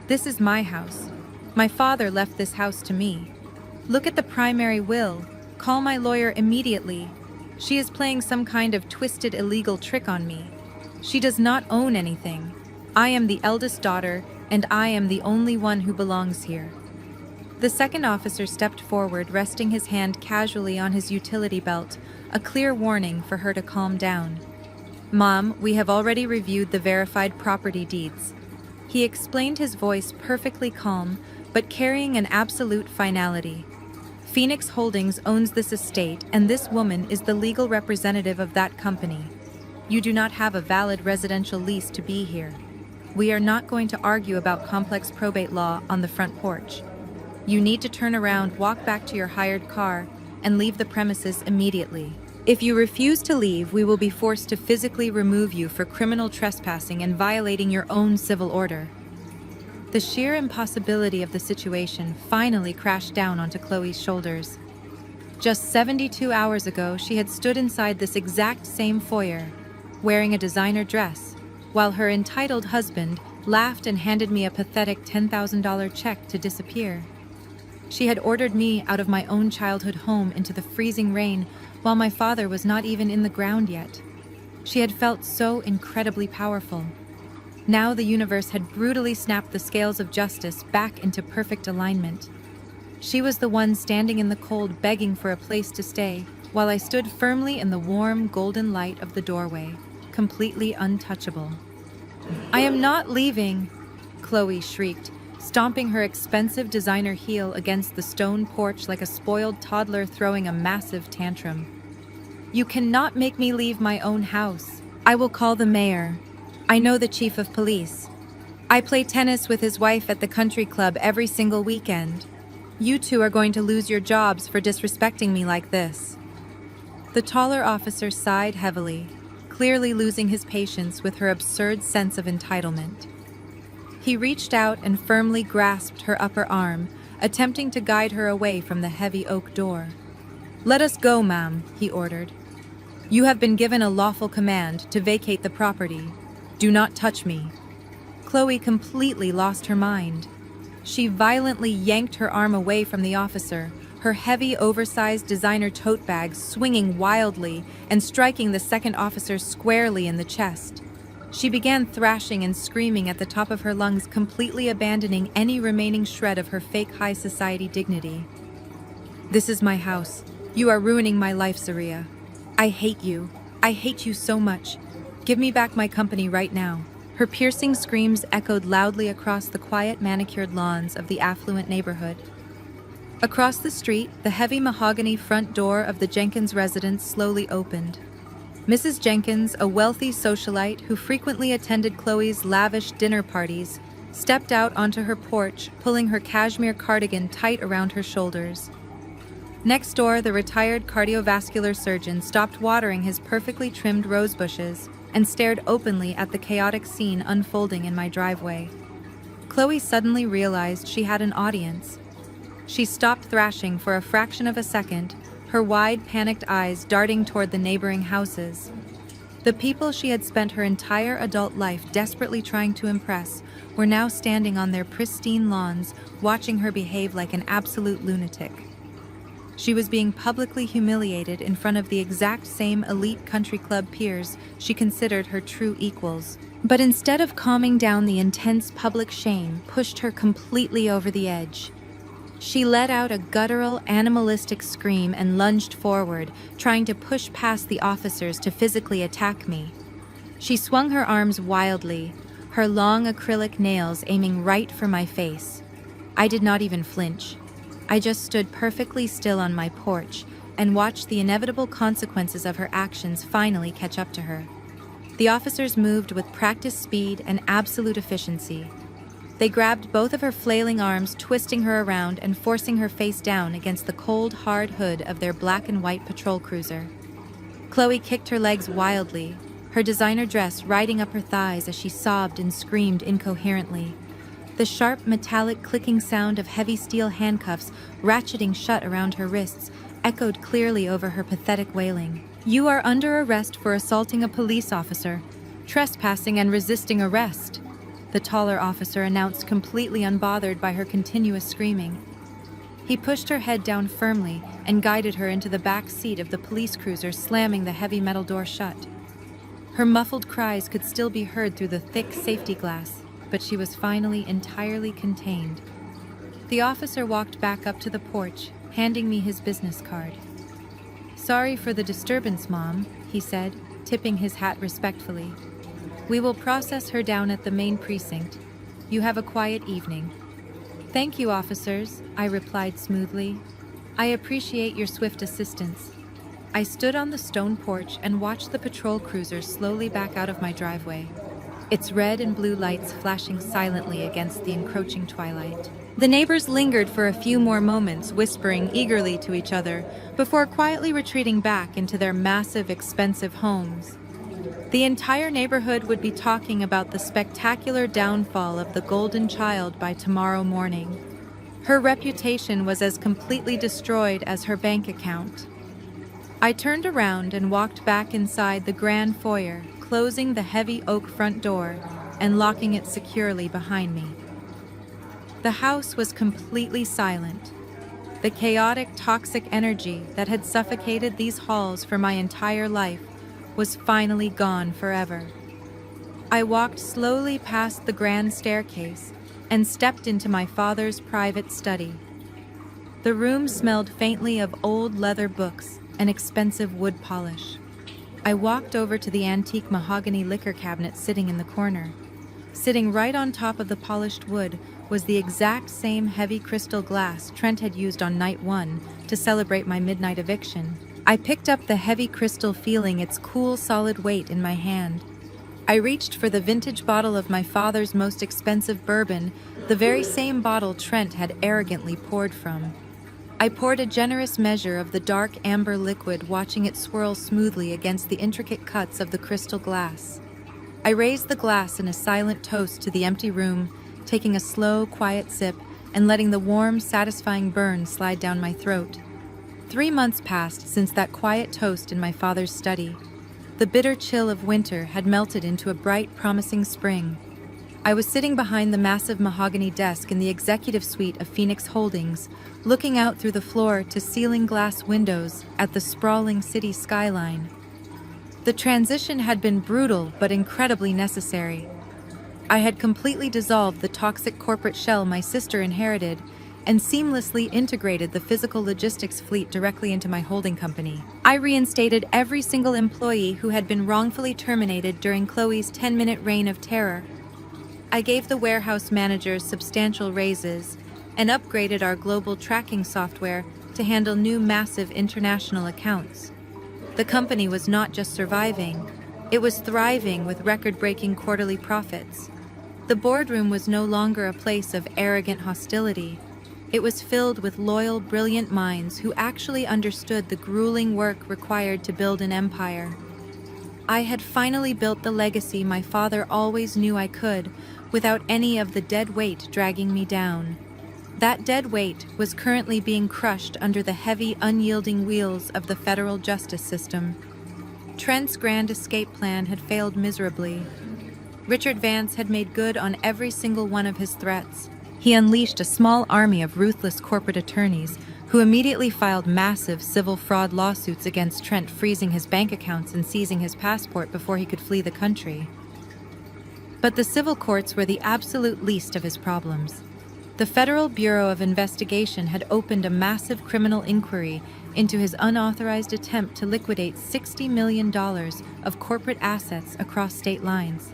Speaker 1: "This is my house. My father left this house to me. Look at the primary will. Call my lawyer immediately. She is playing some kind of twisted illegal trick on me. She does not own anything. I am the eldest daughter, and I am the only one who belongs here." The second officer stepped forward, resting his hand casually on his utility belt, a clear warning for her to calm down. "Mom, we have already reviewed the verified property deeds." He explained, his voice perfectly calm, but carrying an absolute finality. "Phoenix Holdings owns this estate, and this woman is the legal representative of that company. You do not have a valid residential lease to be here. We are not going to argue about complex probate law on the front porch. You need to turn around, walk back to your hired car, and leave the premises immediately. If you refuse to leave, we will be forced to physically remove you for criminal trespassing and violating your own civil order." The sheer impossibility of the situation finally crashed down onto Chloe's shoulders. Just 72 hours ago, she had stood inside this exact same foyer, wearing a designer dress, while her entitled husband laughed and handed me a pathetic $10,000 check to disappear. She had ordered me out of my own childhood home into the freezing rain while my father was not even in the ground yet. She had felt so incredibly powerful. Now the universe had brutally snapped the scales of justice back into perfect alignment. She was the one standing in the cold, begging for a place to stay, while I stood firmly in the warm, golden light of the doorway, completely untouchable. "I am not leaving," Chloe shrieked, stomping her expensive designer heel against the stone porch like a spoiled toddler throwing a massive tantrum. "You cannot make me leave my own house. I will call the mayor. I know the chief of police. I play tennis with his wife at the country club every single weekend. You two are going to lose your jobs for disrespecting me like this." The taller officer sighed heavily, clearly losing his patience with her absurd sense of entitlement. He reached out and firmly grasped her upper arm, attempting to guide her away from the heavy oak door. "Let us go, ma'am," he ordered. "You have been given a lawful command to vacate the property. Do not touch me." Chloe completely lost her mind. She violently yanked her arm away from the officer, her heavy, oversized designer tote bag swinging wildly and striking the second officer squarely in the chest. She began thrashing and screaming at the top of her lungs, completely abandoning any remaining shred of her fake high society dignity. "This is my house. You are ruining my life, Zariah. I hate you. I hate you so much. Give me back my company right now." Her piercing screams echoed loudly across the quiet, manicured lawns of the affluent neighborhood. Across the street, the heavy mahogany front door of the Jenkins residence slowly opened. Mrs. Jenkins, a wealthy socialite who frequently attended Chloe's lavish dinner parties, stepped out onto her porch, pulling her cashmere cardigan tight around her shoulders. Next door, the retired cardiovascular surgeon stopped watering his perfectly trimmed rose bushes and stared openly at the chaotic scene unfolding in my driveway. Chloe suddenly realized she had an audience. She stopped thrashing for a fraction of a second, her wide, panicked eyes darting toward the neighboring houses. The people she had spent her entire adult life desperately trying to impress were now standing on their pristine lawns, watching her behave like an absolute lunatic. She was being publicly humiliated in front of the exact same elite country club peers she considered her true equals. But instead of calming down, the intense public shame pushed her completely over the edge. She let out a guttural, animalistic scream and lunged forward, trying to push past the officers to physically attack me. She swung her arms wildly, her long acrylic nails aiming right for my face. I did not even flinch. I just stood perfectly still on my porch and watched the inevitable consequences of her actions finally catch up to her. The officers moved with practiced speed and absolute efficiency. They grabbed both of her flailing arms, twisting her around and forcing her face down against the cold, hard hood of their black and white patrol cruiser. Chloe kicked her legs wildly, her designer dress riding up her thighs as she sobbed and screamed incoherently. The sharp, metallic clicking sound of heavy steel handcuffs ratcheting shut around her wrists echoed clearly over her pathetic wailing. "You are under arrest for assaulting a police officer, trespassing and resisting arrest," the taller officer announced, completely unbothered by her continuous screaming. He pushed her head down firmly and guided her into the back seat of the police cruiser, slamming the heavy metal door shut. Her muffled cries could still be heard through the thick safety glass, but she was finally entirely contained. The officer walked back up to the porch, handing me his business card. "Sorry for the disturbance, Mom," he said, tipping his hat respectfully. "We will process her down at the main precinct. You have a quiet evening." "Thank you, officers," I replied smoothly. "I appreciate your swift assistance." I stood on the stone porch and watched the patrol cruiser slowly back out of my driveway, its red and blue lights flashing silently against the encroaching twilight. The neighbors lingered for a few more moments, whispering eagerly to each other, before quietly retreating back into their massive, expensive homes. The entire neighborhood would be talking about the spectacular downfall of the golden child by tomorrow morning. Her reputation was as completely destroyed as her bank account. I turned around and walked back inside the grand foyer, closing the heavy oak front door and locking it securely behind me. The house was completely silent. The chaotic, toxic energy that had suffocated these halls for my entire life was finally gone forever. I walked slowly past the grand staircase and stepped into my father's private study. The room smelled faintly of old leather books and expensive wood polish. I walked over to the antique mahogany liquor cabinet sitting in the corner. Sitting right on top of the polished wood was the exact same heavy crystal glass Trent had used on night 1 to celebrate my midnight eviction. I picked up the heavy crystal, feeling its cool, solid weight in my hand. I reached for the vintage bottle of my father's most expensive bourbon, the very same bottle Trent had arrogantly poured from. I poured a generous measure of the dark amber liquid, watching it swirl smoothly against the intricate cuts of the crystal glass. I raised the glass in a silent toast to the empty room, taking a slow, quiet sip and letting the warm, satisfying burn slide down my throat. 3 months passed since that quiet toast in my father's study. The bitter chill of winter had melted into a bright, promising spring. I was sitting behind the massive mahogany desk in the executive suite of Phoenix Holdings, looking out through the floor-to-ceiling glass windows at the sprawling city skyline. The transition had been brutal but incredibly necessary. I had completely dissolved the toxic corporate shell my sister inherited and seamlessly integrated the physical logistics fleet directly into my holding company. I reinstated every single employee who had been wrongfully terminated during Chloe's 10-minute reign of terror. I gave the warehouse managers substantial raises and upgraded our global tracking software to handle new massive international accounts. The company was not just surviving, it was thriving with record-breaking quarterly profits. The boardroom was no longer a place of arrogant hostility. It was filled with loyal, brilliant minds who actually understood the grueling work required to build an empire. I had finally built the legacy my father always knew I could, without any of the dead weight dragging me down. That dead weight was currently being crushed under the heavy, unyielding wheels of the federal justice system. Trent's grand escape plan had failed miserably. Richard Vance had made good on every single one of his threats. He unleashed a small army of ruthless corporate attorneys who immediately filed massive civil fraud lawsuits against Trent, freezing his bank accounts and seizing his passport before he could flee the country. But the civil courts were the absolute least of his problems. The Federal Bureau of Investigation had opened a massive criminal inquiry into his unauthorized attempt to liquidate $60 million of corporate assets across state lines.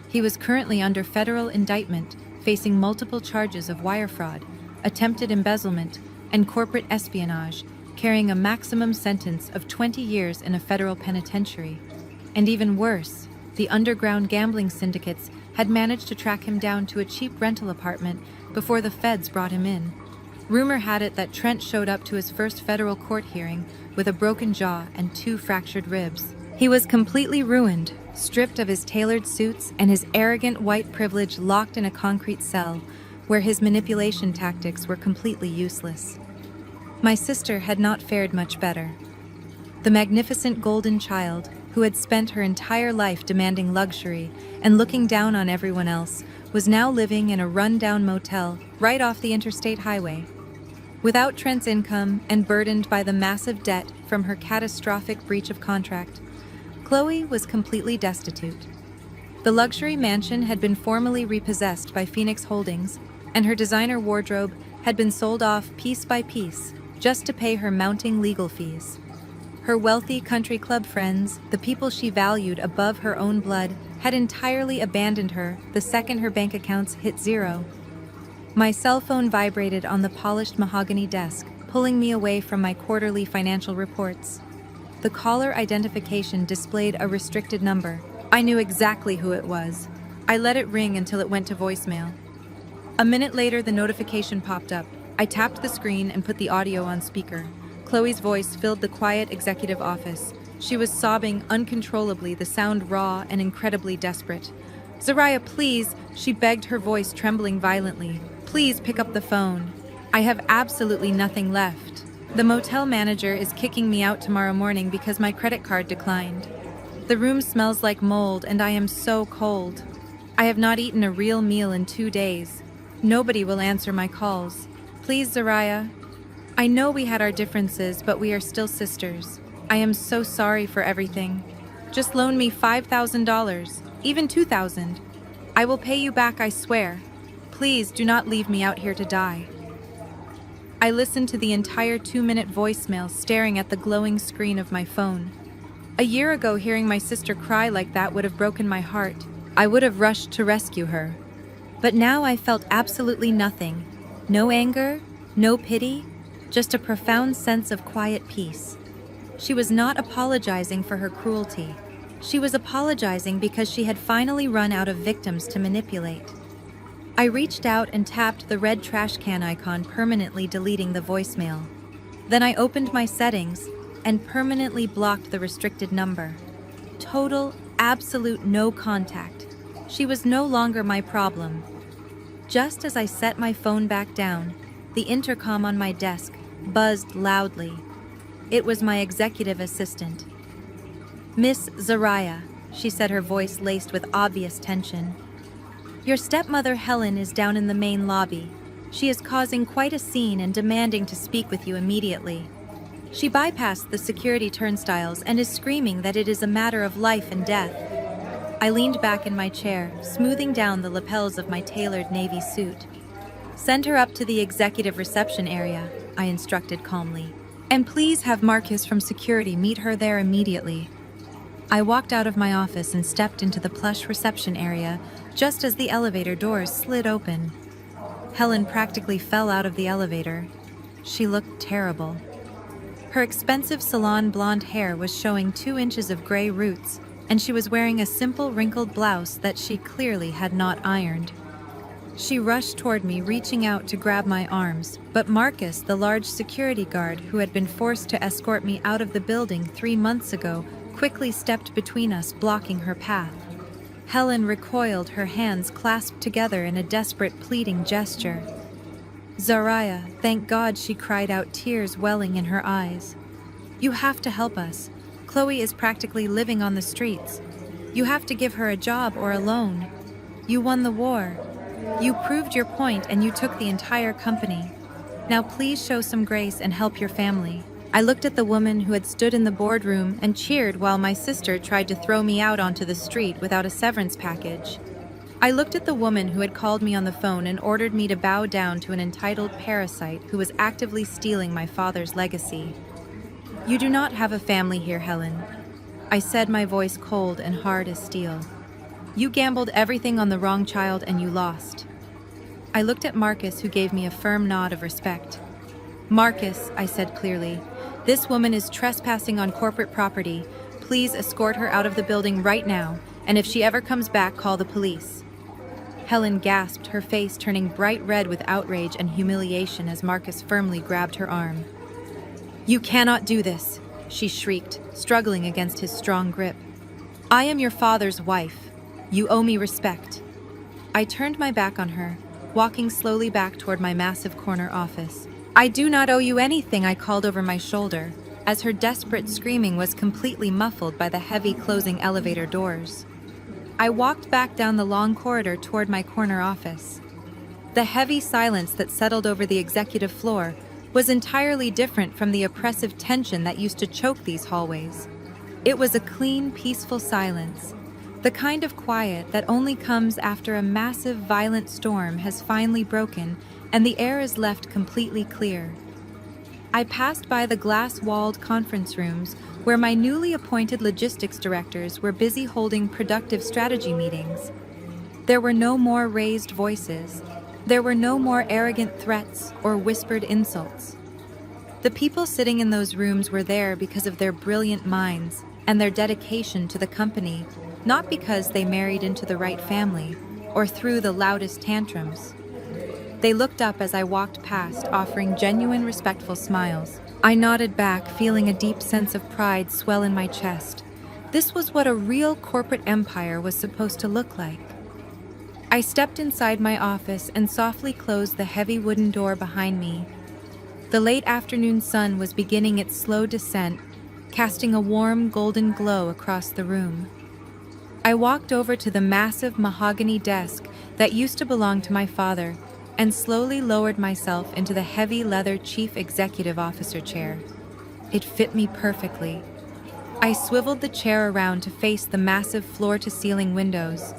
Speaker 1: He was currently under federal indictment, facing multiple charges of wire fraud, attempted embezzlement, and corporate espionage, carrying a maximum sentence of 20 years in a federal penitentiary. And even worse, the underground gambling syndicates had managed to track him down to a cheap rental apartment before the feds brought him in. Rumor had it that Trent showed up to his first federal court hearing with a broken jaw and 2 fractured ribs. He was completely ruined, stripped of his tailored suits and his arrogant white privilege, locked in a concrete cell where his manipulation tactics were completely useless. My sister had not fared much better. The magnificent golden child, who had spent her entire life demanding luxury and looking down on everyone else, was now living in a run-down motel right off the interstate highway. Without Trent's income and burdened by the massive debt from her catastrophic breach of contract, Chloe was completely destitute. The luxury mansion had been formally repossessed by Phoenix Holdings, and her designer wardrobe had been sold off piece by piece just to pay her mounting legal fees. Her wealthy country club friends, the people she valued above her own blood, had entirely abandoned her the second her bank accounts hit zero. My cell phone vibrated on the polished mahogany desk, pulling me away from my quarterly financial reports. The caller identification displayed a restricted number. I knew exactly who it was. I let it ring until it went to voicemail. A minute later, the notification popped up. I tapped the screen and put the audio on speaker. Chloe's voice filled the quiet executive office. She was sobbing uncontrollably, the sound raw and incredibly desperate. "Zariah, please," she begged, her voice trembling violently. "Please pick up the phone. I have absolutely nothing left. The motel manager is kicking me out tomorrow morning because my credit card declined. The room smells like mold and I am so cold. I have not eaten a real meal in 2 days. Nobody will answer my calls. Please, Zariah. I know we had our differences, but we are still sisters. I am so sorry for everything. Just loan me $5,000, even $2,000. I will pay you back, I swear. Please do not leave me out here to die." I listened to the entire 2-minute voicemail, staring at the glowing screen of my phone. A year ago, hearing my sister cry like that would have broken my heart. I would have rushed to rescue her. But now I felt absolutely nothing. No anger, no pity, just a profound sense of quiet peace. She was not apologizing for her cruelty. She was apologizing because she had finally run out of victims to manipulate. I reached out and tapped the red trash can icon, permanently deleting the voicemail. Then I opened my settings and permanently blocked the restricted number. Total, absolute no contact. She was no longer my problem. Just as I set my phone back down, the intercom on my desk buzzed loudly. It was my executive assistant. "Miss Zariah," she said, her voice laced with obvious tension. "Your stepmother Helen is down in the main lobby. She is causing quite a scene and demanding to speak with you immediately. She bypassed the security turnstiles and is screaming that it is a matter of life and death." I leaned back in my chair, smoothing down the lapels of my tailored navy suit. "Send her up to the executive reception area," I instructed calmly. "And please have Marcus from security meet her there immediately." I walked out of my office and stepped into the plush reception area just as the elevator doors slid open. Helen practically fell out of the elevator. She looked terrible. Her expensive salon blonde hair was showing 2 inches of gray roots, and she was wearing a simple wrinkled blouse that she clearly had not ironed. She rushed toward me, reaching out to grab my arms, but Marcus, the large security guard who had been forced to escort me out of the building 3 months ago, quickly stepped between us, blocking her path. Helen recoiled, her hands clasped together in a desperate, pleading gesture. "Zariah, thank God," she cried out, tears welling in her eyes. "You have to help us. Chloe is practically living on the streets. You have to give her a job or a loan. You won the war. You proved your point and you took the entire company. Now please show some grace and help your family." I looked at the woman who had stood in the boardroom and cheered while my sister tried to throw me out onto the street without a severance package. I looked at the woman who had called me on the phone and ordered me to bow down to an entitled parasite who was actively stealing my father's legacy. "You do not have a family here, Helen," I said, my voice cold and hard as steel. "You gambled everything on the wrong child and you lost." I looked at Marcus, who gave me a firm nod of respect. "Marcus," I said clearly, "this woman is trespassing on corporate property. Please escort her out of the building right now, and if she ever comes back, call the police." Helen gasped, her face turning bright red with outrage and humiliation as Marcus firmly grabbed her arm. "You cannot do this," she shrieked, struggling against his strong grip. "I am your father's wife. You owe me respect." I turned my back on her, walking slowly back toward my massive corner office. "I do not owe you anything," I called over my shoulder, as her desperate screaming was completely muffled by the heavy closing elevator doors. I walked back down the long corridor toward my corner office. The heavy silence that settled over the executive floor was entirely different from the oppressive tension that used to choke these hallways. It was a clean, peaceful silence, the kind of quiet that only comes after a massive, violent storm has finally broken and the air is left completely clear. I passed by the glass-walled conference rooms where my newly appointed logistics directors were busy holding productive strategy meetings. There were no more raised voices. There were no more arrogant threats or whispered insults. The people sitting in those rooms were there because of their brilliant minds and their dedication to the company, not because they married into the right family or threw the loudest tantrums. They looked up as I walked past, offering genuine, respectful smiles. I nodded back, feeling a deep sense of pride swell in my chest. This was what a real corporate empire was supposed to look like. I stepped inside my office and softly closed the heavy wooden door behind me. The late afternoon sun was beginning its slow descent, casting a warm, golden glow across the room. I walked over to the massive mahogany desk that used to belong to my father and slowly lowered myself into the heavy leather chief executive officer chair. It fit me perfectly. I swiveled the chair around to face the massive floor-to-ceiling windows.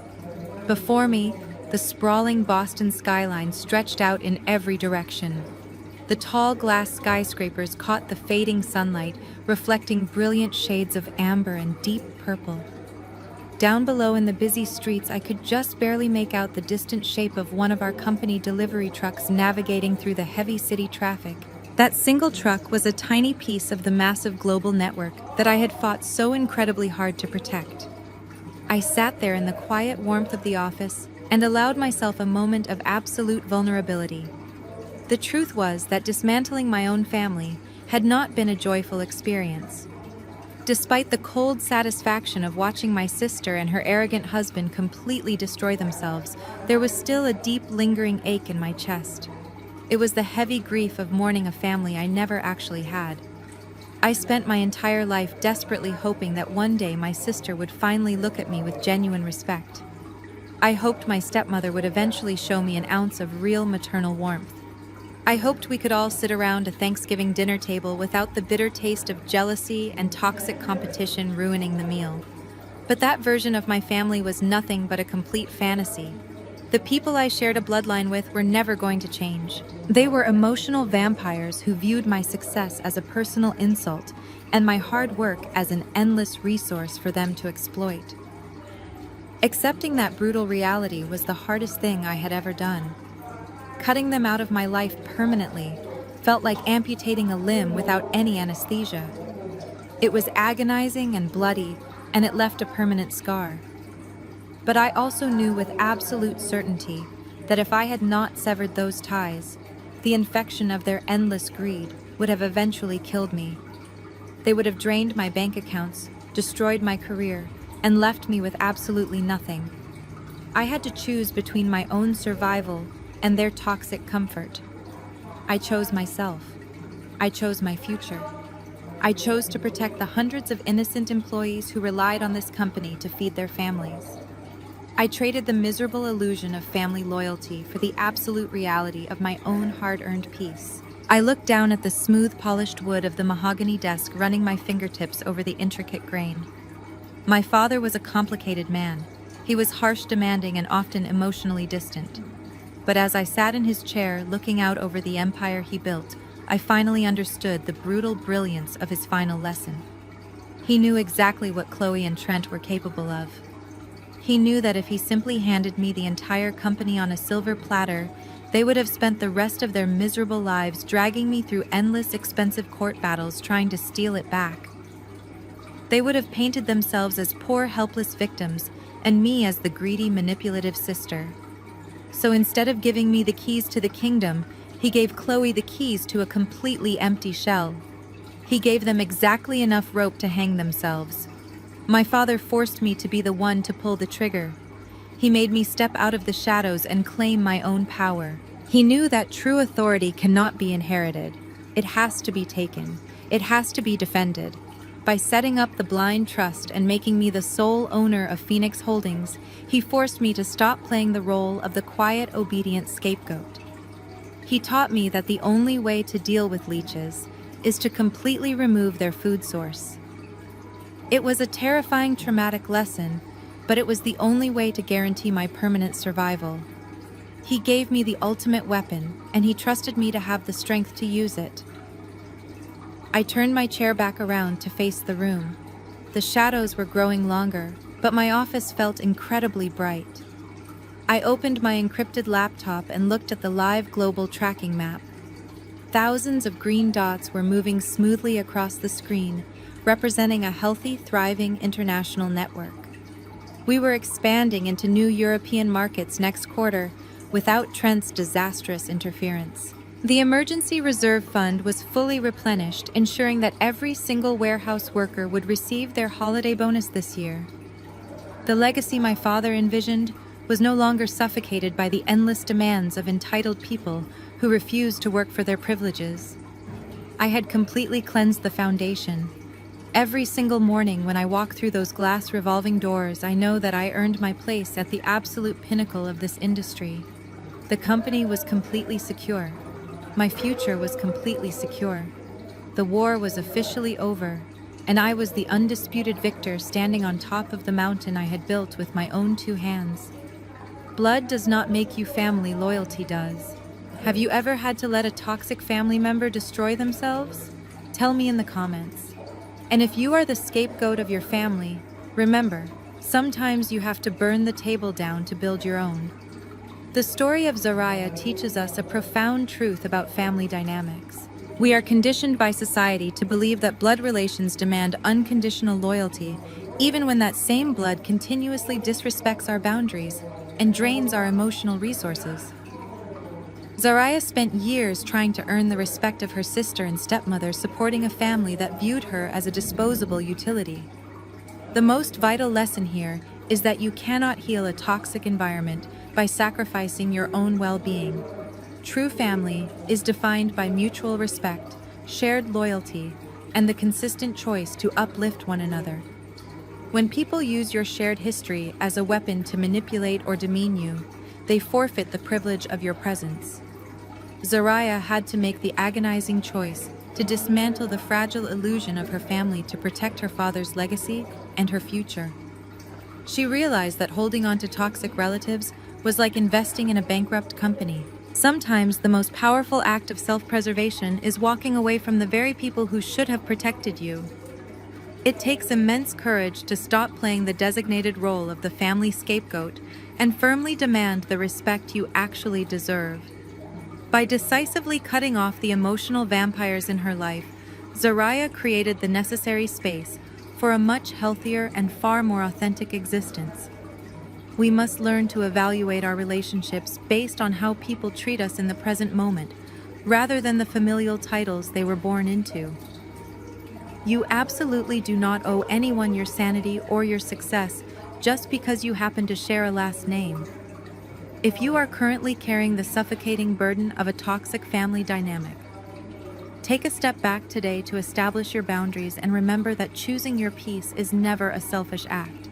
Speaker 1: Before me, the sprawling Boston skyline stretched out in every direction. The tall glass skyscrapers caught the fading sunlight, reflecting brilliant shades of amber and deep purple. Down below in the busy streets, I could just barely make out the distant shape of one of our company delivery trucks navigating through the heavy city traffic. That single truck was a tiny piece of the massive global network that I had fought so incredibly hard to protect. I sat there in the quiet warmth of the office and allowed myself a moment of absolute vulnerability. The truth was that dismantling my own family had not been a joyful experience. Despite the cold satisfaction of watching my sister and her arrogant husband completely destroy themselves, there was still a deep, lingering ache in my chest. It was the heavy grief of mourning a family I never actually had. I spent my entire life desperately hoping that one day my sister would finally look at me with genuine respect. I hoped my stepmother would eventually show me an ounce of real maternal warmth. I hoped we could all sit around a Thanksgiving dinner table without the bitter taste of jealousy and toxic competition ruining the meal. But that version of my family was nothing but a complete fantasy. The people I shared a bloodline with were never going to change. They were emotional vampires who viewed my success as a personal insult and my hard work as an endless resource for them to exploit. Accepting that brutal reality was the hardest thing I had ever done. Cutting them out of my life permanently felt like amputating a limb without any anesthesia. It was agonizing and bloody, and it left a permanent scar. But I also knew with absolute certainty that if I had not severed those ties, the infection of their endless greed would have eventually killed me. They would have drained my bank accounts, destroyed my career, and left me with absolutely nothing. I had to choose between my own survival and their toxic comfort. I chose myself. I chose my future. I chose to protect the hundreds of innocent employees who relied on this company to feed their families. I traded the miserable illusion of family loyalty for the absolute reality of my own hard-earned peace. I looked down at the smooth, polished wood of the mahogany desk, running my fingertips over the intricate grain. My father was a complicated man. He was harsh, demanding, and often emotionally distant. But as I sat in his chair, looking out over the empire he built, I finally understood the brutal brilliance of his final lesson. He knew exactly what Chloe and Trent were capable of. He knew that if he simply handed me the entire company on a silver platter, they would have spent the rest of their miserable lives dragging me through endless, expensive court battles trying to steal it back. They would have painted themselves as poor, helpless victims, and me as the greedy, manipulative sister. So instead of giving me the keys to the kingdom, he gave Chloe the keys to a completely empty shell. He gave them exactly enough rope to hang themselves. My father forced me to be the one to pull the trigger. He made me step out of the shadows and claim my own power. He knew that true authority cannot be inherited. It has to be taken. It has to be defended. By setting up the blind trust and making me the sole owner of Phoenix Holdings, he forced me to stop playing the role of the quiet, obedient scapegoat. He taught me that the only way to deal with leeches is to completely remove their food source. It was a terrifying, traumatic lesson, but it was the only way to guarantee my permanent survival. He gave me the ultimate weapon, and he trusted me to have the strength to use it. I turned my chair back around to face the room. The shadows were growing longer, but my office felt incredibly bright. I opened my encrypted laptop and looked at the live global tracking map. Thousands of green dots were moving smoothly across the screen, representing a healthy, thriving international network. We were expanding into new European markets next quarter without Trent's disastrous interference. The emergency reserve fund was fully replenished, ensuring that every single warehouse worker would receive their holiday bonus this year. The legacy my father envisioned was no longer suffocated by the endless demands of entitled people who refused to work for their privileges. I had completely cleansed the foundation. Every single morning when I walk through those glass revolving doors, I know that I earned my place at the absolute pinnacle of this industry. The company was completely secure. My future was completely secure. The war was officially over, and I was the undisputed victor standing on top of the mountain I had built with my own 2 hands. Blood does not make you family, loyalty does. Have you ever had to let a toxic family member destroy themselves? Tell me in the comments. And if you are the scapegoat of your family, remember, sometimes you have to burn the table down to build your own. The story of Zariah teaches us a profound truth about family dynamics. We are conditioned by society to believe that blood relations demand unconditional loyalty, even when that same blood continuously disrespects our boundaries and drains our emotional resources. Zariah spent years trying to earn the respect of her sister and stepmother, supporting a family that viewed her as a disposable utility. The most vital lesson here is that you cannot heal a toxic environment by sacrificing your own well-being. True family is defined by mutual respect, shared loyalty, and the consistent choice to uplift one another. When people use your shared history as a weapon to manipulate or demean you, they forfeit the privilege of your presence. Zariah had to make the agonizing choice to dismantle the fragile illusion of her family to protect her father's legacy and her future. She realized that holding on to toxic relatives was like investing in a bankrupt company. Sometimes the most powerful act of self-preservation is walking away from the very people who should have protected you. It takes immense courage to stop playing the designated role of the family scapegoat and firmly demand the respect you actually deserve. By decisively cutting off the emotional vampires in her life, Zariah created the necessary space for a much healthier and far more authentic existence. We must learn to evaluate our relationships based on how people treat us in the present moment, rather than the familial titles they were born into. You absolutely do not owe anyone your sanity or your success just because you happen to share a last name. If you are currently carrying the suffocating burden of a toxic family dynamic, take a step back today to establish your boundaries and remember that choosing your peace is never a selfish act.